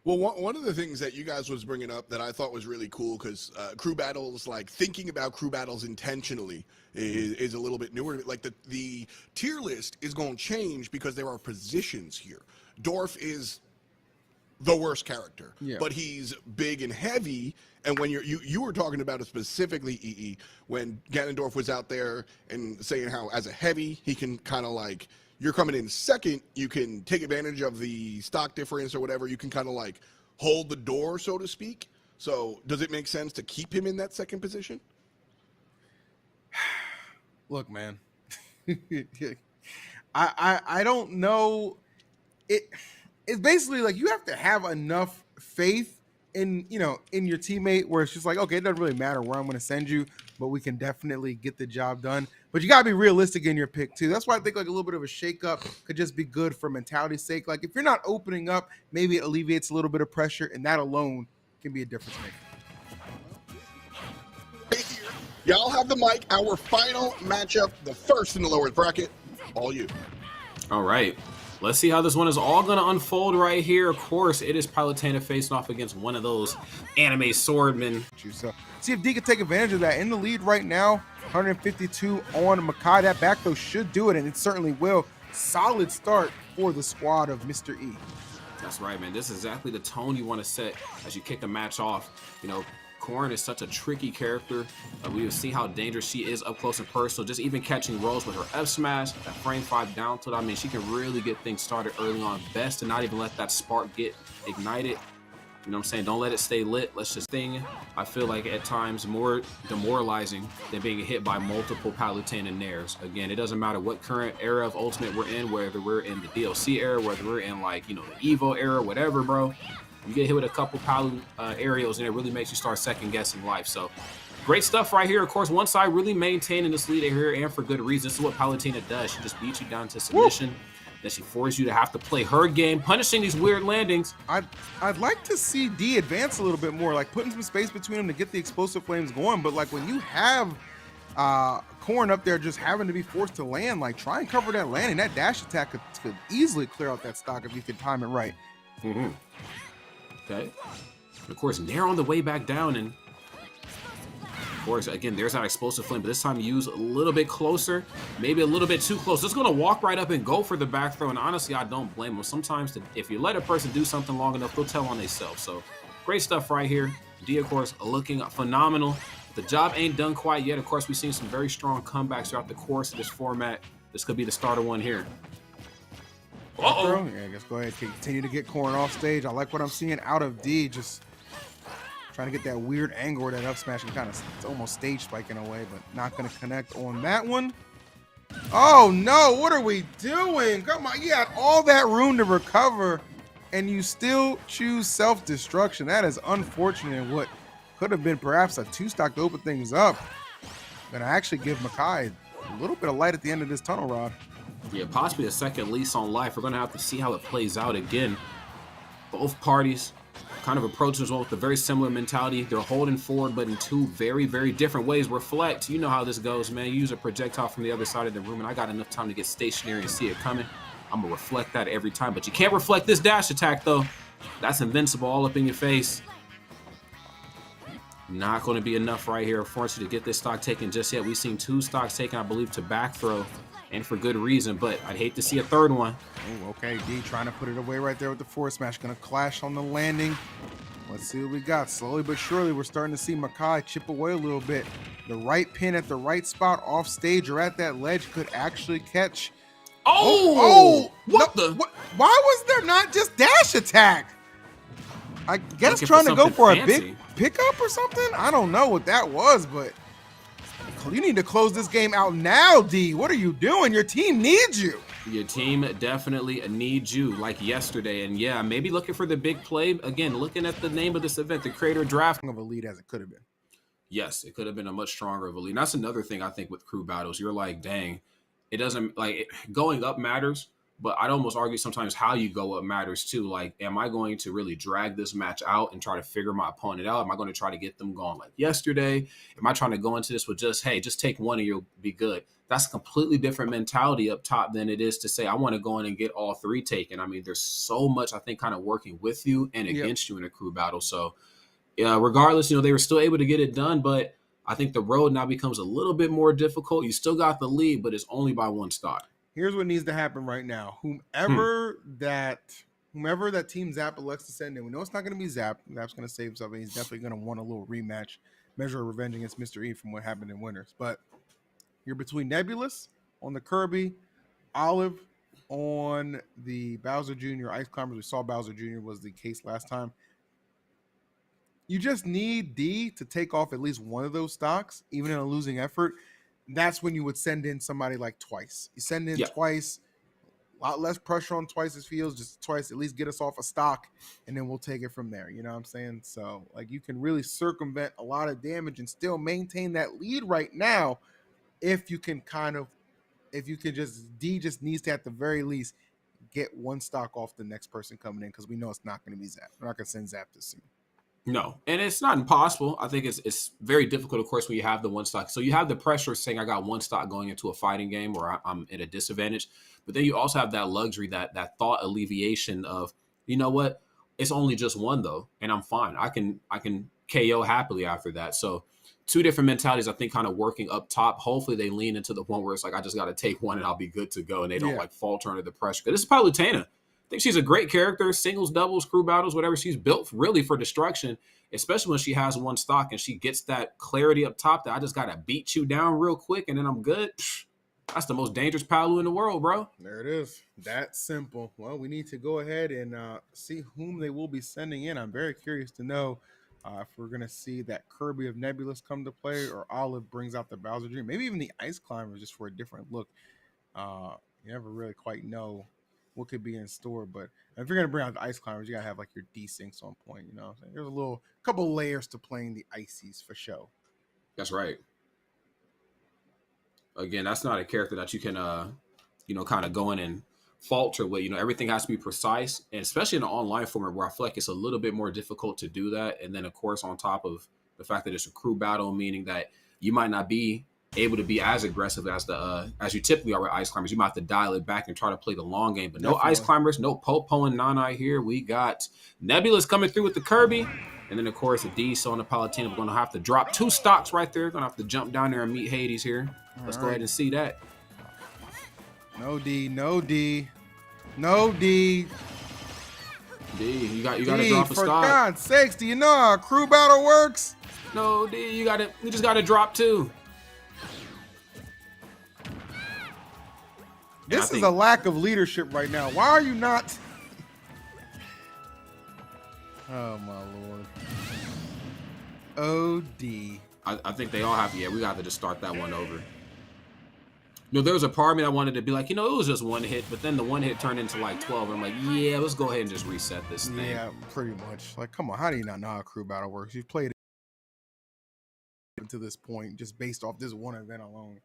Well, one of the things that you guys was bringing up that I thought was really cool, because crew battles, like thinking about crew battles intentionally is a little bit newer. Like the tier list is going to change because there are positions here. Dorf is the worst character, but he's big and heavy. And when you were talking about it specifically, EE, when Ganondorf was out there and saying how as a heavy, he can kind of like, you're coming in second, you can take advantage of the stock difference or whatever. You can kind of like hold the door, so to speak. So does it make sense to keep him in that second position? Look, man, I don't know. It's basically like you have to have enough faith in your teammate where it's just like, okay, it doesn't really matter where I'm going to send you, but we can definitely get the job done. But you got to be realistic in your pick too. That's why I think like a little bit of a shakeup could just be good for mentality's sake. Like if you're not opening up, maybe it alleviates a little bit of pressure, and that alone can be a difference maker. Y'all have the mic. Our final matchup, the first in the lower bracket, all you. All right. Let's see how this one is all going to unfold right here. Of course, it is Palutena facing off against one of those anime swordmen. So, see if D can take advantage of that. In the lead right now, 152 on Makai. That back throw should do it, and it certainly will. Solid start for the squad of Mr. E. That's right, man. This is exactly the tone you want to set as you kick the match off. You know, Corrin is such a tricky character. We will see how dangerous she is up close and personal. Just even catching rolls with her F smash, that frame 5 down tilt. I mean, she can really get things started early on. Best to not even let that spark get ignited. You know what I'm saying? Don't let it stay lit. Let's just thing. I feel like at times more demoralizing than being hit by multiple Palutena nairs. Again, it doesn't matter what current era of Ultimate we're in, whether we're in the DLC era, whether we're in like, the Evo era, whatever, bro. You get hit with a couple Palu aerials, and it really makes you start second-guessing life. So, great stuff right here. Of course, one side really maintaining this lead here, and for good reason. This is what Palutena does. She just beats you down to submission. Then she forces you to have to play her game, punishing these weird landings. I'd like to see D advance a little bit more, like putting some space between them to get the explosive flames going. But like when you have Corrin up there just having to be forced to land, like try and cover that landing. That dash attack could easily clear out that stock if you could time it right. Okay. And of course, Nair on the way back down. And of course, again, there's that explosive flame, but this time use a little bit closer, maybe a little bit too close. Just going to walk right up and go for the back throw. And honestly, I don't blame him. Sometimes if you let a person do something long enough, they'll tell on themselves. So great stuff right here. D, of course, looking phenomenal. The job ain't done quite yet. Of course, we've seen some very strong comebacks throughout the course of this format. This could be the start of one here. Uh-oh. Yeah, just go ahead and continue to get Corn off stage. I like what I'm seeing out of D. Just trying to get that weird angle where that up smash can kind of, it's almost stage spike in a way, but not going to connect on that one. Oh, no. What are we doing? Come on. You had all that room to recover, and you still choose self-destruction. That is unfortunate. What could have been perhaps a 2-stock to open things up. Going to actually give Makai a little bit of light at the end of this tunnel rod. Yeah, possibly a second lease on life. We're going to have to see how it plays out again. Both parties kind of approaching as well with a very similar mentality. They're holding forward, but in two very, very different ways. Reflect. You know how this goes, man. You use a projectile from the other side of the room, and I got enough time to get stationary and see it coming. I'm going to reflect that every time. But you can't reflect this dash attack, though. That's invincible all up in your face. Not going to be enough right here, unfortunately, to get this stock taken just yet. We've seen 2 stocks taken, I believe, to back throw, and for good reason, but I'd hate to see a third one. Oh, okay, D trying to put it away right there with the forward smash. Going to clash on the landing. Let's see what we got. Slowly but surely, we're starting to see Makai chip away a little bit. The right pin at the right spot off stage or at that ledge could actually catch. What no, the? Why was there not just dash attack? I guess Looking trying to go for fancy. a big pickup or something? I don't know what that was, but you need to close this game out now, D. What are you doing? Your team needs you. Your team definitely needs you, like yesterday. And yeah, maybe looking for the big play. Again, looking at the name of this event, the Creator Draft. Of a lead as it could have been. Yes, it could have been a much stronger of a lead. And that's another thing I think with crew battles. You're like, dang, it doesn't, like, going up matters. But I'd almost argue sometimes how you go up matters too. Like, am I going to really drag this match out and try to figure my opponent out? Am I going to try to get them going like yesterday? Am I trying to go into this with just, hey, just take one and you'll be good? That's a completely different mentality up top than it is to say, I want to go in and get all 3 taken. I mean, there's so much, I think, kind of working with you and against you in a crew battle. So, yeah, regardless, they were still able to get it done, but I think the road now becomes a little bit more difficult. You still got the lead, but it's only by 1 stock. Here's what needs to happen right now. Whomever that Team Zap elects to send in, we know it's not going to be Zap. Zap's going to save himself, and he's definitely going to want a little rematch, measure of revenge against Mr. E from what happened in Winners. But you're between Nebulous on the Kirby, Olive on the Bowser Jr. Ice Climbers. We saw Bowser Jr. was the case last time. You just need D to take off at least one of those stocks, even in a losing effort. That's when you would send in somebody like Twice. You send in Twice, a lot less pressure on Twice's fields, just Twice, at least get us off a stock, and then we'll take it from there. You know what I'm saying? So, like, you can really circumvent a lot of damage and still maintain that lead right now if you can D just needs to, at the very least, get 1 stock off the next person coming in, because we know it's not going to be Zap. We're not going to send Zap this soon. No, and it's not impossible. I think it's very difficult, of course, when you have the 1 stock. So you have the pressure of saying I got 1 stock going into a fighting game where I'm at a disadvantage. But then you also have that luxury, that thought alleviation of, you know what, it's only just 1 though, and I'm fine. I can KO happily after that. So 2 different mentalities, I think, kind of working up top. Hopefully they lean into the one where it's like, I just got to take 1 and I'll be good to go, and they don't like falter under the pressure. Because this is Palutena. I think she's a great character, singles, doubles, crew battles, whatever. She's built really for destruction, especially when she has 1 stock and she gets that clarity up top that I just got to beat you down real quick and then I'm good. That's the most dangerous Palu in the world, bro. There it is. That simple. Well, we need to go ahead and see whom they will be sending in. I'm very curious to know if we're going to see that Kirby of Nebulous come to play, or Olive brings out the Bowser Dream. Maybe even the Ice Climbers just for a different look. You never really quite know what could be in store, but if you're going to bring out the Ice Climbers, you got to have like your desyncs on point, you know what I'm saying? There's a couple layers to playing the Ices for show. That's right. Again, that's not a character that you can, kind of go in and falter with. Everything has to be precise, and especially in an online format where I feel like it's a little bit more difficult to do that. And then, of course, on top of the fact that it's a crew battle, meaning that you might not be able to be as aggressive as you typically are with ice climbers. You might have to dial it back and try to play the long game. But no Definitely. ice climbers, no Popo and Nana here. We got Nebulous coming through with the Kirby. And then, of course, the D so Napolitano. We're going to have to drop 2 stocks right there. Going to have to jump down there and meet Hades here. Let's go ahead and see that. No D, no D, no D. D, you got to drop a for stock. For God's sakes, do you know how a crew battle works? No, D, you just got to drop 2. This is a lack of leadership right now. Why are you not? Oh, my Lord. OD. I think they all have. Yeah, we got to just start that one over. There was a part of me that wanted to be like, it was just 1 hit, but then the 1 hit turned into like 12. And I'm like, yeah, let's go ahead and just reset this thing. Yeah, pretty much. Like, come on, how do you not know how a crew battle works? You've played it to this point just based off this one event alone.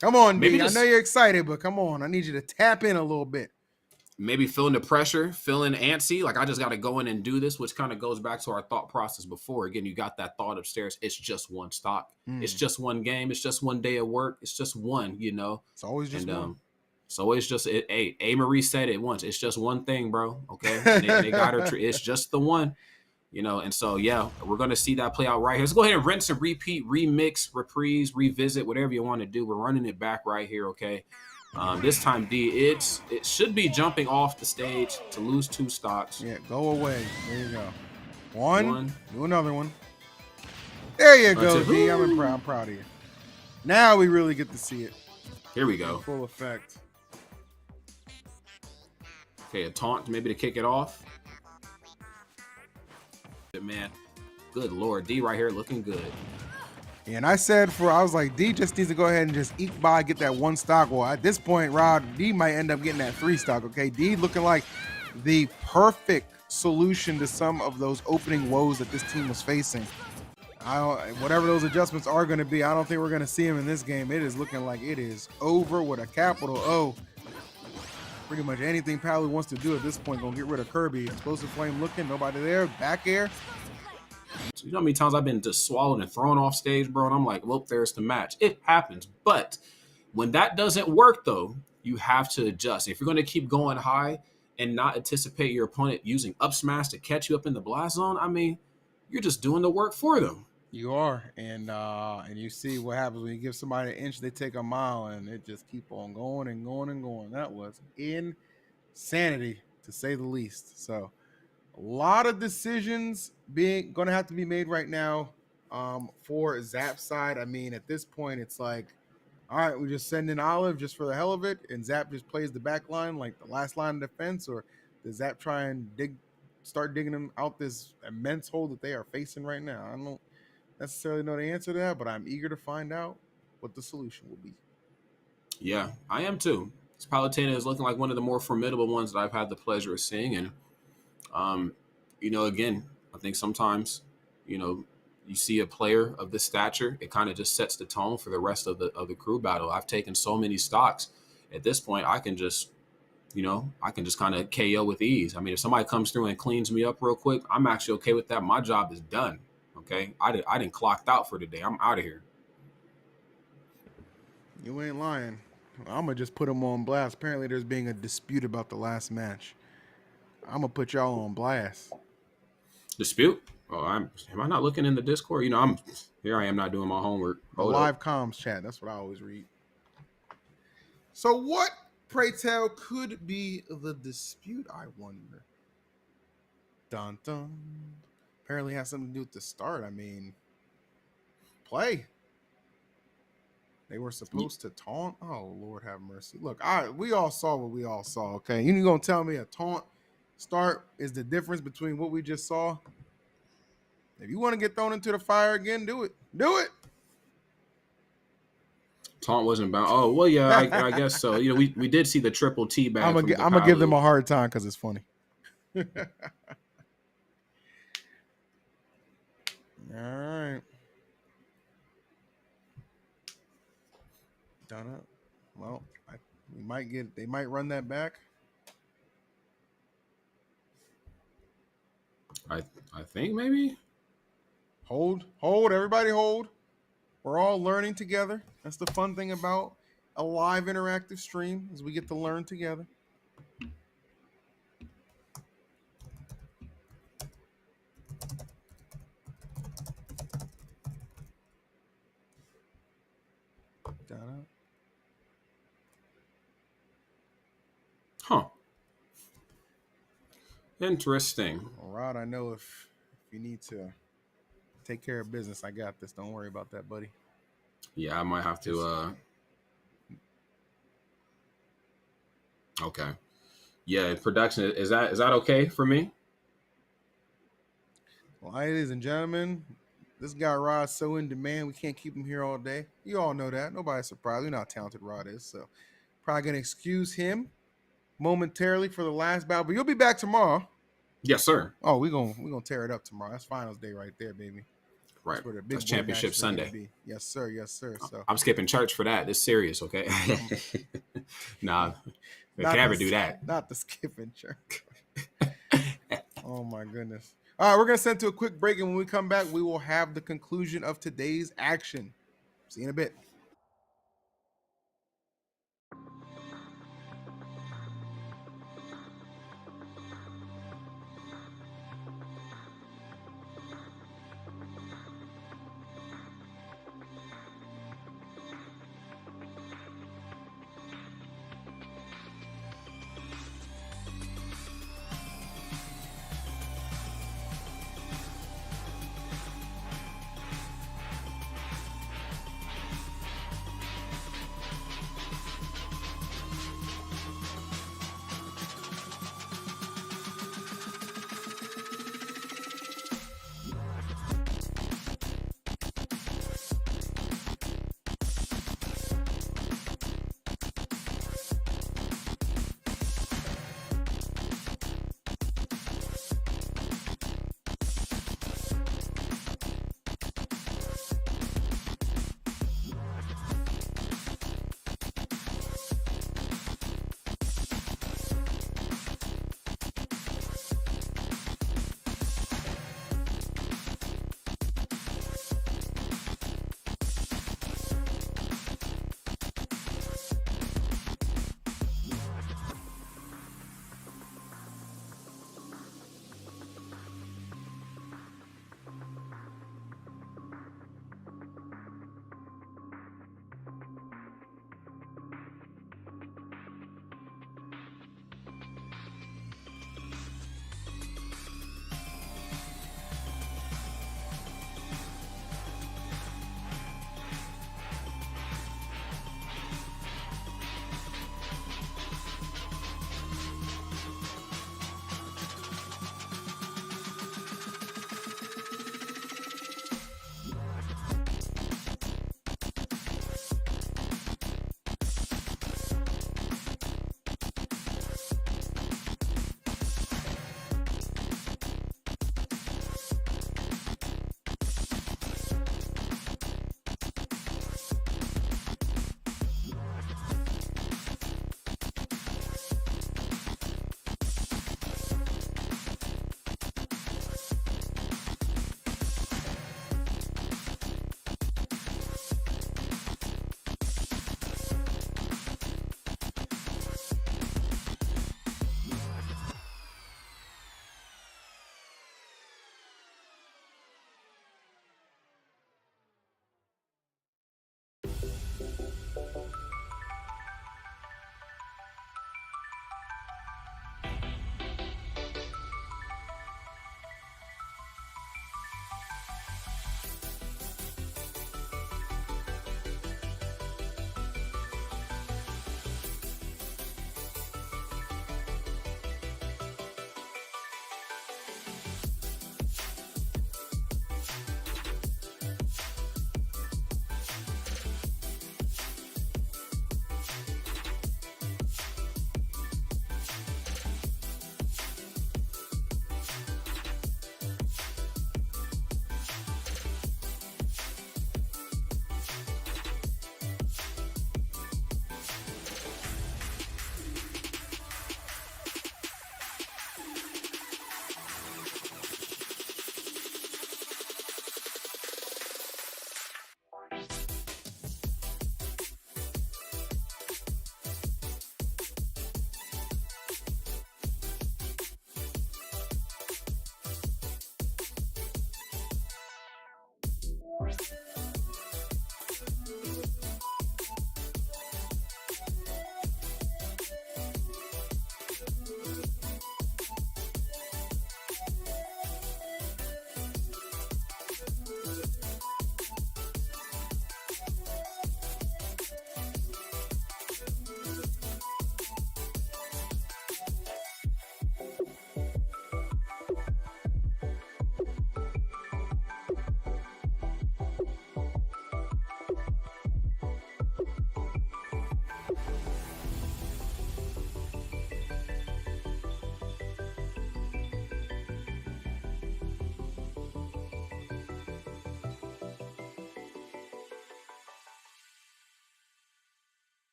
Come on, D. I know you're excited, but come on. I need you to tap in a little bit. Maybe feeling the pressure, feeling antsy. Like, I just got to go in and do this, which kind of goes back to our thought process before. Again, you got that thought upstairs. It's just 1 stock. It's just 1 game. It's just 1 day of work. It's just one, It's always just one. It's always just it. Hey, A. Marie said it once. It's just 1 thing, bro. Okay. And they got her. It's just the one. And so, yeah, we're going to see that play out right here. Let's go ahead and rinse and repeat, remix, reprise, revisit, whatever you want to do. We're running it back right here, okay? This time, D, it should be jumping off the stage to lose 2 stocks. Yeah, go away. There you go. One. Do another one. There you go, D. I'm proud of you. Now we really get to see it. Here we go. In full effect. Okay, a taunt maybe to kick it off. Man, good Lord, D right here looking good. And I was like, D just needs to go ahead and just eke by, get that 1 stock. Well, at this point, Rod, D might end up getting that 3 stock, okay? D looking like the perfect solution to some of those opening woes that this team was facing. Whatever those adjustments are going to be, I don't think we're going to see him in this game. It is looking like it is over with a capital O. Pretty much anything Palu wants to do at this point, gonna get rid of Kirby. Explosive Flame looking, nobody there. Back air. So you know how many times I've been just swallowed and thrown off stage, bro? And I'm like, well, there's the match. It happens. But when that doesn't work, though, you have to adjust. If you're going to keep going high and not anticipate your opponent using up smash to catch you up in the blast zone, I mean, you're just doing the work for them. You are. And you see what happens when you give somebody an inch, they take a mile, and it just keep on going and going and going. That was insanity, to say the least. So a lot of decisions going to have to be made right now for Zap's side. I mean, at this point, it's like, all right, we just send in Olive just for the hell of it, and Zap just plays the back line like the last line of defense, or does Zap try and start digging them out this immense hole that they are facing right now? I don't necessarily know the answer to that, but I'm eager to find out what the solution will be. Yeah, I am too. Palutena is looking like one of the more formidable ones that I've had the pleasure of seeing. And, again, I think sometimes, you see a player of this stature, it kind of just sets the tone for the rest of the crew battle. I've taken so many stocks. At this point, I can just kind of KO with ease. I mean, if somebody comes through and cleans me up real quick, I'm actually okay with that. My job is done. Okay, I didn't clocked out for the day. I'm out of here. You ain't lying. I'm gonna just put them on blast. Apparently, there's being a dispute about the last match. I'm gonna put y'all on blast. Dispute? Oh, am I not looking in the Discord? Here I am not doing my homework. Live comms chat. That's what I always read. So what, pray tell, could be the dispute, I wonder? Dun dun. Apparently has something to do with the start. I mean, play. They were supposed to taunt. Oh, Lord have mercy. Look, we all saw what we all saw, okay? You're going to tell me a taunt start is the difference between what we just saw? If you want to get thrown into the fire again, do it. Do it. Taunt wasn't bound. Oh, well, yeah, I guess so. We did see the triple T bag. I'm going to give them a hard time because it's funny. All right. Done it. Well, they might run that back. I think maybe. Hold, everybody hold. We're all learning together. That's the fun thing about a live interactive stream is we get to learn together. Huh. Interesting. Well, Rod, I know if you need to take care of business, I got this. Don't worry about that, buddy. Yeah, I might have to. Okay. Yeah, production is that okay for me? Well, ladies and gentlemen, this guy Rod's so in demand, we can't keep him here all day. You all know that. Nobody's surprised. We know how talented Rod is. So probably gonna excuse him momentarily for the last battle. But you'll be back tomorrow. Yes, sir. Oh, we're gonna tear it up tomorrow. That's finals day right there, baby. Right. That's where the big That's boy championship matches are gonna Sunday. be. Yes, sir. Yes, sir. So I'm skipping church for that. It's serious, okay? Nah, they can never do that. Not the skipping church. Oh my goodness. All right, we're gonna send to a quick break, and when we come back, we will have the conclusion of today's action. See you in a bit.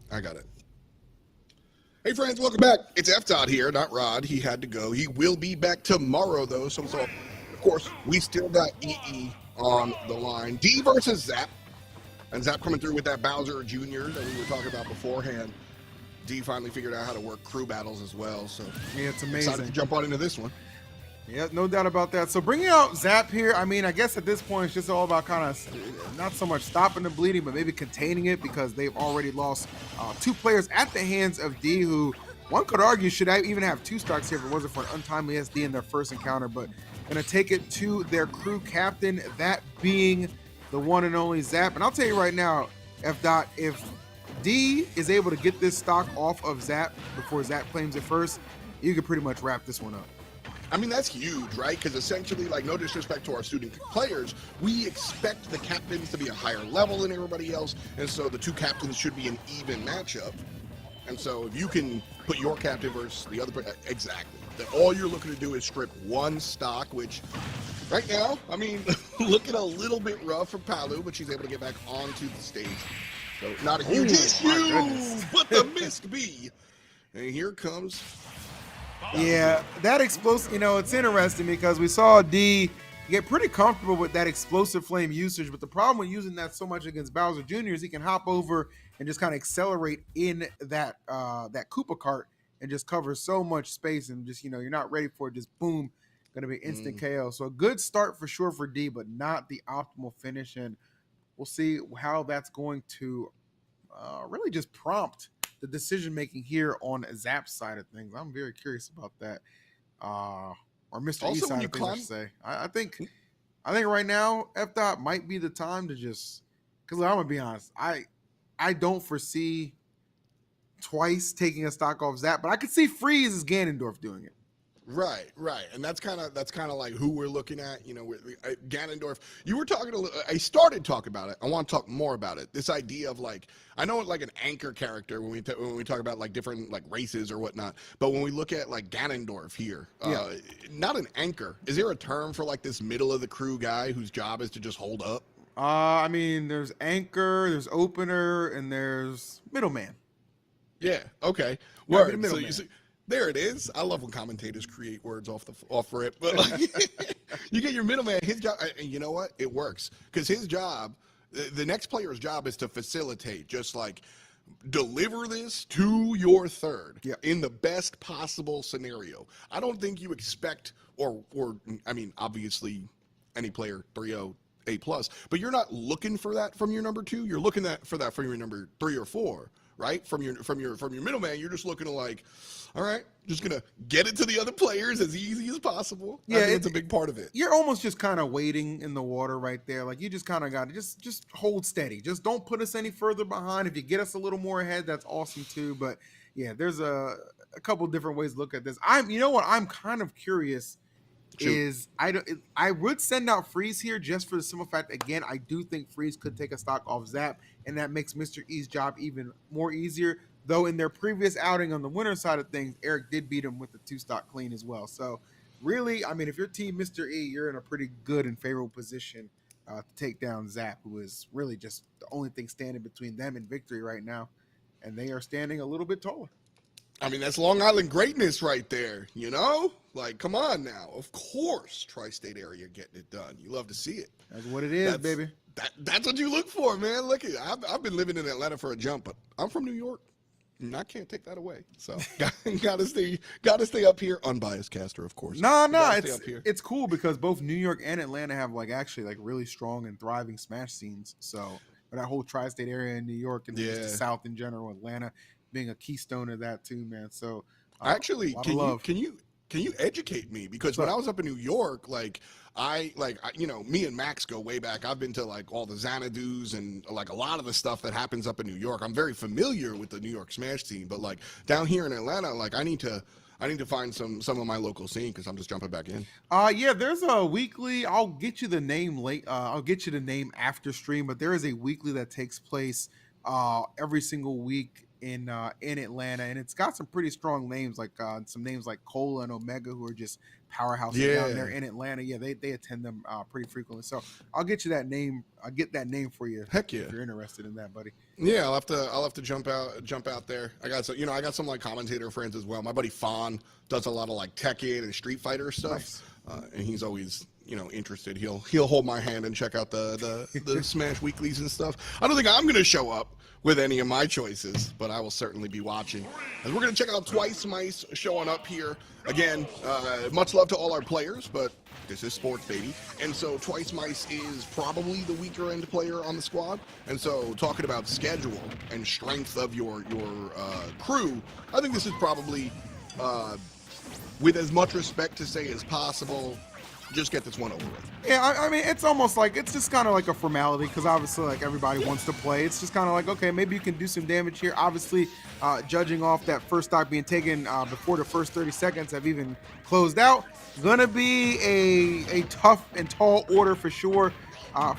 I got it. Hey, friends, welcome back. It's F. Dot here, not Rod. He had to go. He will be back tomorrow, though. So, of course, we still got EE on the line. D versus Zap. And Zap coming through with that Bowser Jr. that we were talking about beforehand. D finally figured out how to work crew battles as well. So, yeah, it's amazing. Excited to jump on into this one. Yeah, no doubt about that. So bringing out Zap here, I mean, I guess at this point it's just all about kind of not so much stopping the bleeding, but maybe containing it, because they've already lost two players at the hands of D, who one could argue should even have two stocks here if it wasn't for an untimely SD in their first encounter. But going to take it to their crew captain, that being the one and only Zap. And I'll tell you right now, F. Dot, if D is able to get this stock off of Zap before Zap claims it first, you could pretty much wrap this one up. I mean, that's huge, right? Because essentially, like, no disrespect to our student players, we expect the captains to be a higher level than everybody else, and so the two captains should be an even matchup. And so if you can put your captain versus the other player, exactly. That all you're looking to do is strip one stock, which right now, I mean, looking a little bit rough for Palu, but she's able to get back onto the stage. So not a huge issue, but the missed B. And here comes... Yeah, that explosive, it's interesting because we saw D get pretty comfortable with that explosive flame usage, but the problem with using that so much against Bowser Jr. is he can hop over and just kind of accelerate in that that Koopa cart and just cover so much space, and just, you're not ready for it, just boom, going to be instant KO. So a good start for sure for D, but not the optimal finish. And we'll see how that's going to really just prompt the decision making here on Zap's side of things. I'm very curious about that. Or Mr. Also, E's when side you of things, I climb, should say. I think right now F-Dot might be the time to just, because I'm gonna be honest, I don't foresee Twice taking a stock off Zap, but I could see Freeze as Ganondorf doing it. right, and that's kind of like who we're looking at. You know, Ganondorf. You were talking a little. I started talking about it. I want to talk more about it. This idea of like, I know it like an anchor character when we talk about like different like races or whatnot. But when we look at like Ganondorf here, not an anchor. Is there a term for like this middle of the crew guy whose job is to just hold up? I mean, there's anchor, there's opener, and there's middleman. Yeah. Okay. Might be the Word. So middleman. you see, there it is. I love when commentators create words off rip, but like, you get your middleman. His job, and you know what? It works because his job, the next player's job, is to facilitate. Just like deliver this to your third in the best possible scenario. I don't think you expect, or I mean, obviously, any player 3-0 A+, but you're not looking for that from your number 2. You're looking for that from your number 3 or 4. Right, from your middleman, you're just looking to like, all right, just gonna get it to the other players as easy as possible. Yeah, it's a big part of it. You're almost just kind of waiting in the water right there. Like you just kind of got to just hold steady. Just don't put us any further behind. If you get us a little more ahead, that's awesome too. But yeah, there's a couple different ways to look at this. You know what? I'm kind of curious. I would send out Freeze here just for the simple fact, again, I do think Freeze could take a stock off Zap, and that makes Mr. E's job even more easier. Though in their previous outing on the winner side of things, Eric did beat him with the 2-stock clean as well. So really, I mean, if you're team Mr. E, you're in a pretty good and favorable position to take down Zap, who is really just the only thing standing between them and victory right now. And they are standing a little bit taller. I mean, that's Long Island greatness right there, you know? Like, come on now. Of course, tri-state area getting it done. You love to see it. That's what it is, baby. That's what you look for, man. Look, I've been living in Atlanta for a jump, but I'm from New York, and I can't take that away. So, gotta stay up here. Unbiased caster, of course. No, it's cool because both New York and Atlanta have actually really strong and thriving Smash scenes. So, that whole tri-state area in New York and just the South in general, Atlanta being a keystone of that too, man. So actually, can you educate me? Because when I was up in New York, me and Max go way back. I've been to all the Xanadu's and a lot of the stuff that happens up in New York. I'm very familiar with the New York Smash scene, but down here in Atlanta, I need to find some of my local scene because I'm just jumping back in. There's a weekly. I'll get you the name late. I'll get you the name after stream, but there is a weekly that takes place every single week in Atlanta, and it's got some pretty strong names, some names like Cola and Omega, who are just powerhouses down there in Atlanta. Yeah, they attend them pretty frequently. So I'll get you that name. I'll get that name for you. Heck yeah, if you're interested in that, buddy. Yeah, I'll have to jump out there. I got some commentator friends as well. My buddy Fawn does a lot of Tekken and Street Fighter stuff, nice. And he's always interested. He'll hold my hand and check out the Smash weeklies and stuff. I don't think I'm gonna show up with any of my choices, but I will certainly be watching. And we're gonna check out Twice Mice showing up here again. Much love to all our players, but this is sports, baby. And so Twice Mice is probably the weaker end player on the squad. And so talking about schedule and strength of your crew, I think this is probably, with as much respect to say as possible, just get this one over with. Yeah, I mean, it's almost it's just kind of like a formality because obviously, everybody wants to play. It's just kind of okay, maybe you can do some damage here. Obviously, judging off that first stock being taken before the first 30 seconds have even closed out, gonna be a tough and tall order for sure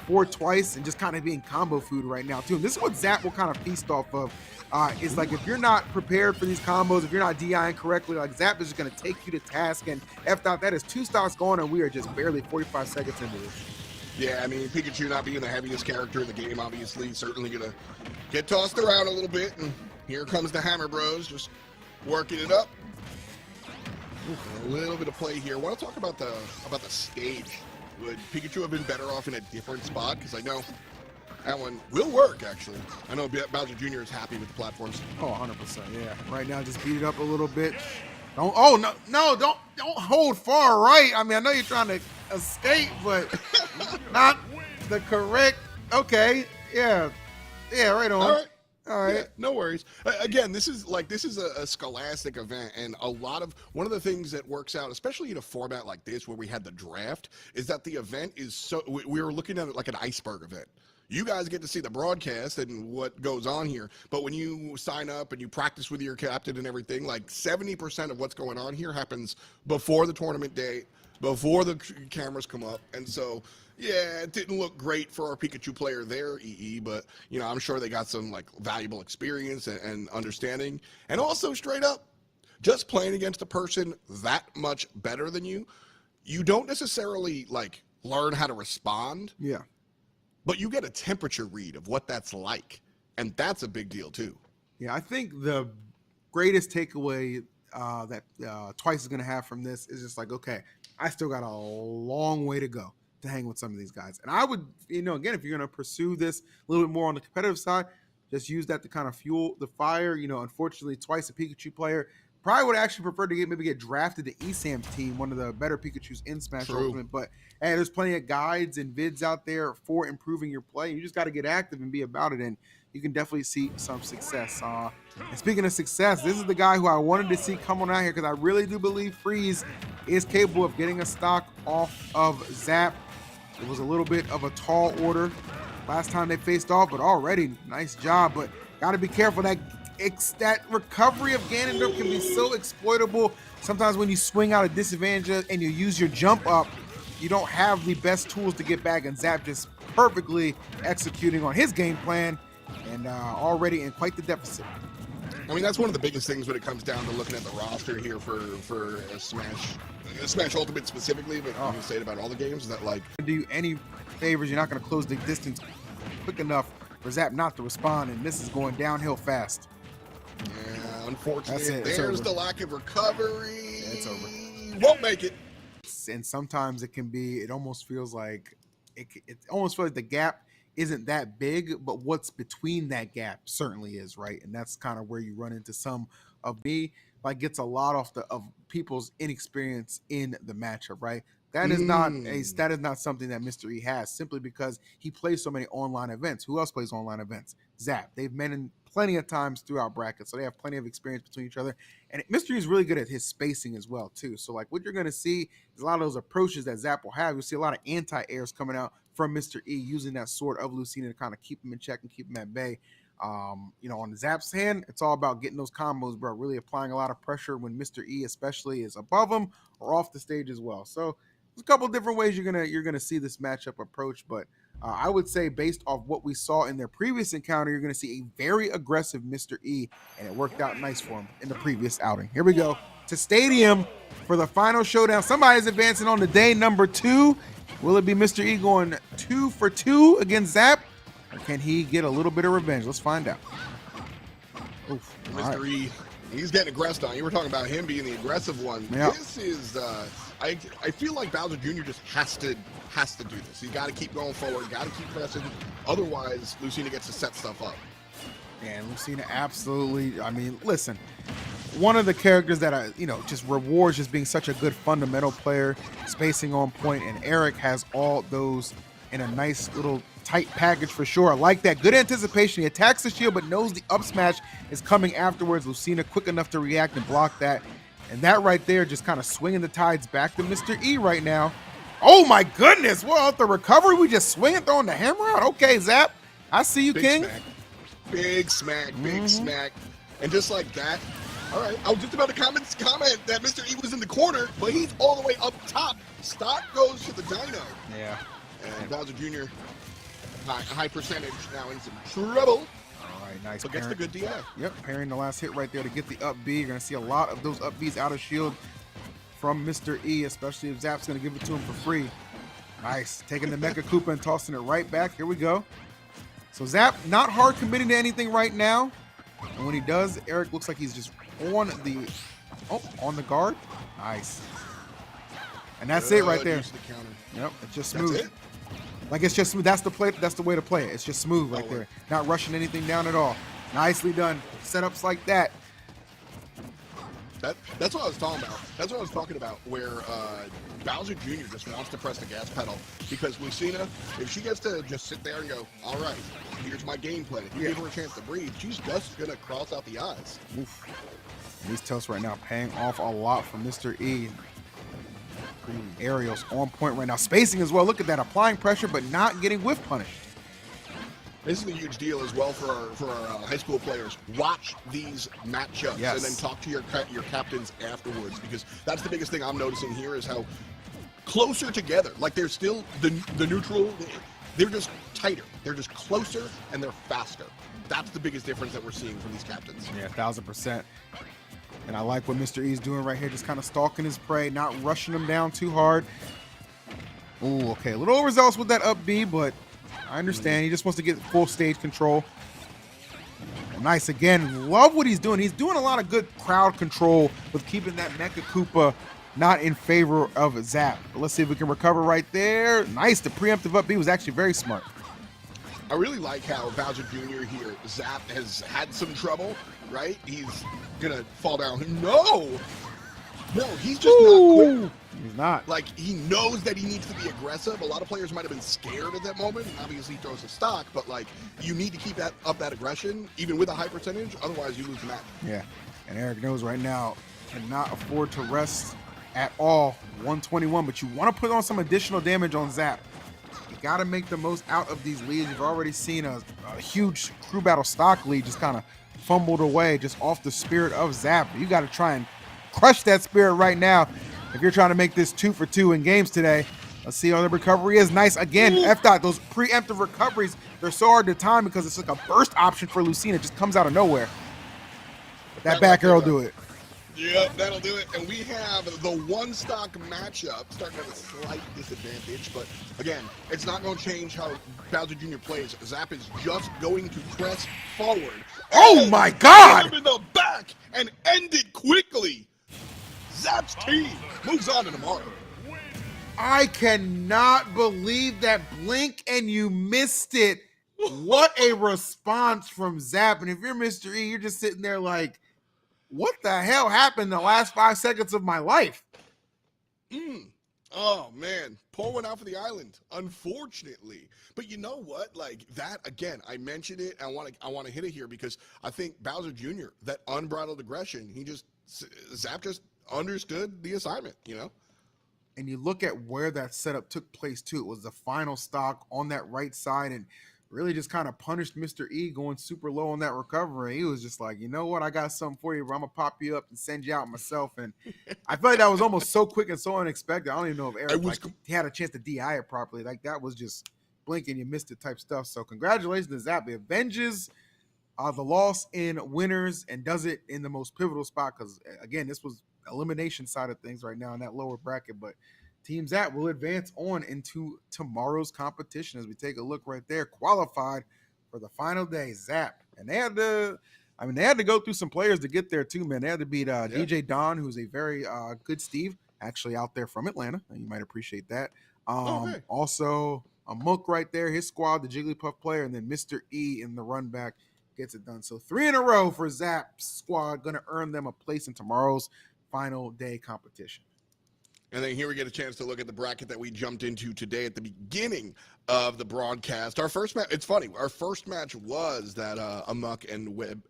for Twice, and just kind of being combo food right now too. And this is what Zap will kind of feast off of. Is if you're not prepared for these combos, if you're not DIing correctly, Zap is just going to take you to task. And F-Dot, that is 2 stocks going, and we are just barely 45 seconds into this. Yeah, I mean, Pikachu not being the heaviest character in the game, obviously, certainly going to get tossed around a little bit. And here comes the Hammer Bros, just working it up. A little bit of play here. I want to talk about the stage. Would Pikachu have been better off in a different spot? Because I know that one will work, actually. I know Bowser Jr. is happy with the platforms. Oh, 100%, yeah. Right now, just beat it up a little bit. Don't hold far right. I mean, I know you're trying to escape, but not the correct Okay. Yeah. Yeah. Right on. All right. All right. Yeah, no worries. Again, this is a scholastic event, and one of the things that works out, especially in a format like this where we had the draft, is that the event is so we were looking at it like an iceberg event. You guys get to see the broadcast and what goes on here, but when you sign up and you practice with your captain and everything, like 70% of what's going on here happens before the tournament date, before the cameras come up, and so. Yeah, it didn't look great for our Pikachu player there, EE, but, I'm sure they got some, valuable experience and understanding. And also, straight up, just playing against a person that much better than you, you don't necessarily, learn how to respond. Yeah. But you get a temperature read of what that's like. And that's a big deal, too. Yeah, I think the greatest takeaway that Twice is going to have from this is just okay, I still got a long way to go to hang with some of these guys. And I would, again, if you're going to pursue this a little bit more on the competitive side, just use that to kind of fuel the fire. Unfortunately, Twice a Pikachu player probably would actually prefer to maybe get drafted to ESAM's team, one of the better Pikachus in Smash Ultimate. But hey, there's plenty of guides and vids out there for improving your play. You just got to get active and be about it, and you can definitely see some success. And speaking of success, this is the guy who I wanted to see come on out here because I really do believe Freeze is capable of getting a stock off of Zap. It was a little bit of a tall order last time they faced off, but already nice job. But got to be careful. That recovery of Ganondorf can be so exploitable. Sometimes when you swing out a disadvantage and you use your jump up, you don't have the best tools to get back, and Zap just perfectly executing on his game plan and already in quite the deficit. I mean, that's one of the biggest things when it comes down to looking at the roster here for Smash Ultimate specifically, but you can say it about all the games, is that do you any favors. You're not going to close the distance quick enough for Zap not to respond, and this is going downhill fast. Yeah, unfortunately, there's the lack of recovery. Yeah, it's over. Won't make it. And sometimes it almost feels like the gap isn't that big, but what's between that gap certainly is, right? And that's kind of where you run into some of gets a lot of people's inexperience in the matchup, right? That is not something that Mr. E has, simply because he plays so many online events. Who else plays online events? Zap. They've met in plenty of times throughout brackets, so they have plenty of experience between each other. And Mr. E is really good at his spacing as well, too. So what you're going to see is a lot of those approaches that Zap will have. You'll see a lot of anti-airs coming out from Mr. E using that Sword of Lucina to kind of keep him in check and keep him at bay. On Zap's hand, it's all about getting those combos, bro. Really applying a lot of pressure when Mr. E especially is above him or off the stage as well. So there's a couple different ways you're gonna see this matchup approach, but I would say based off what we saw in their previous encounter, you're gonna see a very aggressive Mr. E, and it worked out nice for him in the previous outing. Here we go to Stadium for the final showdown. Somebody's advancing on to day number 2. Will it be Mr. E going 2 for 2 against Zap? Or can he get a little bit of revenge? Let's find out. Oof. Mr. E, he's getting aggressed on. You were talking about him being the aggressive one. Yep. This is, I feel like Bowser Jr. just has to do this. You got to keep going forward. You got to keep pressing. Otherwise, Lucina gets to set stuff up. And Lucina absolutely, listen, one of the characters that just rewards just being such a good fundamental player, spacing on point, and Eric has all those in a nice little tight package for sure. I like that. Good anticipation. He attacks the shield, but knows the up smash is coming afterwards. Lucina quick enough to react and block that. And that right there just kind of swinging the tides back to Mr. E right now. Oh my goodness. Well, the recovery, we just swinging, throwing the hammer out. Okay, Zap. I see you, Big King. Smack. Big smack, big smack. And just like that, all right, I was just about to comment that Mr. E was in the corner, but he's all the way up top. Stock goes to the Dino. Yeah. And Bowser Jr., high percentage, now in some trouble. All right, nice. But gets the good DI. Yep, parrying the last hit right there to get the up B. You're going to see a lot of those up Bs out of shield from Mr. E, especially if Zap's going to give it to him for free. Nice. Taking the Mecha Koopa and tossing it right back. Here we go. So Zap, not hard committing to anything right now. And when he does, Eric looks like he's just on the guard. Nice. And that's it right there. Yep, it's just smooth. That's it? It's just smooth. That's the play. That's the way to play it. It's just smooth right there. Not rushing anything down at all. Nicely done. Setups like that. That's what I was talking about. That's what I was talking about, where Bowser Jr. just wants to press the gas pedal because Lucina, if she gets to just sit there and go, all right, here's my game plan. If you give her a chance to breathe, she's just going to cross out the eyes. Oof. These tilts right now paying off a lot for Mr. E. Aerials on point right now. Spacing as well. Look at that. Applying pressure, but not getting whiff punished. This is a huge deal as well for our high school players. Watch these matchups and then talk to your captains afterwards, because that's the biggest thing I'm noticing here is how closer together. Like they're still the neutral. They're just tighter. They're just closer and they're faster. That's the biggest difference that we're seeing from these captains. Yeah, 1000%. And I like what Mr. E is doing right here, just kind of stalking his prey, not rushing him down too hard. Ooh, okay, a little overzealous with that up B, but I understand. He just wants to get full stage control. Nice again. Love what he's doing. He's doing a lot of good crowd control with keeping that Mecha Koopa not in favor of Zap. But let's see if we can recover right there. Nice. The preemptive up B was actually very smart. I really like how Bowser Jr. here, Zap has had some trouble, right? He's gonna fall down. No, he's just not quick. He's not. Like, he knows that he needs to be aggressive. A lot of players might have been scared at that moment. Obviously, he throws a stock, but, like, you need to keep that aggression, even with a high percentage. Otherwise, you lose the match. Yeah, and Eric knows right now cannot afford to rest at all. 121, but you want to put on some additional damage on Zap. You got to make the most out of these leads. You've already seen a huge crew battle stock lead just kind of fumbled away just off the spirit of Zap. You got to try and crush that spirit right now if you're trying to make this 2 for 2 in games today. Let's see how the recovery is. Nice. Again, F-Dot, those preemptive recoveries, they're so hard to time because it's like a burst option for Lucina. It just comes out of nowhere. But that back air will do it. Yep, that'll do it. And we have the one stock matchup starting at a slight disadvantage. But again, it's not going to change how Bowser Jr. plays. Zap is just going to press forward. Oh my God! Hit him in the back and end it quickly. Zap's team moves on to tomorrow. I cannot believe that blink and you missed it. What a response from Zap. And if you're Mr. E, you're just sitting there like, what the hell happened in the last 5 seconds of my life? Oh, man. Pour one out for the island, unfortunately. But you know what? Like, that, again, I mentioned it. I want to hit it here because I think Bowser Jr., that unbridled aggression, Zap just understood the assignment, you know? And you look at where that setup took place, too. It was the final stock on that right side and really just kind of punished Mr. E going super low on that recovery. He was just like, you know what? I got something for you, bro. I'm going to pop you up and send you out myself. And I feel like that was almost so quick and so unexpected. I don't even know if Eric he had a chance to DI it properly. Like, that was just blinking, you missed it type stuff. So congratulations to Zap. It avenges the loss in winners and does it in the most pivotal spot because, again, this was elimination side of things right now in that lower bracket. But Team Zap will advance on into tomorrow's competition as we take a look right there. Qualified for the final day, Zap. And they had to go through some players to get there too, man. They had to beat DJ Don, who's a very good Steve, actually out there from Atlanta. You might appreciate that. Okay. Also, a Mook right there, his squad, the Jigglypuff player, and then Mr. E in the run back gets it done. So 3 in a row for Zap's squad, going to earn them a place in tomorrow's final day competition. And then here we get a chance to look at the bracket that we jumped into today at the beginning of the broadcast. Our first match, it's funny, our first match was that Amok and Web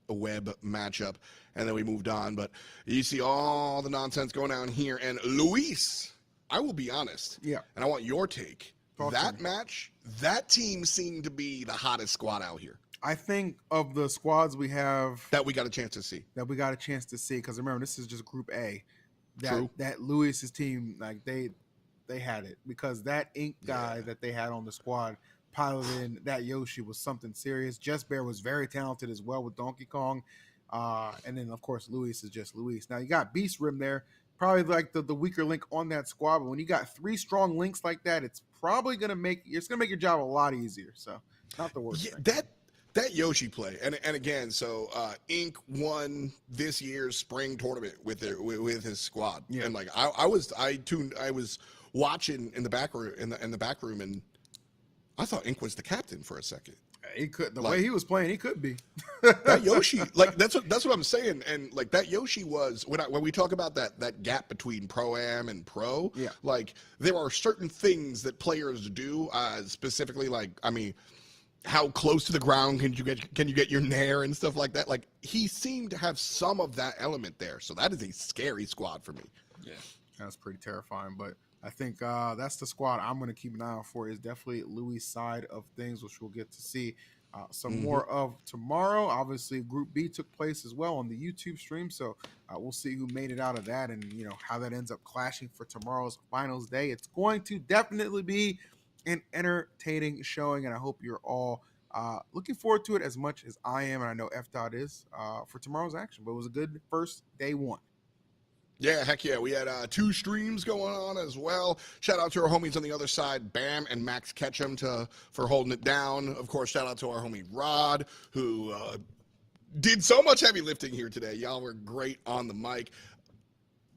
matchup, and then we moved on. But you see all the nonsense going on here. And Luis, I will be honest, and I want your take. That match, that team seemed to be the hottest squad out here. I think of the squads we have that we got a chance to see. Because remember, this is just Group A. That Lewis's team, like they had it because that Ink guy that they had on the squad piloting that Yoshi was something serious. Just Bear was very talented as well with Donkey Kong, and then of course Luis is just Luis. Now you got Beast Rim there, probably like the weaker link on that squad. But when you got 3 strong links like that, it's probably gonna make your job a lot easier. So not the worst. Yeah, that Yoshi play, and again, so Ink won this year's spring tournament with his squad, and like I was watching in the back room, and I thought Ink was the captain for a second. He could. The Like- way he was playing, he could be. That Yoshi, like that's what I'm saying, and like that Yoshi was when we talk about that gap between pro-am and pro. Yeah. Like there are certain things that players do, specifically like how close to the ground can you get your nair and stuff like that. Like he seemed to have some of that element there, so that is a scary squad for me. Yeah. That's pretty terrifying, but I think that's the squad I'm going to keep an eye out for. Is definitely Louis' side of things, which we'll get to see some more of tomorrow. Obviously, Group B took place as well on the YouTube stream, so we'll see who made it out of that, and how that ends up clashing for tomorrow's finals day. It's going to definitely be an entertaining showing, and I hope you're all looking forward to it as much as I am, and I know FDOT is for tomorrow's action. But it was a good first day one. Yeah, heck yeah. We had 2 streams going on as well. Shout out to our homies on the other side, Bam and Max Ketchum, for holding it down. Of course, shout out to our homie Rod, who did so much heavy lifting here today. Y'all were great on the mic.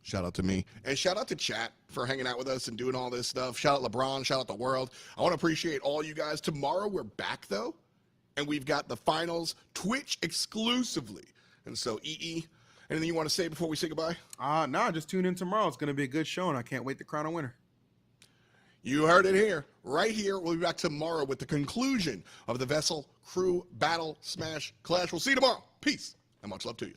Shout out to me. And shout out to chat for hanging out with us and doing all this stuff. Shout out LeBron. Shout out the world. I want to appreciate all you guys. Tomorrow we're back, though, and we've got the finals Twitch exclusively. And so, anything you want to say before we say goodbye? No, just tune in tomorrow. It's going to be a good show, and I can't wait to crown a winner. You heard it here. Right here. We'll be back tomorrow with the conclusion of the Vessel Crew Battle Smash Clash. We'll see you tomorrow. Peace and much love to you.